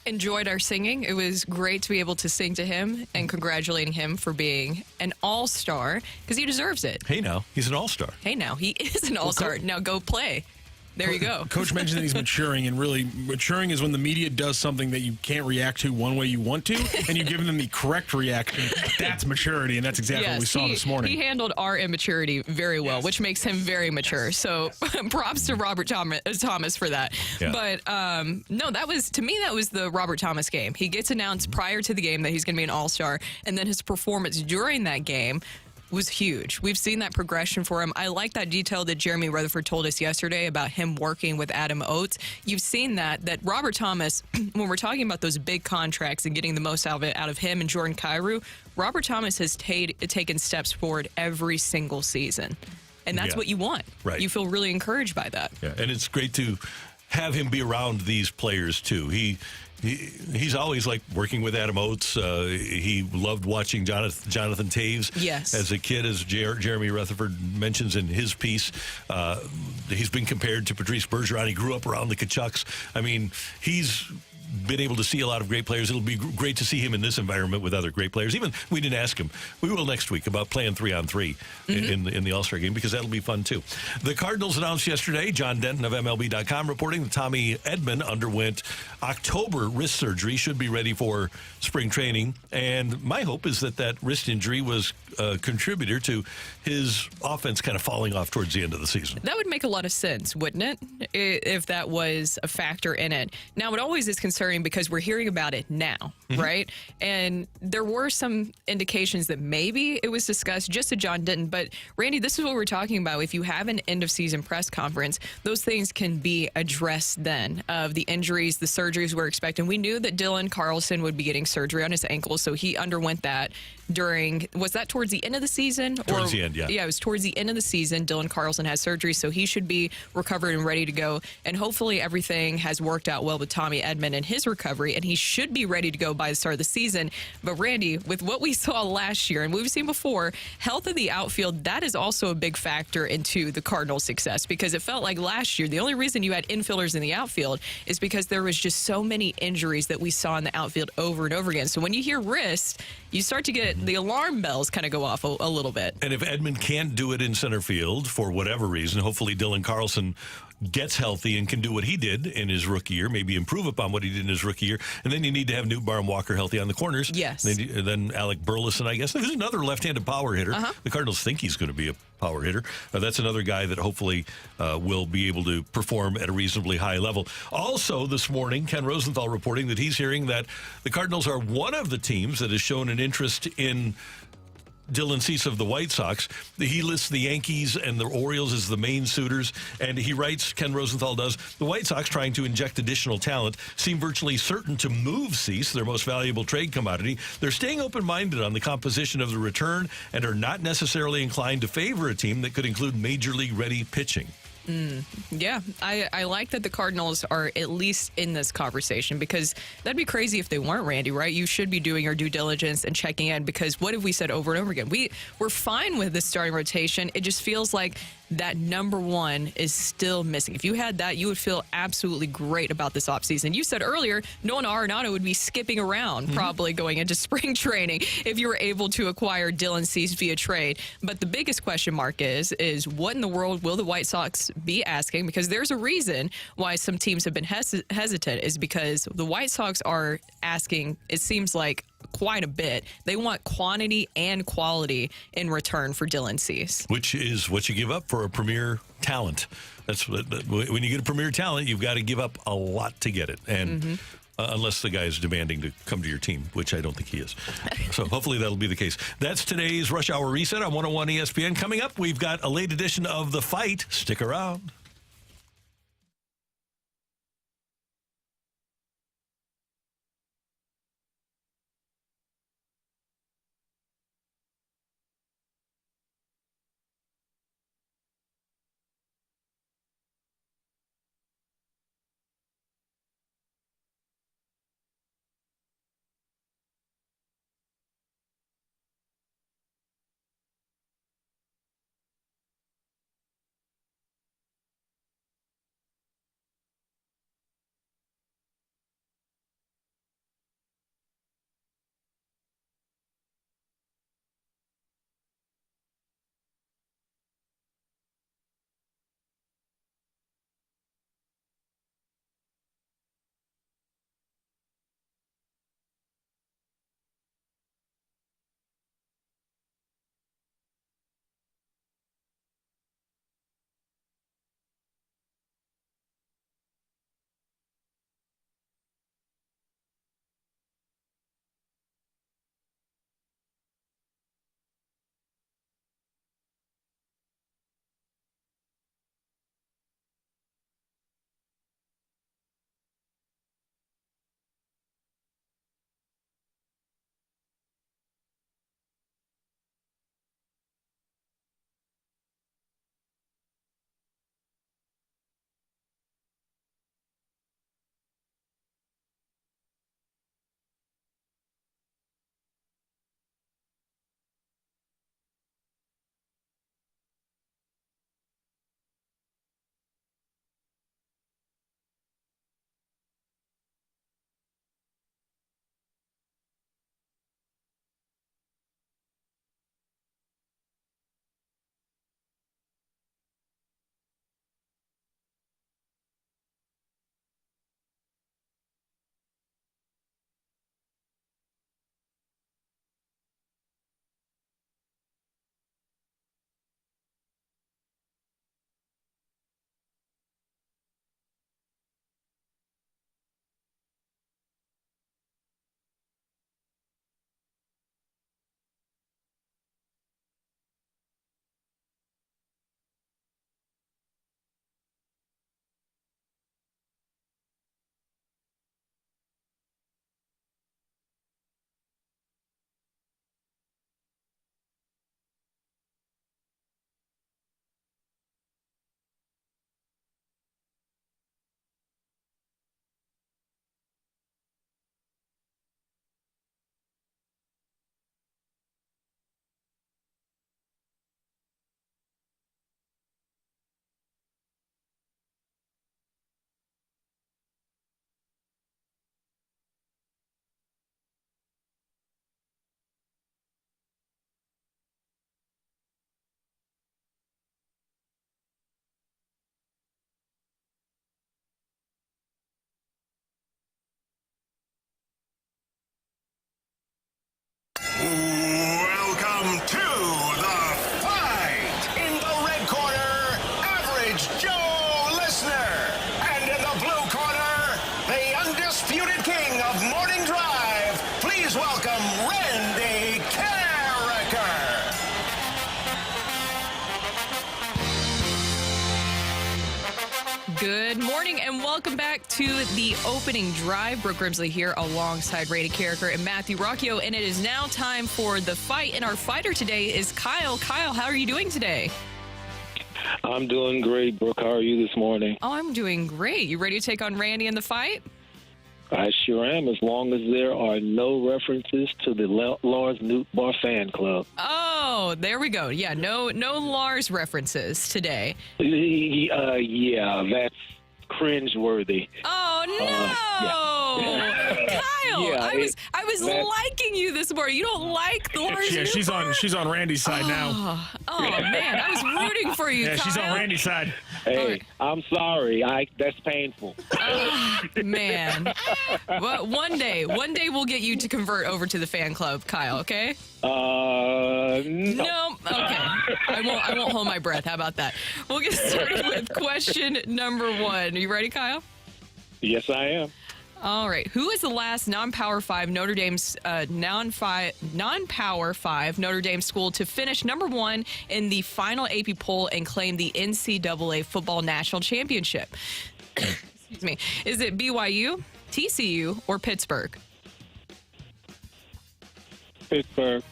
Enjoyed our singing. It was great to be able to sing to him and congratulating him for being an all-star because he deserves it. Hey, now, he's an all-star. Hey, now, he is an all-star. Now go play. There you go. Coach mentioned that he's maturing, and really maturing is when the media does something that you can't react to one way you want to, and you give them the correct reaction. That's maturity, and that's exactly what we saw this morning. He handled our immaturity very well, which makes him very mature. So props to Robert Thomas for that. Yeah. But no, that was, to me, that was the Robert Thomas game. He gets announced prior to the game that he's going to be an all-star, and then his performance during that game was huge. We've seen that progression for him. I like that detail that Jeremy Rutherford told us yesterday about him working with Adam Oates. You've seen that Robert Thomas, when we're talking about those big contracts and getting the most out of him and Jordan Kyrou, Robert Thomas has taken steps forward every single season. And that's what you want. Right. You feel really encouraged by that. Yeah, and it's great to have him be around these players, too. He's always like working with Adam Oates. He loved watching Jonathan Taves as a kid, as Jeremy Rutherford mentions in his piece. He's been compared to Patrice Bergeron. He grew up around the Kachucks. I mean, he's been able to see a lot of great players. It'll be great to see him in this environment with other great players. Even we didn't ask him. We will next week about playing 3-on-3 in the All-Star game, because that'll be fun too. The Cardinals announced yesterday, John Denton of MLB.com reporting that Tommy Edman underwent October wrist surgery, should be ready for spring training. And my hope is that wrist injury was a contributor to his offense kind of falling off towards the end of the season. That would make a lot of sense, wouldn't it? If that was a factor in it. Now, it always is concerning because we're hearing about it now, right? And there were some indications that maybe it was discussed just to John Denton. But, Randy, this is what we're talking about. If you have an end-of-season press conference, those things can be addressed then, of the injuries, the surgeries we're expecting. We knew that Dylan Carlson would be getting surgery on his ankle, so he underwent that was that towards the end of the season? Towards the end, yeah. Yeah, it was towards the end of the season. Dylan Carlson has surgery, so he should be recovered and ready to go. And hopefully everything has worked out well with Tommy Edman and his recovery, and he should be ready to go by the start of the season. But, Randy, with what we saw last year and we've seen before, health of the outfield, that is also a big factor into the Cardinals' success, because it felt like last year the only reason you had infielders in the outfield is because there was just so many injuries that we saw in the outfield over and over again. So when you hear wrist, you start to get the alarm bells kind of go off a little bit. And if Edman can't do it in center field for whatever reason, hopefully Dylan Carlson gets healthy and can do what he did in his rookie year, maybe improve upon what he did in his rookie year. And then you need to have Newt Barnwalker healthy on the corners. Yes. Then Alec Burleson, I guess. There's another left-handed power hitter. The Cardinals think he's going to be a power hitter. That's another guy that hopefully will be able to perform at a reasonably high level. Also this morning, Ken Rosenthal reporting that he's hearing that the Cardinals are one of the teams that has shown an interest in Dylan Cease of the White Sox. He lists the Yankees and the Orioles as the main suitors, and he writes, Ken Rosenthal does, the White Sox, trying to inject additional talent, seem virtually certain to move Cease, their most valuable trade commodity. They're staying open-minded on the composition of the return and are not necessarily inclined to favor a team that could include major league-ready pitching. Yeah, I like that the Cardinals are at least in this conversation, because that'd be crazy if they weren't, Randy, right? You should be doing your due diligence and checking in, because what have we said over and over again? We're fine with the starting rotation. It just feels like that number one is still missing. If you had that, you would feel absolutely great about this offseason. You said earlier, Nolan Arenado would be skipping around probably going into spring training if you were able to acquire Dylan Cease via trade. But the biggest question mark is what in the world will the White Sox be asking? Because there's a reason why some teams have been hesitant, is because the White Sox are asking, it seems like, quite a bit. They want quantity and quality in return for Dylan Cease. Which is what you give up for a premier talent. That's when you get a premier talent, you've got to give up a lot to get it. And unless the guy is demanding to come to your team, which I don't think he is. So hopefully that'll be the case. That's today's Rush Hour Reset on 101 ESPN. Coming up, we've got a late edition of The Fight. Stick around. Welcome to The Fight. In the red corner, Average Joe Listener. And in the blue corner, the undisputed king of morning drive. Please welcome Randy Carricker. Good morning and welcome back to the opening drive. Brooke Grimsley here alongside Randy Carricker and Matthew Rocchio, and it is now time for The Fight. And our fighter today is Kyle. Kyle, how are you doing today? I'm doing great, Brooke. How are you this morning? Oh, I'm doing great. You ready to take on Randy in the fight? I sure am, as long as there are no references to the Lars Nootbaar fan club. Oh, there we go. Yeah, no Lars references today. Yeah, that's cringeworthy. Oh no, Kyle! Yeah, I was liking you this morning. You don't like the Lars? Yeah, she's on Randy's side now. Oh man, I was rooting for you. Yeah, Kyle. she's on Randy's side. Hey, I'm sorry. That's painful. Man, well, one day we'll get you to convert over to the fan club, Kyle. Okay? No. Okay. I won't hold my breath. How about that? We'll get started with question number one. Are you ready, Kyle? Yes, I am. All right. Who is the last non-Power 5 Notre Dame's non-Power 5 Notre Dame school to finish number 1 in the final AP poll and claim the NCAA football national championship? Excuse me. Is it BYU, TCU, or Pittsburgh? Pittsburgh.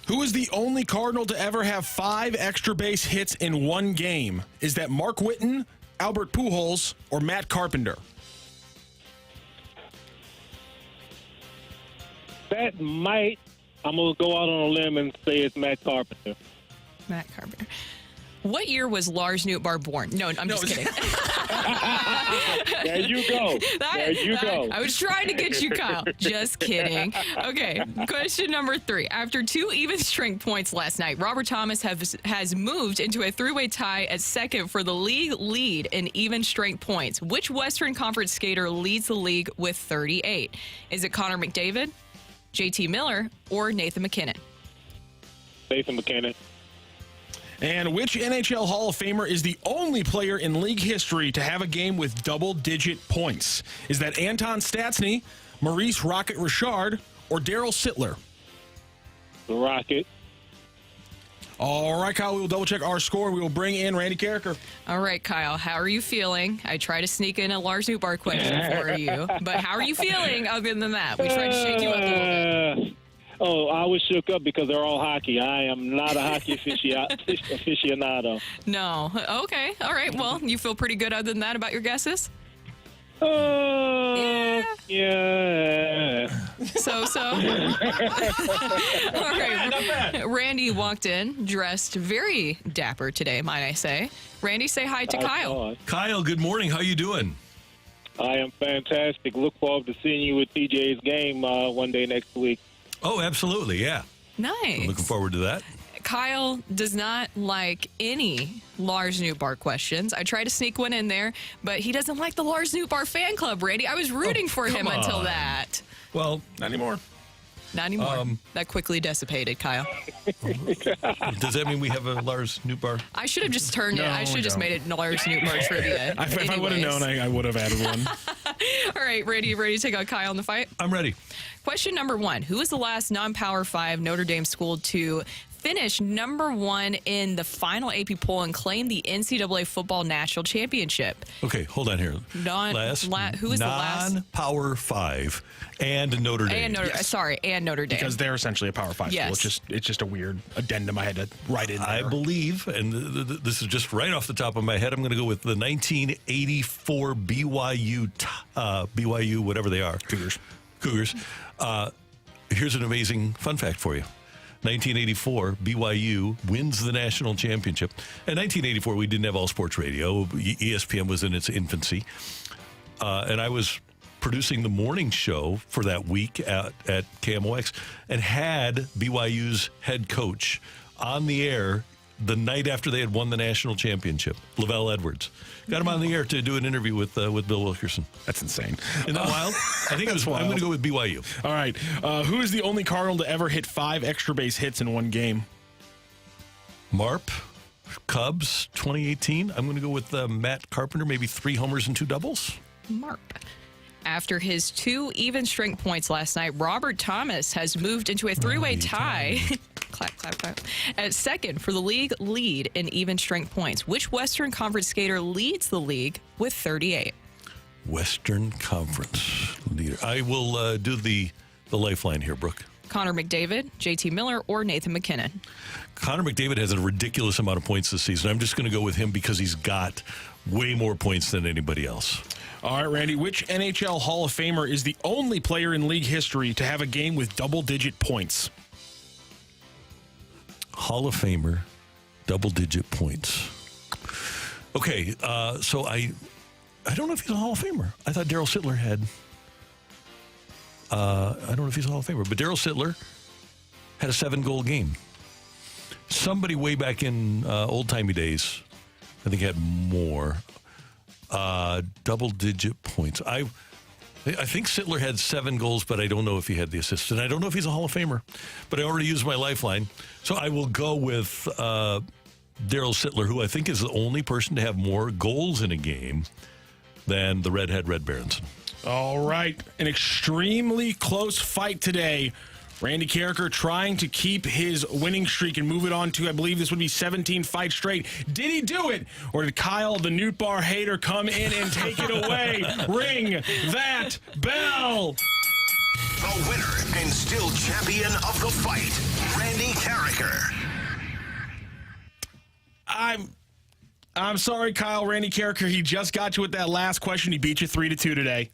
Who is the only Cardinal to ever have 5 extra base hits in one game? Is that Mark Whitten, Albert Pujols, or Matt Carpenter? I'm going to go out on a limb and say it's Matt Carpenter. Matt Carpenter. What year was Lars Nootbaar born? No, I'm just kidding. There you go. I was trying to get you, Kyle. Just kidding. Okay, question number 3. After 2 even strength points last night, Robert Thomas has moved into a 3-way tie at second for the league lead in even strength points. Which Western Conference skater leads the league with 38? Is it Connor McDavid, JT Miller, or Nathan MacKinnon? Nathan MacKinnon. And which NHL Hall of Famer is the only player in league history to have a game with double-digit points? Is that Anton Stastny, Maurice Rocket Richard, or Daryl Sittler? Rocket. All right, Kyle, we will double-check our score, and we will bring in Randy Carricker. All right, Kyle, how are you feeling? I tried to sneak in a Lars Nootbaar question for you, but how are you feeling other than that? We tried to shake you up a little bit. I was shook up because they're all hockey. I am not a hockey aficionado. No. Okay. All right. Well, you feel pretty good other than that about your guesses? Yeah. So. All right. Randy walked in dressed very dapper today, might I say. Randy, say hi to Kyle. Kyle, good morning. How you doing? I am fantastic. Look forward to seeing you at TJ's game one day next week. Oh, absolutely. Yeah. Nice. I'm looking forward to that. Kyle does not like any Lars Nootbaar questions. I tried to sneak one in there, but he doesn't like the Lars Nootbaar fan club, Randy. I was rooting for him until that. Well, not anymore. Not anymore. That quickly dissipated, Kyle. Does that mean we have a Lars Nootbaar? I should have just turned it. I should have just made it Lars Nootbaar trivia. If I would have known, I would have added one. All right, ready to take on Kyle in the fight? I'm ready. Question number 1. Who is the last non-Power 5 Notre Dame school to finish number 1 in the final AP poll and claim the NCAA football national championship? Okay, hold on here. Who is the last? Non-Power 5 and Notre Dame. And Notre Dame. Because they're essentially a Power 5 school. It's just a weird addendum I had to write in there. I believe, and this is just right off the top of my head, I'm going to go with the 1984 BYU, whatever they are. Cougars. Here's an amazing fun fact for you. 1984, BYU wins the national championship. In 1984, we didn't have all sports radio. ESPN was in its infancy. And I was producing the morning show for that week at KMOX and had BYU's head coach on the air the night after they had won the national championship, Lavelle Edwards. Got him on the air to do an interview with Bill Wilkerson. That's insane. Isn't that wild? I think I'm going to go with BYU. All right. Who is the only Cardinal to ever hit 5 extra base hits in one game? Marp, Cubs, 2018. I'm going to go with Matt Carpenter, maybe 3 homers and 2 doubles. Marp. After his 2 even strength points last night, Robert Thomas has moved into a 3-way tie. Clap, clap, clap. At second for the league lead in even strength points. Which Western Conference skater leads the league with 38? Western Conference leader. I will do the lifeline here, Brooke. Connor McDavid, JT Miller, or Nathan MacKinnon? Connor McDavid has a ridiculous amount of points this season. I'm just going to go with him because he's got way more points than anybody else. All right, Randy, which NHL Hall of Famer is the only player in league history to have a game with double-digit points? Hall of Famer, double-digit points. Okay, so I don't know if he's a Hall of Famer. I thought Daryl Sittler had. I don't know if he's a Hall of Famer, but Daryl Sittler had a 7-goal game. Somebody way back in old-timey days, I think, had more. Double-digit points. I think Sittler had 7 goals, but I don't know if he had the assist. And I don't know if he's a Hall of Famer. But I already used my lifeline. So I will go with Daryl Sittler, who I think is the only person to have more goals in a game than the Redhead Red Barons. All right. An extremely close fight today. Randy Carricker trying to keep his winning streak and move it on to, I believe this would be 17 fights straight. Did he do it? Or did Kyle, the Newt Bar hater, come in and take it away? Ring that bell. The winner and still champion of the fight, Randy Carricker. I'm sorry, Kyle. Randy Carricker, he just got you with that last question. He beat you 3-2 today.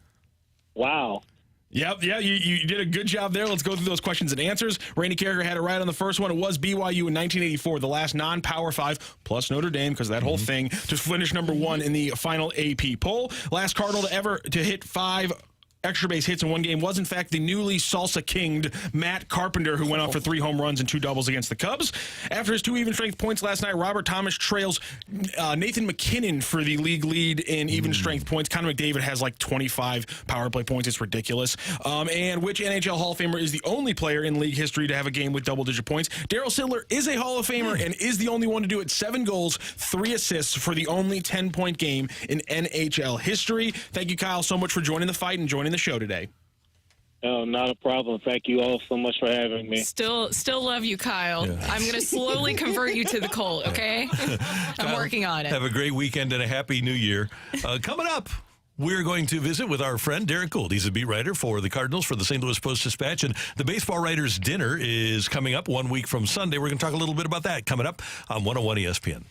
Wow. Yep, you did a good job there. Let's go through those questions and answers. Randy Carricker had it right on the first one. It was BYU in 1984, the last non-Power 5, plus Notre Dame, because that whole thing, to finish number 1 in the final AP poll. Last Cardinal to ever to hit 5 extra base hits in one game was, in fact, the newly salsa-kinged Matt Carpenter, who went off for 3 home runs and 2 doubles against the Cubs. After his 2 even-strength points last night, Robert Thomas trails Nathan McKinnon for the league lead in even-strength points. Connor McDavid has like 25 power play points. It's ridiculous. And which NHL Hall of Famer is the only player in league history to have a game with double-digit points? Darryl Sittler is a Hall of Famer and is the only one to do it. 7 goals, 3 assists for the only 10-point game in NHL history. Thank you, Kyle, so much for joining the fight and joining the show today. Oh, not a problem. Thank you all so much for having me. Still love you, Kyle. Yeah. I'm going to slowly convert you to the Colt, okay? I'm working on it. Have a great weekend and a happy new year. Coming up, we're going to visit with our friend Derrick Goold. He's a beat writer for the Cardinals for the St. Louis Post-Dispatch, and the Baseball Writers' Dinner is coming up 1 week from Sunday. We're going to talk a little bit about that coming up on 101 ESPN.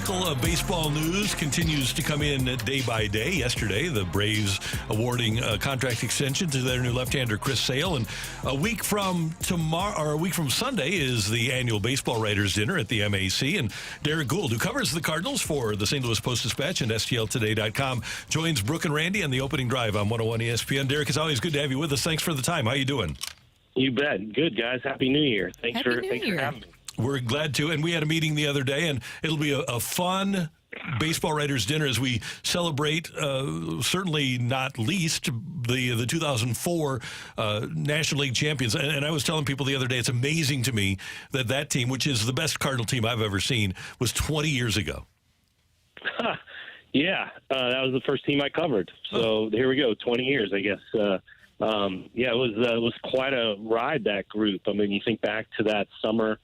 Topical baseball news continues to come in day by day. Yesterday, the Braves awarding a contract extension to their new left-hander Chris Sale, and a week from Sunday is the annual baseball writers' dinner at the MAC. And Derrick Goold, who covers the Cardinals for the St. Louis Post-Dispatch and STLtoday.com, joins Brooke and Randy on the opening drive on 101 ESPN. Derrick, it's always good to have you with us. Thanks for the time. How you doing? You bet. Good, guys. Happy New Year. Thanks for having me. We're glad to. And we had a meeting the other day, and it'll be a fun baseball writers' dinner as we celebrate, certainly not least, the 2004 National League champions. And I was telling people the other day, it's amazing to me that team, which is the best Cardinal team I've ever seen, was 20 years ago. Yeah, that was the first team I covered. So here we go, 20 years, I guess. Yeah, it was quite a ride, that group. I mean, you think back to that summer.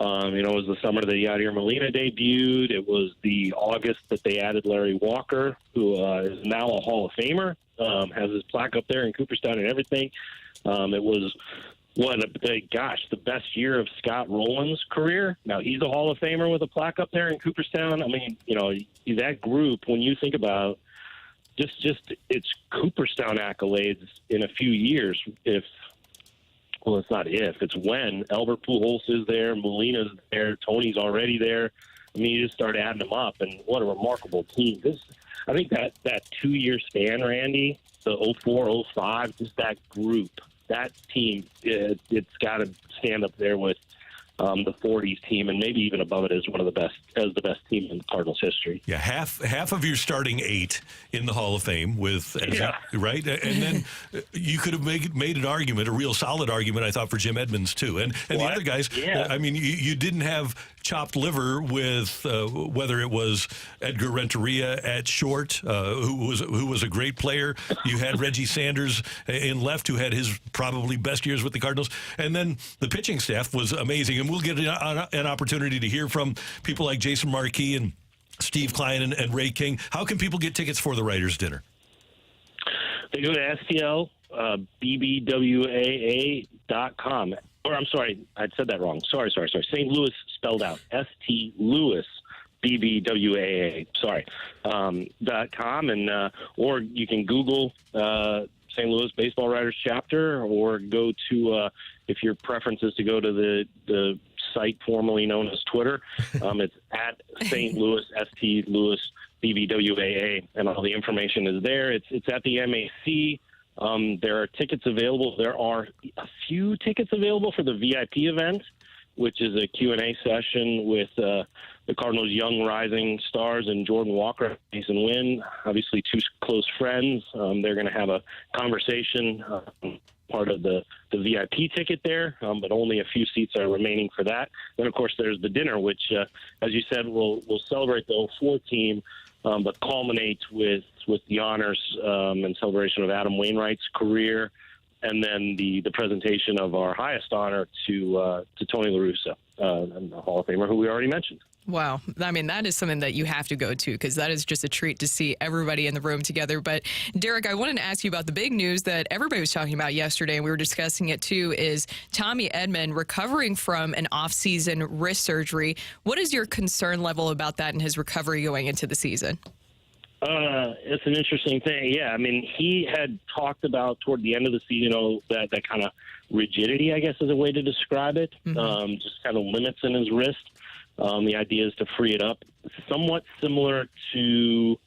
It was the summer that Yadier Molina debuted. It was the August that they added Larry Walker, who is now a Hall of Famer, has his plaque up there in Cooperstown and everything. It was the best year of Scott Rowland's career. Now, he's a Hall of Famer with a plaque up there in Cooperstown. I mean, that group, when you think about just its Cooperstown accolades in a few years, it's when Albert Pujols is there, Molina's there, Tony's already there. I mean, you just start adding them up, and what a remarkable team. I think that 2-year span, Randy, the 04, 05, just that group, that team, it's got to stand up there with the 40s team, and maybe even above it as the best team in Cardinals history. Yeah, half of your starting 8 in the Hall of Fame right? And then you could have made an argument, a real solid argument, I thought, for Jim Edmonds too, and the other guys. Yeah. I mean, you didn't have chopped liver with whether it was Edgar Renteria at short, who was a great player. You had Reggie Sanders in left, who had his probably best years with the Cardinals, and then the pitching staff was amazing. And we'll get an opportunity to hear from people like Jason Markey and Steve Klein and Ray King. How can people get tickets for the writers' dinner? They go to STL BBWAA.com. Or I'm sorry, I said that wrong. Sorry. St. Louis spelled out. ST Louis BBWAA. Sorry. .com, and or you can Google St. Louis Baseball Writers Chapter, or go to if your preference is to go to the site formerly known as Twitter. It's at St. Louis ST Louis BBWAA, and all the information is there. It's at the MAC. There are tickets available. There are a few tickets available for the VIP event, which is a Q&A session with the Cardinals' young rising stars and Jordan Walker, Mason Wynn, obviously two close friends. They're going to have a conversation, part of the VIP ticket there, but only a few seats are remaining for that. Then, of course, there's the dinner, which, as you said, will celebrate the 04 team, but culminates with the honors and celebration of Adam Wainwright's career, and then the presentation of our highest honor to Tony La Russa, the Hall of Famer, who we already mentioned. Wow. I mean, that is something that you have to go to, because that is just a treat to see everybody in the room together. But, Derrick, I wanted to ask you about the big news that everybody was talking about yesterday, and we were discussing it too, is Tommy Edman recovering from an off-season wrist surgery. What is your concern level about that and his recovery going into the season? It's an interesting thing. Yeah, I mean, he had talked about toward the end of the season, that kind of rigidity, I guess, is a way to describe it, just kind of limits in his wrist. The idea is to free it up, somewhat similar to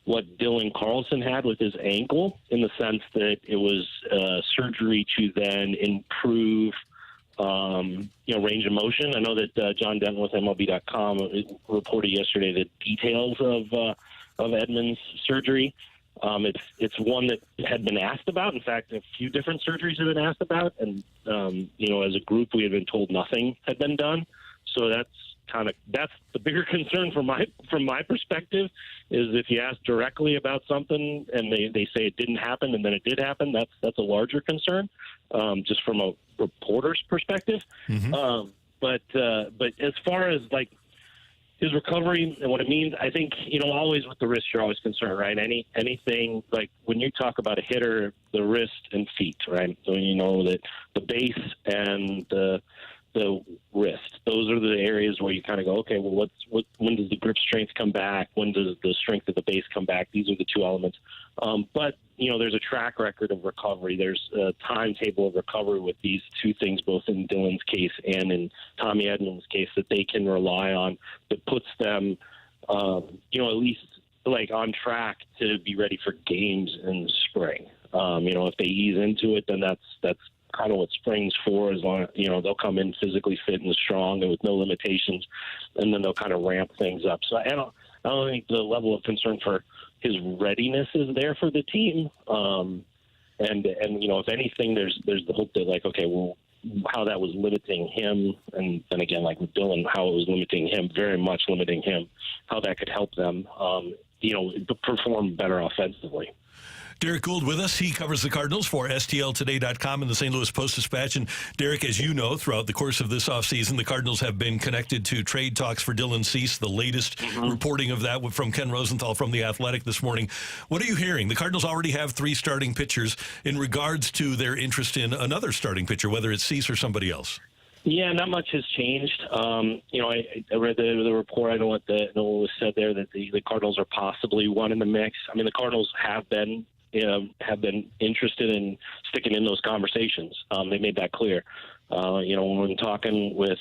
what Dylan Carlson had with his ankle, in the sense that it was surgery to then improve, range of motion. I know that John Denton with MLB.com reported yesterday the details of Edman's surgery. It's one that had been asked about. In fact, a few different surgeries have been asked about, and as a group, we had been told nothing had been done. So that's the bigger concern from my perspective, is if you ask directly about something and they say it didn't happen and then it did happen, that's a larger concern, just from a reporter's perspective. But as far as like his recovery and what it means, I think, always with the wrist, you're always concerned, right? Anything, like when you talk about a hitter, the wrist and feet, right? So you know that the base and the the wrist. Those are the areas where you kind of go, okay, well, when does the grip strength come back? When does the strength of the base come back? These are the two elements. But, there's a track record of recovery. There's a timetable of recovery with these two things, both in Dylan's case and in Tommy Edman's case, that they can rely on, that puts them, at least like on track to be ready for games in the spring. If they ease into it, then that's kind of what spring's for. As long they'll come in physically fit and strong and with no limitations, and then they'll kind of ramp things up. So I don't think the level of concern for his readiness is there for the team. And if anything, there's the hope that, like, okay, well, how that was limiting him, and then again, like with Dylan, how it was limiting him, very much limiting him, how that could help them, perform better offensively. Derrick Goold with us. He covers the Cardinals for STLtoday.com and the St. Louis Post-Dispatch. And Derrick, as you know, throughout the course of this offseason, the Cardinals have been connected to trade talks for Dylan Cease. The latest reporting of that from Ken Rosenthal from The Athletic this morning. What are you hearing? The Cardinals already have 3 starting pitchers in regards to their interest in another starting pitcher, whether it's Cease or somebody else. Yeah, not much has changed. I read the report. I know what was said there, that the Cardinals are possibly one in the mix. I mean, the Cardinals have been interested in sticking in those conversations. They made that clear. When talking with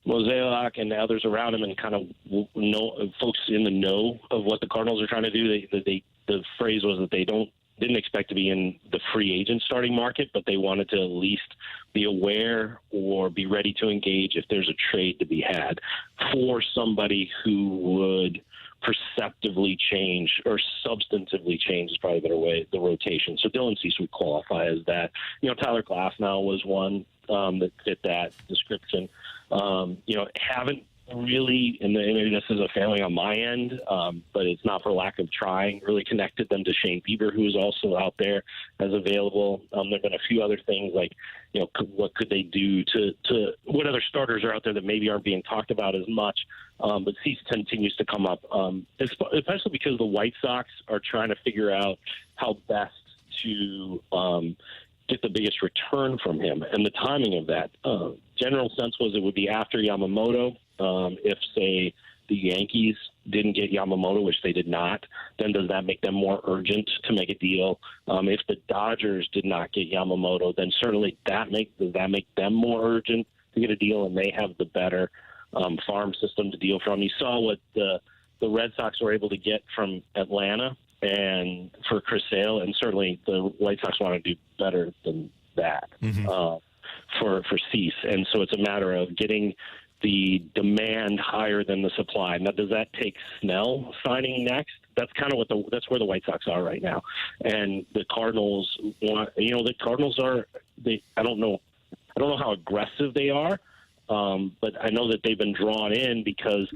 Mozeliak and the others around him, and kind of folks in the know of what the Cardinals are trying to do, the phrase was that they didn't expect to be in the free agent starting market, but they wanted to at least be aware or be ready to engage if there's a trade to be had for somebody who would perceptively change, or substantively change is probably a better way, the rotation. So Dylan Cease would qualify as that. Tyler Glasnow was one that fit that description. Haven't really, and maybe this is a failing on my end, but it's not for lack of trying, really connected them to Shane Bieber, who is also out there as available. There have been a few other things like, what could they do to what other starters are out there that maybe aren't being talked about as much. But Cease continues to come up, especially because the White Sox are trying to figure out how best to get the biggest return from him and the timing of that. General sense was it would be after Yamamoto. If, say, the Yankees didn't get Yamamoto, which they did not, then does that make them more urgent to make a deal? If the Dodgers did not get Yamamoto, then certainly does that make them more urgent to get a deal, and they have the better farm system to deal from. You saw what the Red Sox were able to get from Atlanta and for Chris Sale, and certainly the White Sox want to do better than that for Cease. And so it's a matter of getting the demand higher than the supply. Now, does that take Snell signing next? That's kind of that's where the White Sox are right now. And the Cardinals I don't know how aggressive they are, but I know that they've been drawn in because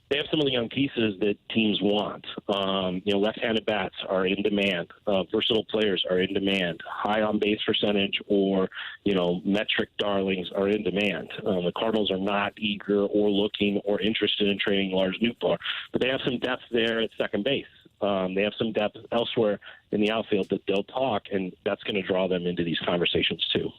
they have some of the young pieces that teams want. Left-handed bats are in demand. Versatile players are in demand. High on-base percentage or, metric darlings are in demand. The Cardinals are not eager or looking or interested in trading Lars Nootbaar, but they have some depth there at second base. They have some depth elsewhere in the outfield that they'll talk, and that's going to draw them into these conversations too.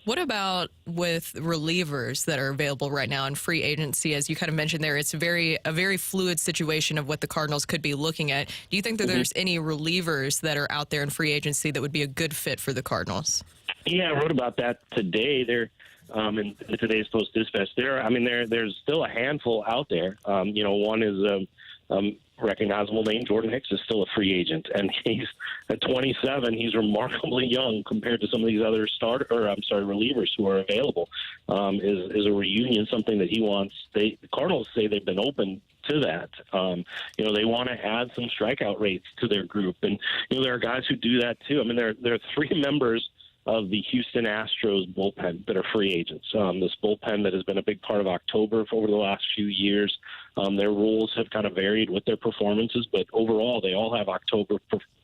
What about with relievers that are available right now in free agency? As you kind of mentioned there, it's a very fluid situation of what the Cardinals could be looking at. Do you think that there's any relievers that are out there in free agency that would be a good fit for the Cardinals? Yeah, I wrote about that today. In today's Post-Dispatch. There's still a handful out there. One is recognizable name. Jordan Hicks is still a free agent, and he's at 27. He's remarkably young compared to some of these other relievers who are available. Is a reunion something that he wants? The Cardinals say they've been open to that. They want to add some strikeout rates to their group, and there are guys who do that too. There are 3 members of the Houston Astros bullpen that are free agents. This bullpen that has been a big part of October over the last few years. Their roles have kind of varied with their performances, but overall they all have October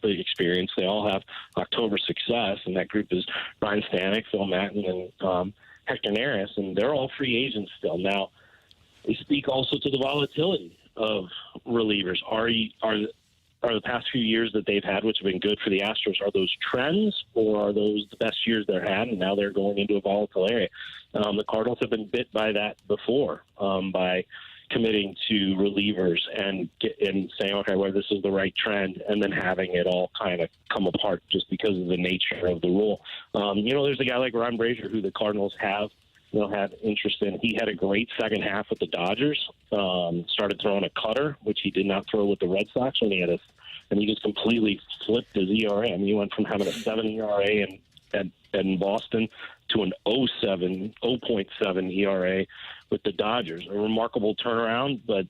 experience. They all have October success, and that group is Brian Stanek, Phil Matten, and Hector Neris, and they're all free agents still. Now, they speak also to the volatility of relievers. are the past few years that they've had, which have been good for the Astros, are those trends, or are those the best years they've had, and now they're going into a volatile area? The Cardinals have been bit by that before, by committing to relievers and saying, okay, well, this is the right trend, and then having it all kind of come apart just because of the nature of the rule. There's a guy like Ron Brazier who the Cardinals have had interest in. He had a great second half with the Dodgers, started throwing a cutter, which he did not throw with the Red Sox, and he just completely flipped his ERA. I mean, he went from having a 7 ERA in Boston to an 0.7 ERA with the Dodgers. A remarkable turnaround, but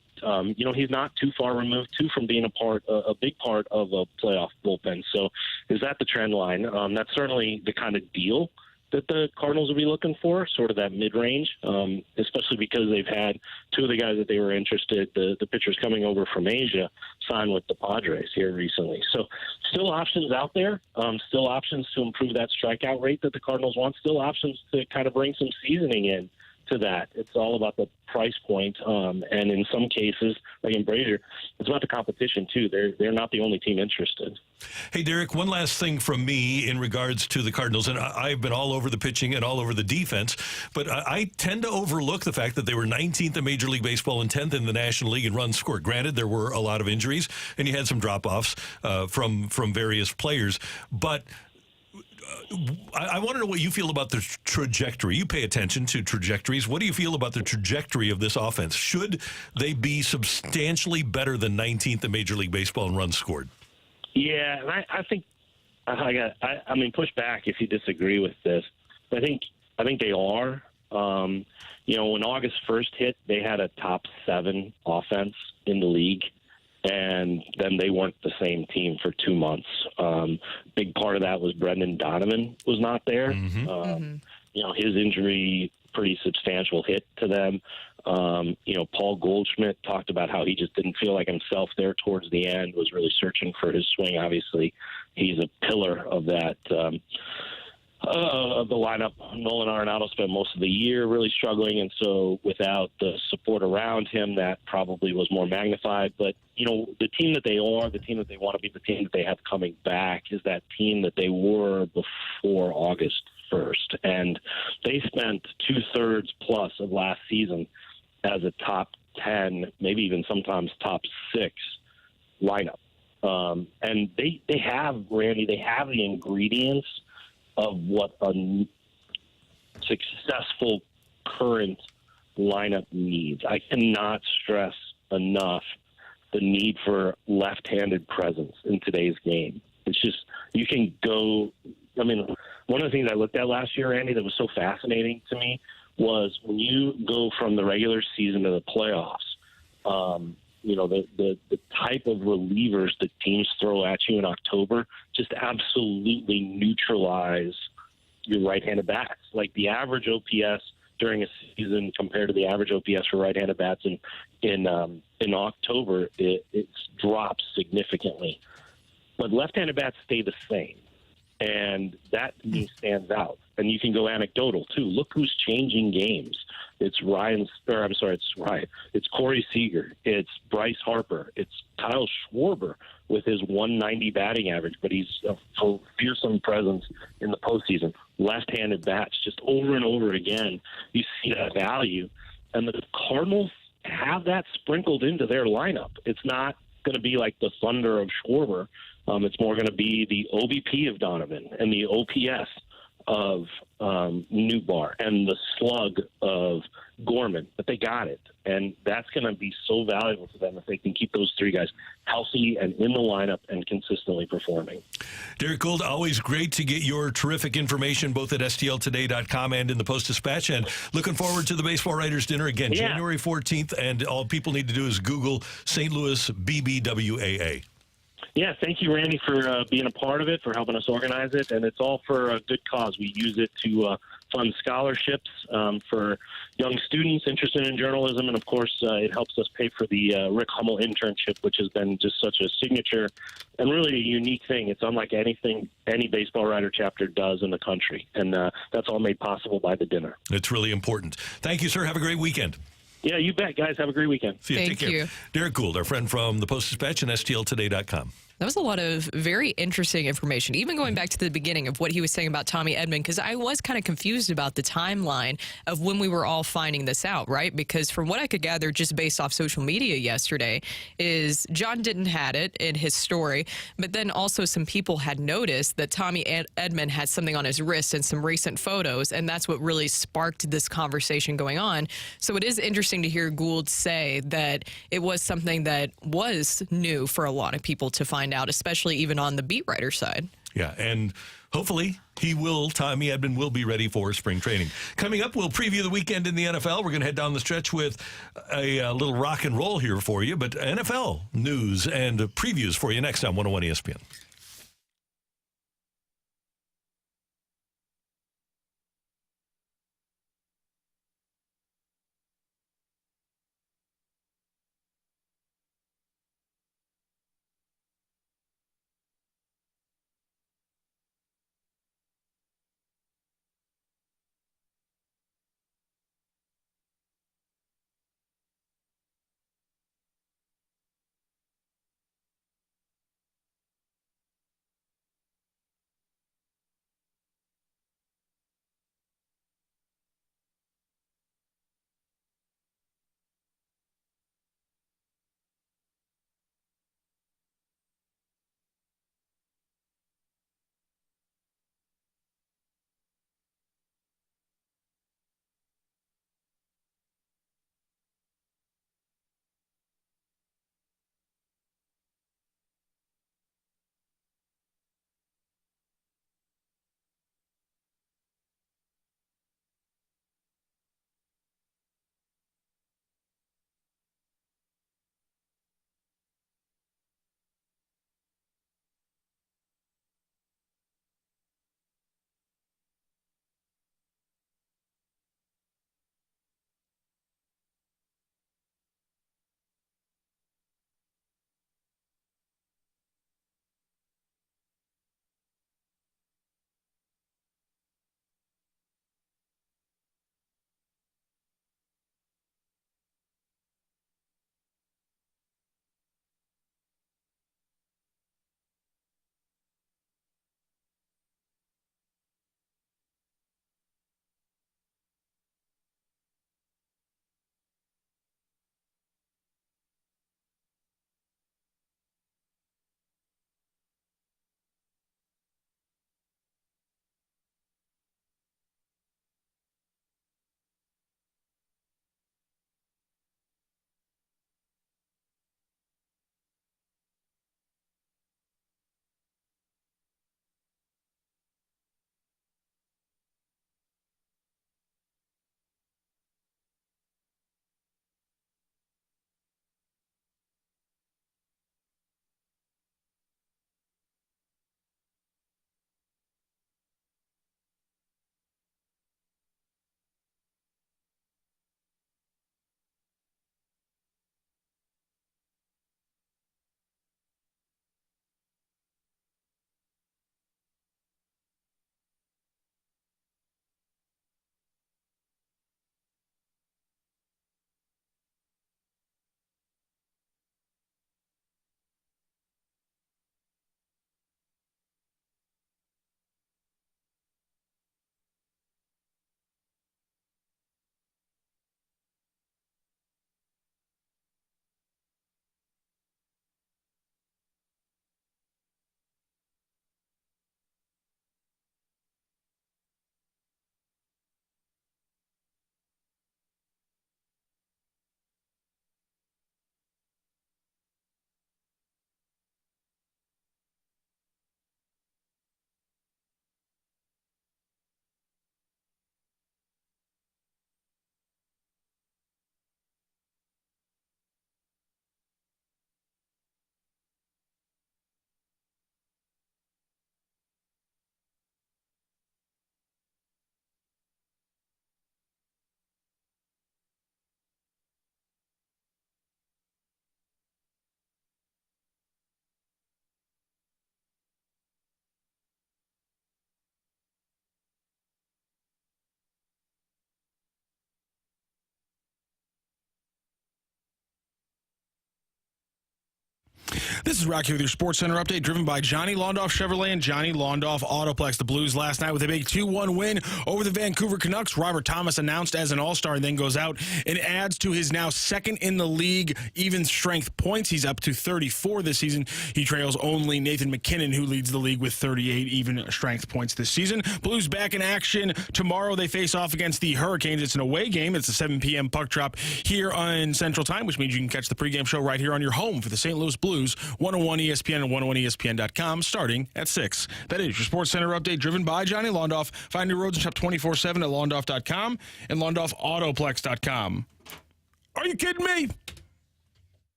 he's not too far removed from being a big part of a playoff bullpen. So is that the trend line? That's certainly the kind of deal that the Cardinals will be looking for, sort of that mid-range, especially because they've had two of the guys that they were interested, the pitchers coming over from Asia, signed with the Padres here recently. So still options out there, still options to improve that strikeout rate that the Cardinals want, still options to kind of bring some seasoning in to that. It's all about the price point, and in some cases, like in Brazier, it's about the competition too. They're not the only team interested. Hey, Derrick, one last thing from me in regards to the Cardinals, and I've been all over the pitching and all over the defense, but I tend to overlook the fact that they were 19th in Major League Baseball and 10th in the National League in runs scored. Granted, there were a lot of injuries, and you had some drop-offs from various players, but I want to know what you feel about the trajectory. You pay attention to trajectories. What do you feel about the trajectory of this offense? Should they be substantially better than 19th in Major League Baseball in runs scored? Yeah, and I think I mean, push back if you disagree with this. I think they are. When August 1st hit, they had a top 7 offense in the league. And then they weren't the same team for 2 months. Big part of that was Brendan Donovan was not there. His injury, pretty substantial hit to them. Paul Goldschmidt talked about how he just didn't feel like himself there towards the end, was really searching for his swing. Obviously, he's a pillar of that. Of the lineup. Nolan Arenado spent most of the year really struggling, and so without the support around him, that probably was more magnified. But, the team that they are, the team that they want to be, the team that they have coming back is that team that they were before August 1st. And they spent 2/3 plus of last season as a top 10, maybe even sometimes top 6 lineup. And they have, Randy, they have the ingredients of what a successful current lineup needs. I cannot stress enough the need for left-handed presence in today's game. It's just, you can go, I mean, one of the things I looked at last year, Andy, that was so fascinating to me was when you go from the regular season to the playoffs, the type of relievers that teams throw at you in October just absolutely neutralize your right-handed bats. Like the average OPS during a season compared to the average OPS for right-handed bats in October, it drops significantly. But left-handed bats stay the same, and that to me stands out. And you can go anecdotal too. Look who's changing games. It's It's Corey Seager. It's Bryce Harper. It's Kyle Schwarber with his 190 batting average, but he's a fearsome presence in the postseason. Left-handed bats, just over and over again, you see that value. And the Cardinals have that sprinkled into their lineup. It's not going to be like the thunder of Schwarber. It's more going to be the OBP of Donovan and the OPS of Newbar and the slug of Gorman, but they got it. And that's going to be so valuable to them if they can keep those 3 guys healthy and in the lineup and consistently performing. Derrick Goold, always great to get your terrific information both at stltoday.com and in the Post-Dispatch. And looking forward to the Baseball Writers Dinner again, January 14th. And all people need to do is Google St. Louis BBWAA. Yeah, thank you, Randy, for being a part of it, for helping us organize it, and it's all for a good cause. We use it to fund scholarships for young students interested in journalism, and, of course, it helps us pay for the Rick Hummel internship, which has been just such a signature and really a unique thing. It's unlike anything any baseball writer chapter does in the country, and that's all made possible by the dinner. It's really important. Thank you, sir. Have a great weekend. Yeah, you bet, guys. Have a great weekend. See you. Take care. You. Derrick Goold, our friend from the Post-Dispatch and stltoday.com. That was a lot of very interesting information, even going back to the beginning of what he was saying about Tommy Edman, because I was kind of confused about the timeline of when we were all finding this out, right? Because from what I could gather just based off social media yesterday is John didn't had it in his story, but then also some people had noticed that Tommy Edman had something on his wrist in some recent photos, and that's what really sparked this conversation going on. So it is interesting to hear Goold say that it was something that was new for a lot of people to find out, especially even on the beat writer side. Yeah, and hopefully Tommy Edman will be ready for spring training. Coming up, we'll preview the weekend in the NFL. We're going to head down the stretch with a little rock and roll here for you, but NFL news and previews for you next on 101 ESPN. This is Rocc with your Sports Center update, driven by Johnny Londoff Chevrolet and Johnny Londoff Autoplex. The Blues last night with a big 2-1 win over the Vancouver Canucks. Robert Thomas announced as an All-Star and then goes out and adds to his now second in the league even strength points. He's up to 34 this season. He trails only Nathan McKinnon, who leads the league with 38 even strength points this season. Blues back in action tomorrow. They face off against the Hurricanes. It's an away game. It's a 7 p.m. puck drop here on Central Time, which means you can catch the pregame show right here on your home for the St. Louis Blues. 101 ESPN and 101ESPN.com starting at 6. That is your Sports Center update driven by Johnny Londoff. Find new roads and shop 24/7 at Londoff.com and LondoffAutoplex.com. Are you kidding me?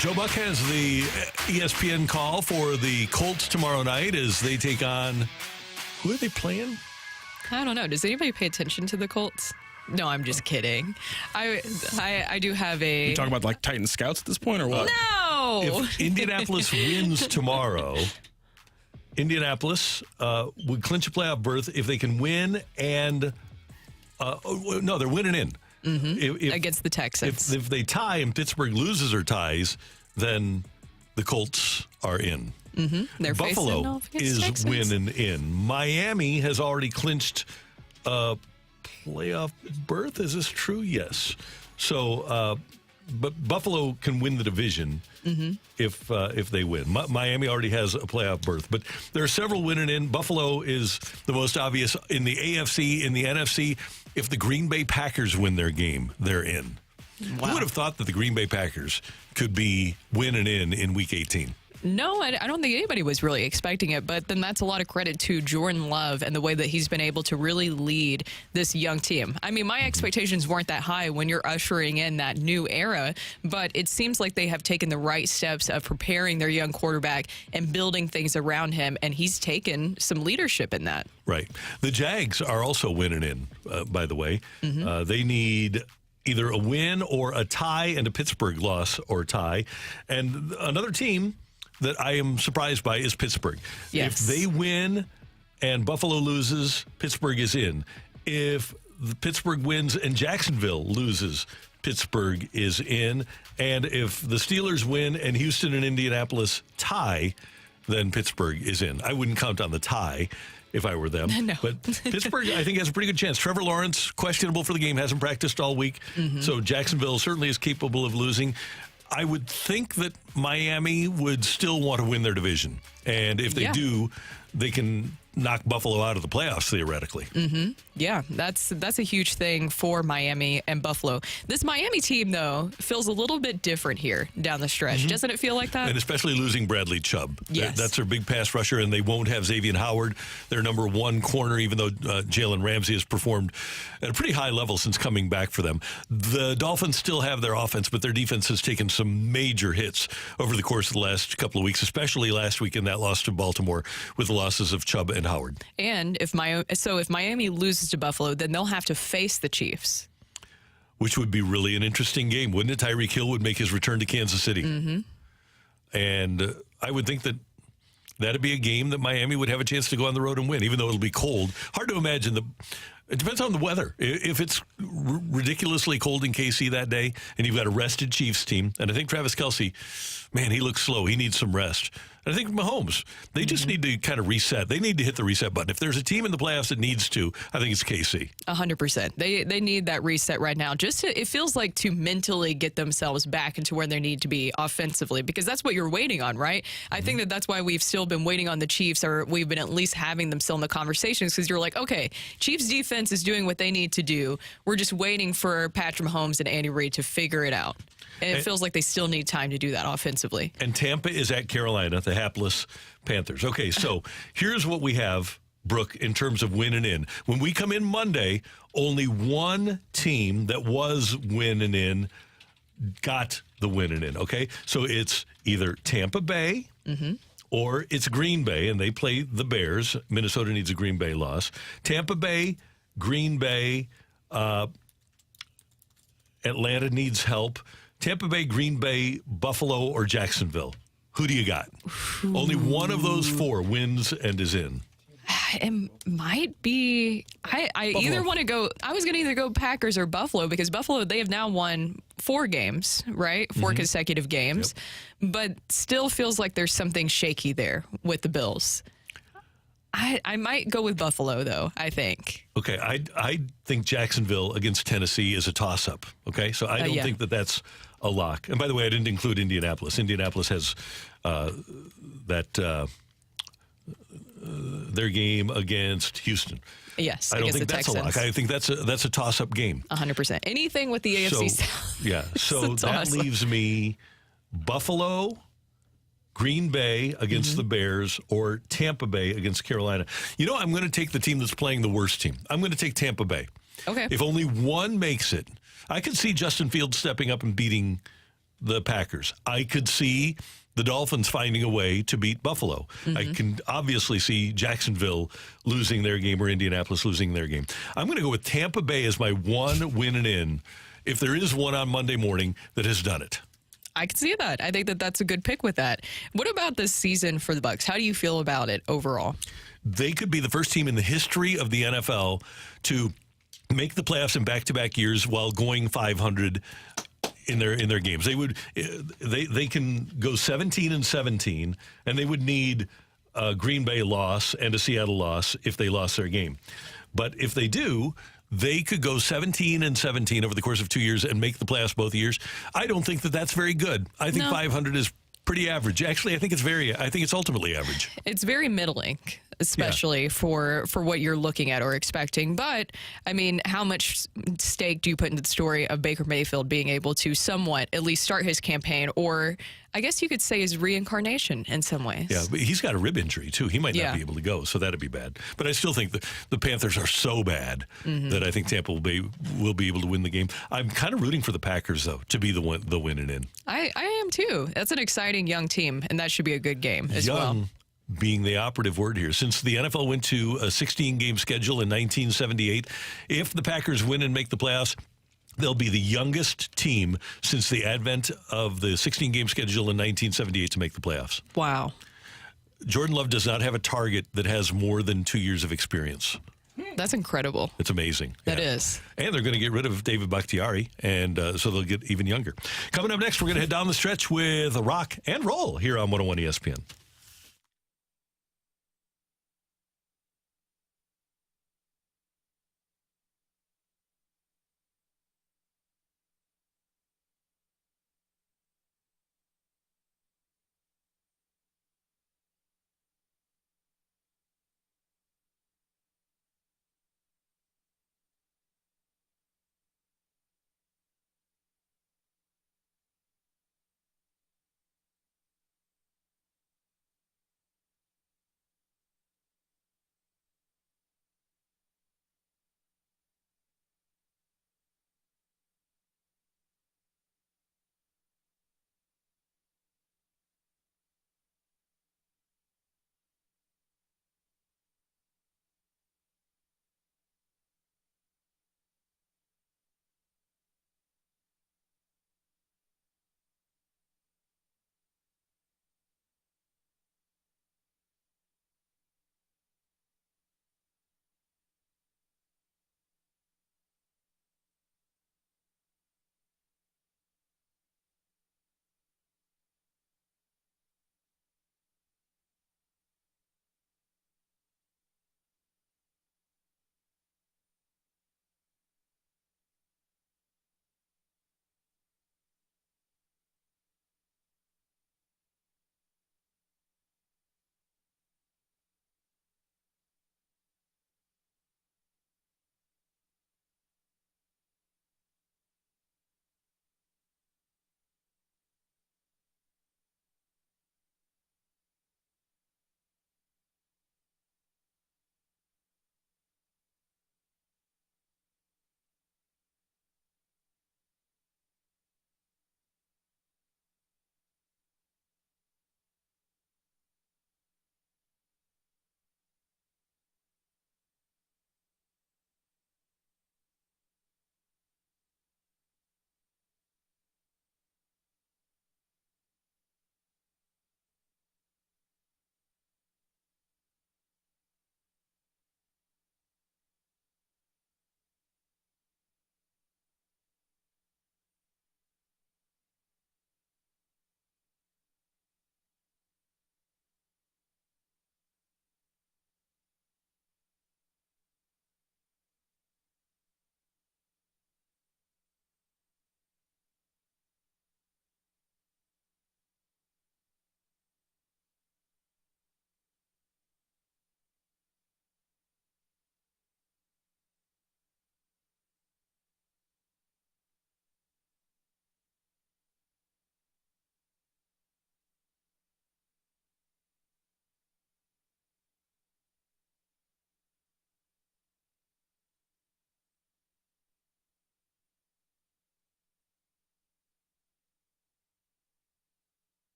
Joe Buck has the ESPN call for the Colts tomorrow night as they take on, who are they playing? I don't know. Does anybody pay attention to the Colts? No, I'm just kidding. I do have a... You talking about like Titan Scouts at this point or what? No! If Indianapolis wins tomorrow, Indianapolis would clinch a playoff berth if they can win and... no, they're winning in. Mm-hmm. Against the Texans. If they tie and Pittsburgh loses or ties, then the Colts are in. Mm-hmm. They're Buffalo is Texans. winning in. Miami has already clinched a playoff berth. Is this true? Yes. So, but Buffalo can win the division if they win. Miami already has a playoff berth, but there are several winning in. Buffalo is the most obvious in the AFC. In the NFC, if the Green Bay Packers win their game, they're in. Wow. Who would have thought that the Green Bay Packers could be winning in Week 18? No, I don't think anybody was really expecting it, but then that's a lot of credit to Jordan Love and the way that he's been able to really lead this young team. I mean, my expectations weren't that high when you're ushering in that new era, but it seems like they have taken the right steps of preparing their young quarterback and building things around him, and he's taken some leadership in that. Right. The Jags are also winning in, by the way. They need either a win or a tie and a Pittsburgh loss or tie. And another team that I am surprised by is Pittsburgh. Yes. If they win and Buffalo loses, Pittsburgh is in. If Pittsburgh wins and Jacksonville loses, Pittsburgh is in. And if the Steelers win and Houston and Indianapolis tie, then Pittsburgh is in. I wouldn't count on the tie if I were them. No. But Pittsburgh, I think, has a pretty good chance. Trevor Lawrence, questionable for the game, hasn't practiced all week. So Jacksonville certainly is capable of losing. I would think that Miami would still want to win their division. And if they do, they can knock Buffalo out of the playoffs, theoretically. Yeah, that's a huge thing for Miami and Buffalo. This Miami team, though, feels a little bit different here down the stretch. Doesn't it feel like that? And especially losing Bradley Chubb. Yes. That's their big pass rusher, and they won't have Xavier Howard, their number one corner, even though Jalen Ramsey has performed at a pretty high level since coming back for them. The Dolphins still have their offense, but their defense has taken some major hits over the course of the last couple of weeks, especially last week in that loss to Baltimore with the losses of Chubb and Howard. And if Miami loses to Buffalo, then they'll have to face the Chiefs. Which would be really an interesting game, wouldn't it? Tyreek Hill would make his return to Kansas City. And I would think that that'd be a game that Miami would have a chance to go on the road and win, even though it'll be cold. Hard to imagine. It depends on the weather. If it's ridiculously cold in KC that day and you've got a rested Chiefs team, and I think Travis Kelce, man, he looks slow. He needs some rest. And I think Mahomes, they just need to kind of reset. They need to hit the reset button. If there's a team in the playoffs that needs to, I think it's KC. 100%. They need that reset right now. It feels like to mentally get themselves back into where they need to be offensively, because that's what you're waiting on, right? I think that's why we've still been waiting on the Chiefs, or we've been at least having them still in the conversations, because you're like, okay, Chiefs defense is doing what they need to do. We're just waiting for Patrick Mahomes and Andy Reid to figure it out. And it feels like they still need time to do that offensively. And Tampa is at Carolina, the hapless Panthers. Okay, so here's what we have, Brooke, in terms of winning in. When we come in Monday, only one team that was winning in got the winning in, okay? So it's either Tampa Bay or it's Green Bay, and they play the Bears. Minnesota needs a Green Bay loss. Tampa Bay, Green Bay, Atlanta needs help. Tampa Bay, Green Bay, Buffalo, or Jacksonville. Who do you got? Only one of those four wins and is in. It might be. I either want to go. I was going to either go Packers or Buffalo, because Buffalo, they have now won 4 games, right? 4 consecutive games, but still feels like there's something shaky there with the Bills. I might go with Buffalo, though, I think. Okay, I think Jacksonville against Tennessee is a toss-up, okay? So I don't think that that's a lock. And by the way, I didn't include Indianapolis. Indianapolis has their game against Houston. Yes, I don't think that's Texans. a lock. I think that's a toss-up game. 100%. Anything with the AFC South. Yeah, so that leaves me Buffalo, Green Bay against the Bears, or Tampa Bay against Carolina. You know, I'm going to take the team that's playing the worst team. I'm going to take Tampa Bay. Okay. If only one makes it, I could see Justin Fields stepping up and beating the Packers. I could see the Dolphins finding a way to beat Buffalo. I can obviously see Jacksonville losing their game or Indianapolis losing their game. I'm going to go with Tampa Bay as my one win and in, if there is one on Monday morning that has done it. I can see that. I think that that's a good pick with that. What about this season for the Bucs? How do you feel about it overall? They could be the first team in the history of the NFL to make the playoffs in back-to-back years while going 500 in their games. They can go 17-17, and they would need a Green Bay loss and a Seattle loss if they lost their game. But if they do, they could go 17-17 over the course of 2 years and make the playoffs both years. I don't think that that's very good. I think 500 is pretty average. Actually, I think it's ultimately average. It's very middling, especially for what you're looking at or expecting. But, I mean, how much stake do you put into the story of Baker Mayfield being able to somewhat at least start his campaign, or I guess you could say his reincarnation in some ways? Yeah, but he's got a rib injury, too. He might not be able to go, so that'd be bad. But I still think the Panthers are so bad that I think Tampa will be able to win the game. I'm kind of rooting for the Packers, though, to be the win and in. I am, too. That's an exciting young team, and that should be a good game as well. Being the operative word here. Since the NFL went to a 16-game schedule in 1978, if the Packers win and make the playoffs, they'll be the youngest team since the advent of the 16-game schedule in 1978 to make the playoffs. Wow. Jordan Love does not have a target that has more than 2 years of experience. That's incredible. It's amazing. That is. And they're going to get rid of David Bakhtiari, and so they'll get even younger. Coming up next, we're going to head down the stretch with Rocc and Roll here on 101 ESPN.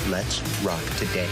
Let's rock today.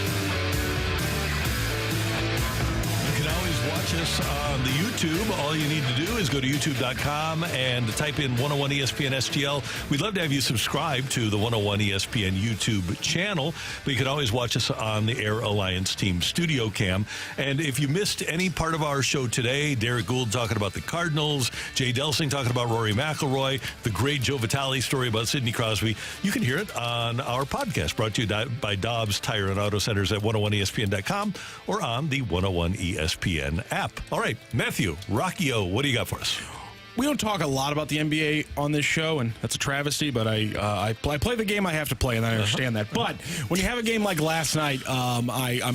You can always watch us on the YouTube. All you need to do is go to youtube.com and type in 101 ESPN STL. We'd love to have you subscribe to the 101 ESPN YouTube channel, but you can always watch us on the Air Alliance Team Studio Cam. And if you missed any part of our show today, Derrick Goold talking about the Cardinals, Jay Delsing talking about Rory McIlroy, the great Joey Vitale story about Sidney Crosby, you can hear it on our podcast brought to you by Dobbs Tire and Auto Centers at 101ESPN.com or on the 101 ESPN app. All right, Matthew, Rocchio, what do you got for us? We don't talk a lot about the NBA on this show, and that's a travesty, but I play the game I have to play, and I understand that. But when you have a game like last night, I'm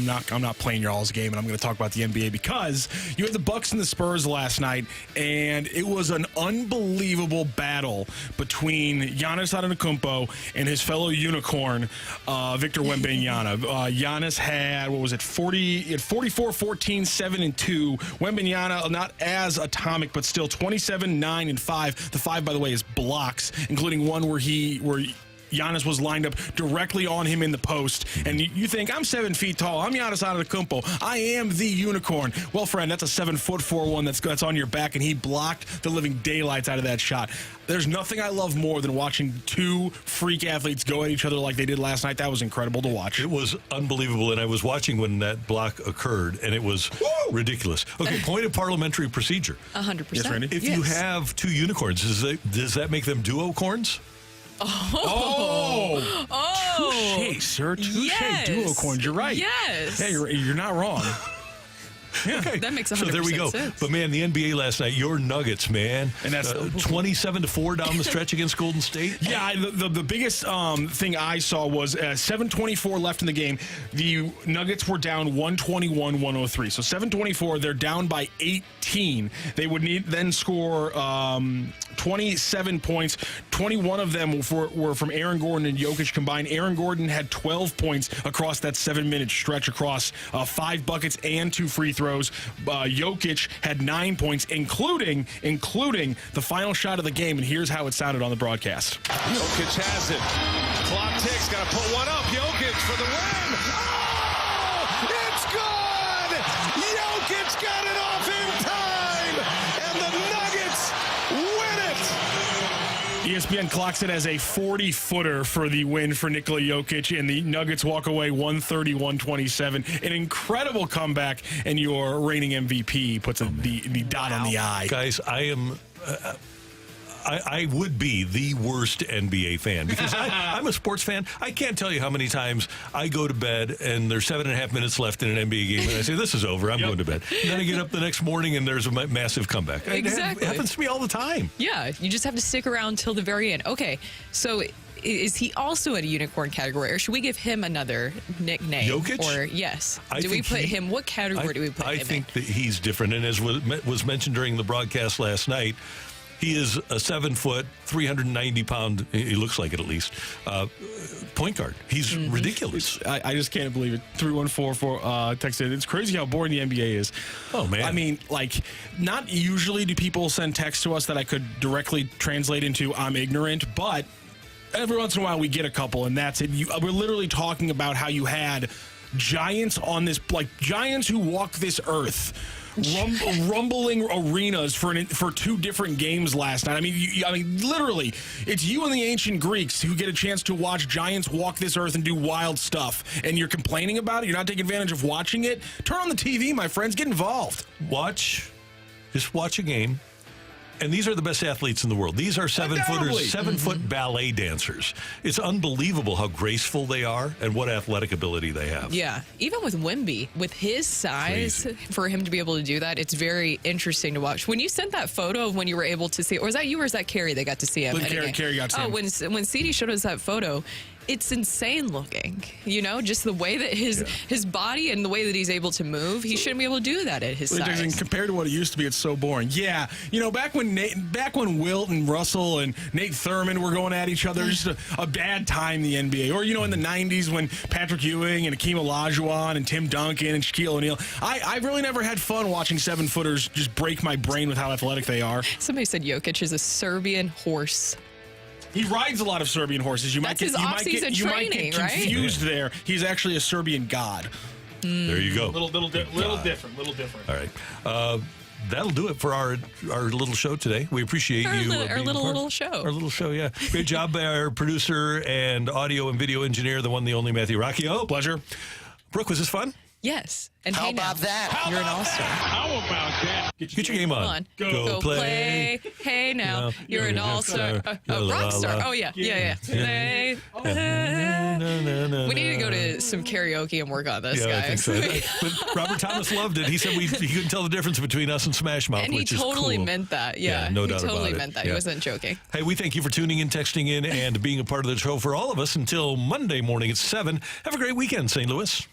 not playing your all's game, and I'm going to talk about the NBA because you had the Bucks and the Spurs last night, and it was an unbelievable battle between Giannis Antetokounmpo and his fellow unicorn, Victor Wembanyama. Giannis had, 44, 14, 7, and 2. Wembanyama, not as atomic, but still 27, 9, and 5. The 5, by the way, is blocks, including one where Giannis was lined up directly on him in the post. And you think, I'm 7 feet tall. I'm Giannis Antetokounmpo. I am the unicorn. Well, friend, that's a 7'4" one that's on your back, and he blocked the living daylights out of that shot. There's nothing I love more than watching two freak athletes go at each other like they did last night. That was incredible to watch. It was unbelievable, and I was watching when that block occurred, and it was ridiculous. Okay, point of parliamentary procedure. 100%. Yes, Randy? If you have two unicorns, does that make them duo-corns? Oh! Touche, sir. Touche, yes. duo-corns. You're right. Yes. Yeah, you're not wrong. Yeah. Okay. That makes 100% sense. So there we go. But man, the NBA last night, your Nuggets, man. And that's 27-4 down the stretch against Golden State. Yeah, the biggest thing I saw was 7:24 left in the game. The Nuggets were down 121-103. So 7:24, they're down by 18. They would then score 27 points. 21 of them were from Aaron Gordon and Jokic combined. Aaron Gordon had 12 points across that 7-minute stretch across 5 buckets and 2 free throws. Jokic had 9 points, including the final shot of the game. And here's how it sounded on the broadcast. Jokic has it. Clock ticks. Got to put one up. Jokic for the win. Oh, it's good. Jokic got it off in time, and the Nuggets win it. ESPN clocks it as a 40-footer for the win for Nikola Jokic, and the Nuggets walk away 130-127. An incredible comeback, and your reigning MVP puts the dot on the I. Guys, I would be the worst NBA fan because I'm a sports fan. I can't tell you how many times I go to bed and there's 7.5 minutes left in an NBA game and I say, this is over, I'm going to bed. And then I get up the next morning and there's a massive comeback. Exactly. It happens to me all the time. Yeah, you just have to stick around till the very end. Okay, so is he also in a unicorn category, or should we give him another nickname? Jokic? Or yes. What category do we put him in? I think that he's different. And as was mentioned during the broadcast last night, he is a 7-foot, 390-pound, he looks like it at least, point guard. He's ridiculous. I just can't believe it. 3144 texted. It's crazy how boring the NBA is. Oh, man. I mean, not usually do people send texts to us that I could directly translate into I'm ignorant, but every once in a while we get a couple, and that's it. We're literally talking about how you had giants on this, giants who walk this earth, rumbling arenas for 2 different games last night. I mean, literally, it's you and the ancient Greeks who get a chance to watch giants walk this earth and do wild stuff, and you're complaining about it. You're not taking advantage of watching it. Turn on the TV, my friends. Get involved. Just watch a game. And these are the best athletes in the world. These are 7-footers, 7-foot ballet dancers. It's unbelievable how graceful they are and what athletic ability they have. Yeah. Even with Wemby, with his size, for him to be able to do that, it's very interesting to watch. When you sent that photo of when you were able to see, or was that you or is that Carrie that got to see him? Carrie got to see him. When CD showed us that photo, it's insane looking, just the way that his body and the way that he's able to move. He shouldn't be able to do that at his size. And compared to what it used to be, it's so boring. Yeah, back when Wilt and Russell and Nate Thurman were going at each other, just a bad time in the NBA. Or in the 90s when Patrick Ewing and Hakeem Olajuwon and Tim Duncan and Shaquille O'Neal. I've really never had fun watching 7-footers just break my brain with how athletic they are. Somebody said Jokic is a Serbian horse. He rides a lot of Serbian horses. You That's might his get off-season training, right? confused there. He's actually a Serbian god. There you go. Little different. All right. That'll do it for our little show today. We appreciate you. Our little show. Our little show, yeah. Great job by our producer and audio and video engineer, the one, the only Matthew Rocc. Pleasure. Brooke, was this fun? Yes. And How about that? You're an all-star. How about that? Get your game on. Go play. Hey, now. You're an all-star. Rock star. Oh, yeah. Yeah. We need to go to some karaoke and work on this, guys. I think so. But Robert Thomas loved it. He said he couldn't tell the difference between us and Smash Mouth, and he which is totally cool. meant that. Yeah, no doubt he totally about it. meant that. Yeah. He wasn't joking. Hey, we thank you for tuning in, texting in, and being a part of the show for all of us until Monday morning at 7. Have a great weekend, St. Louis.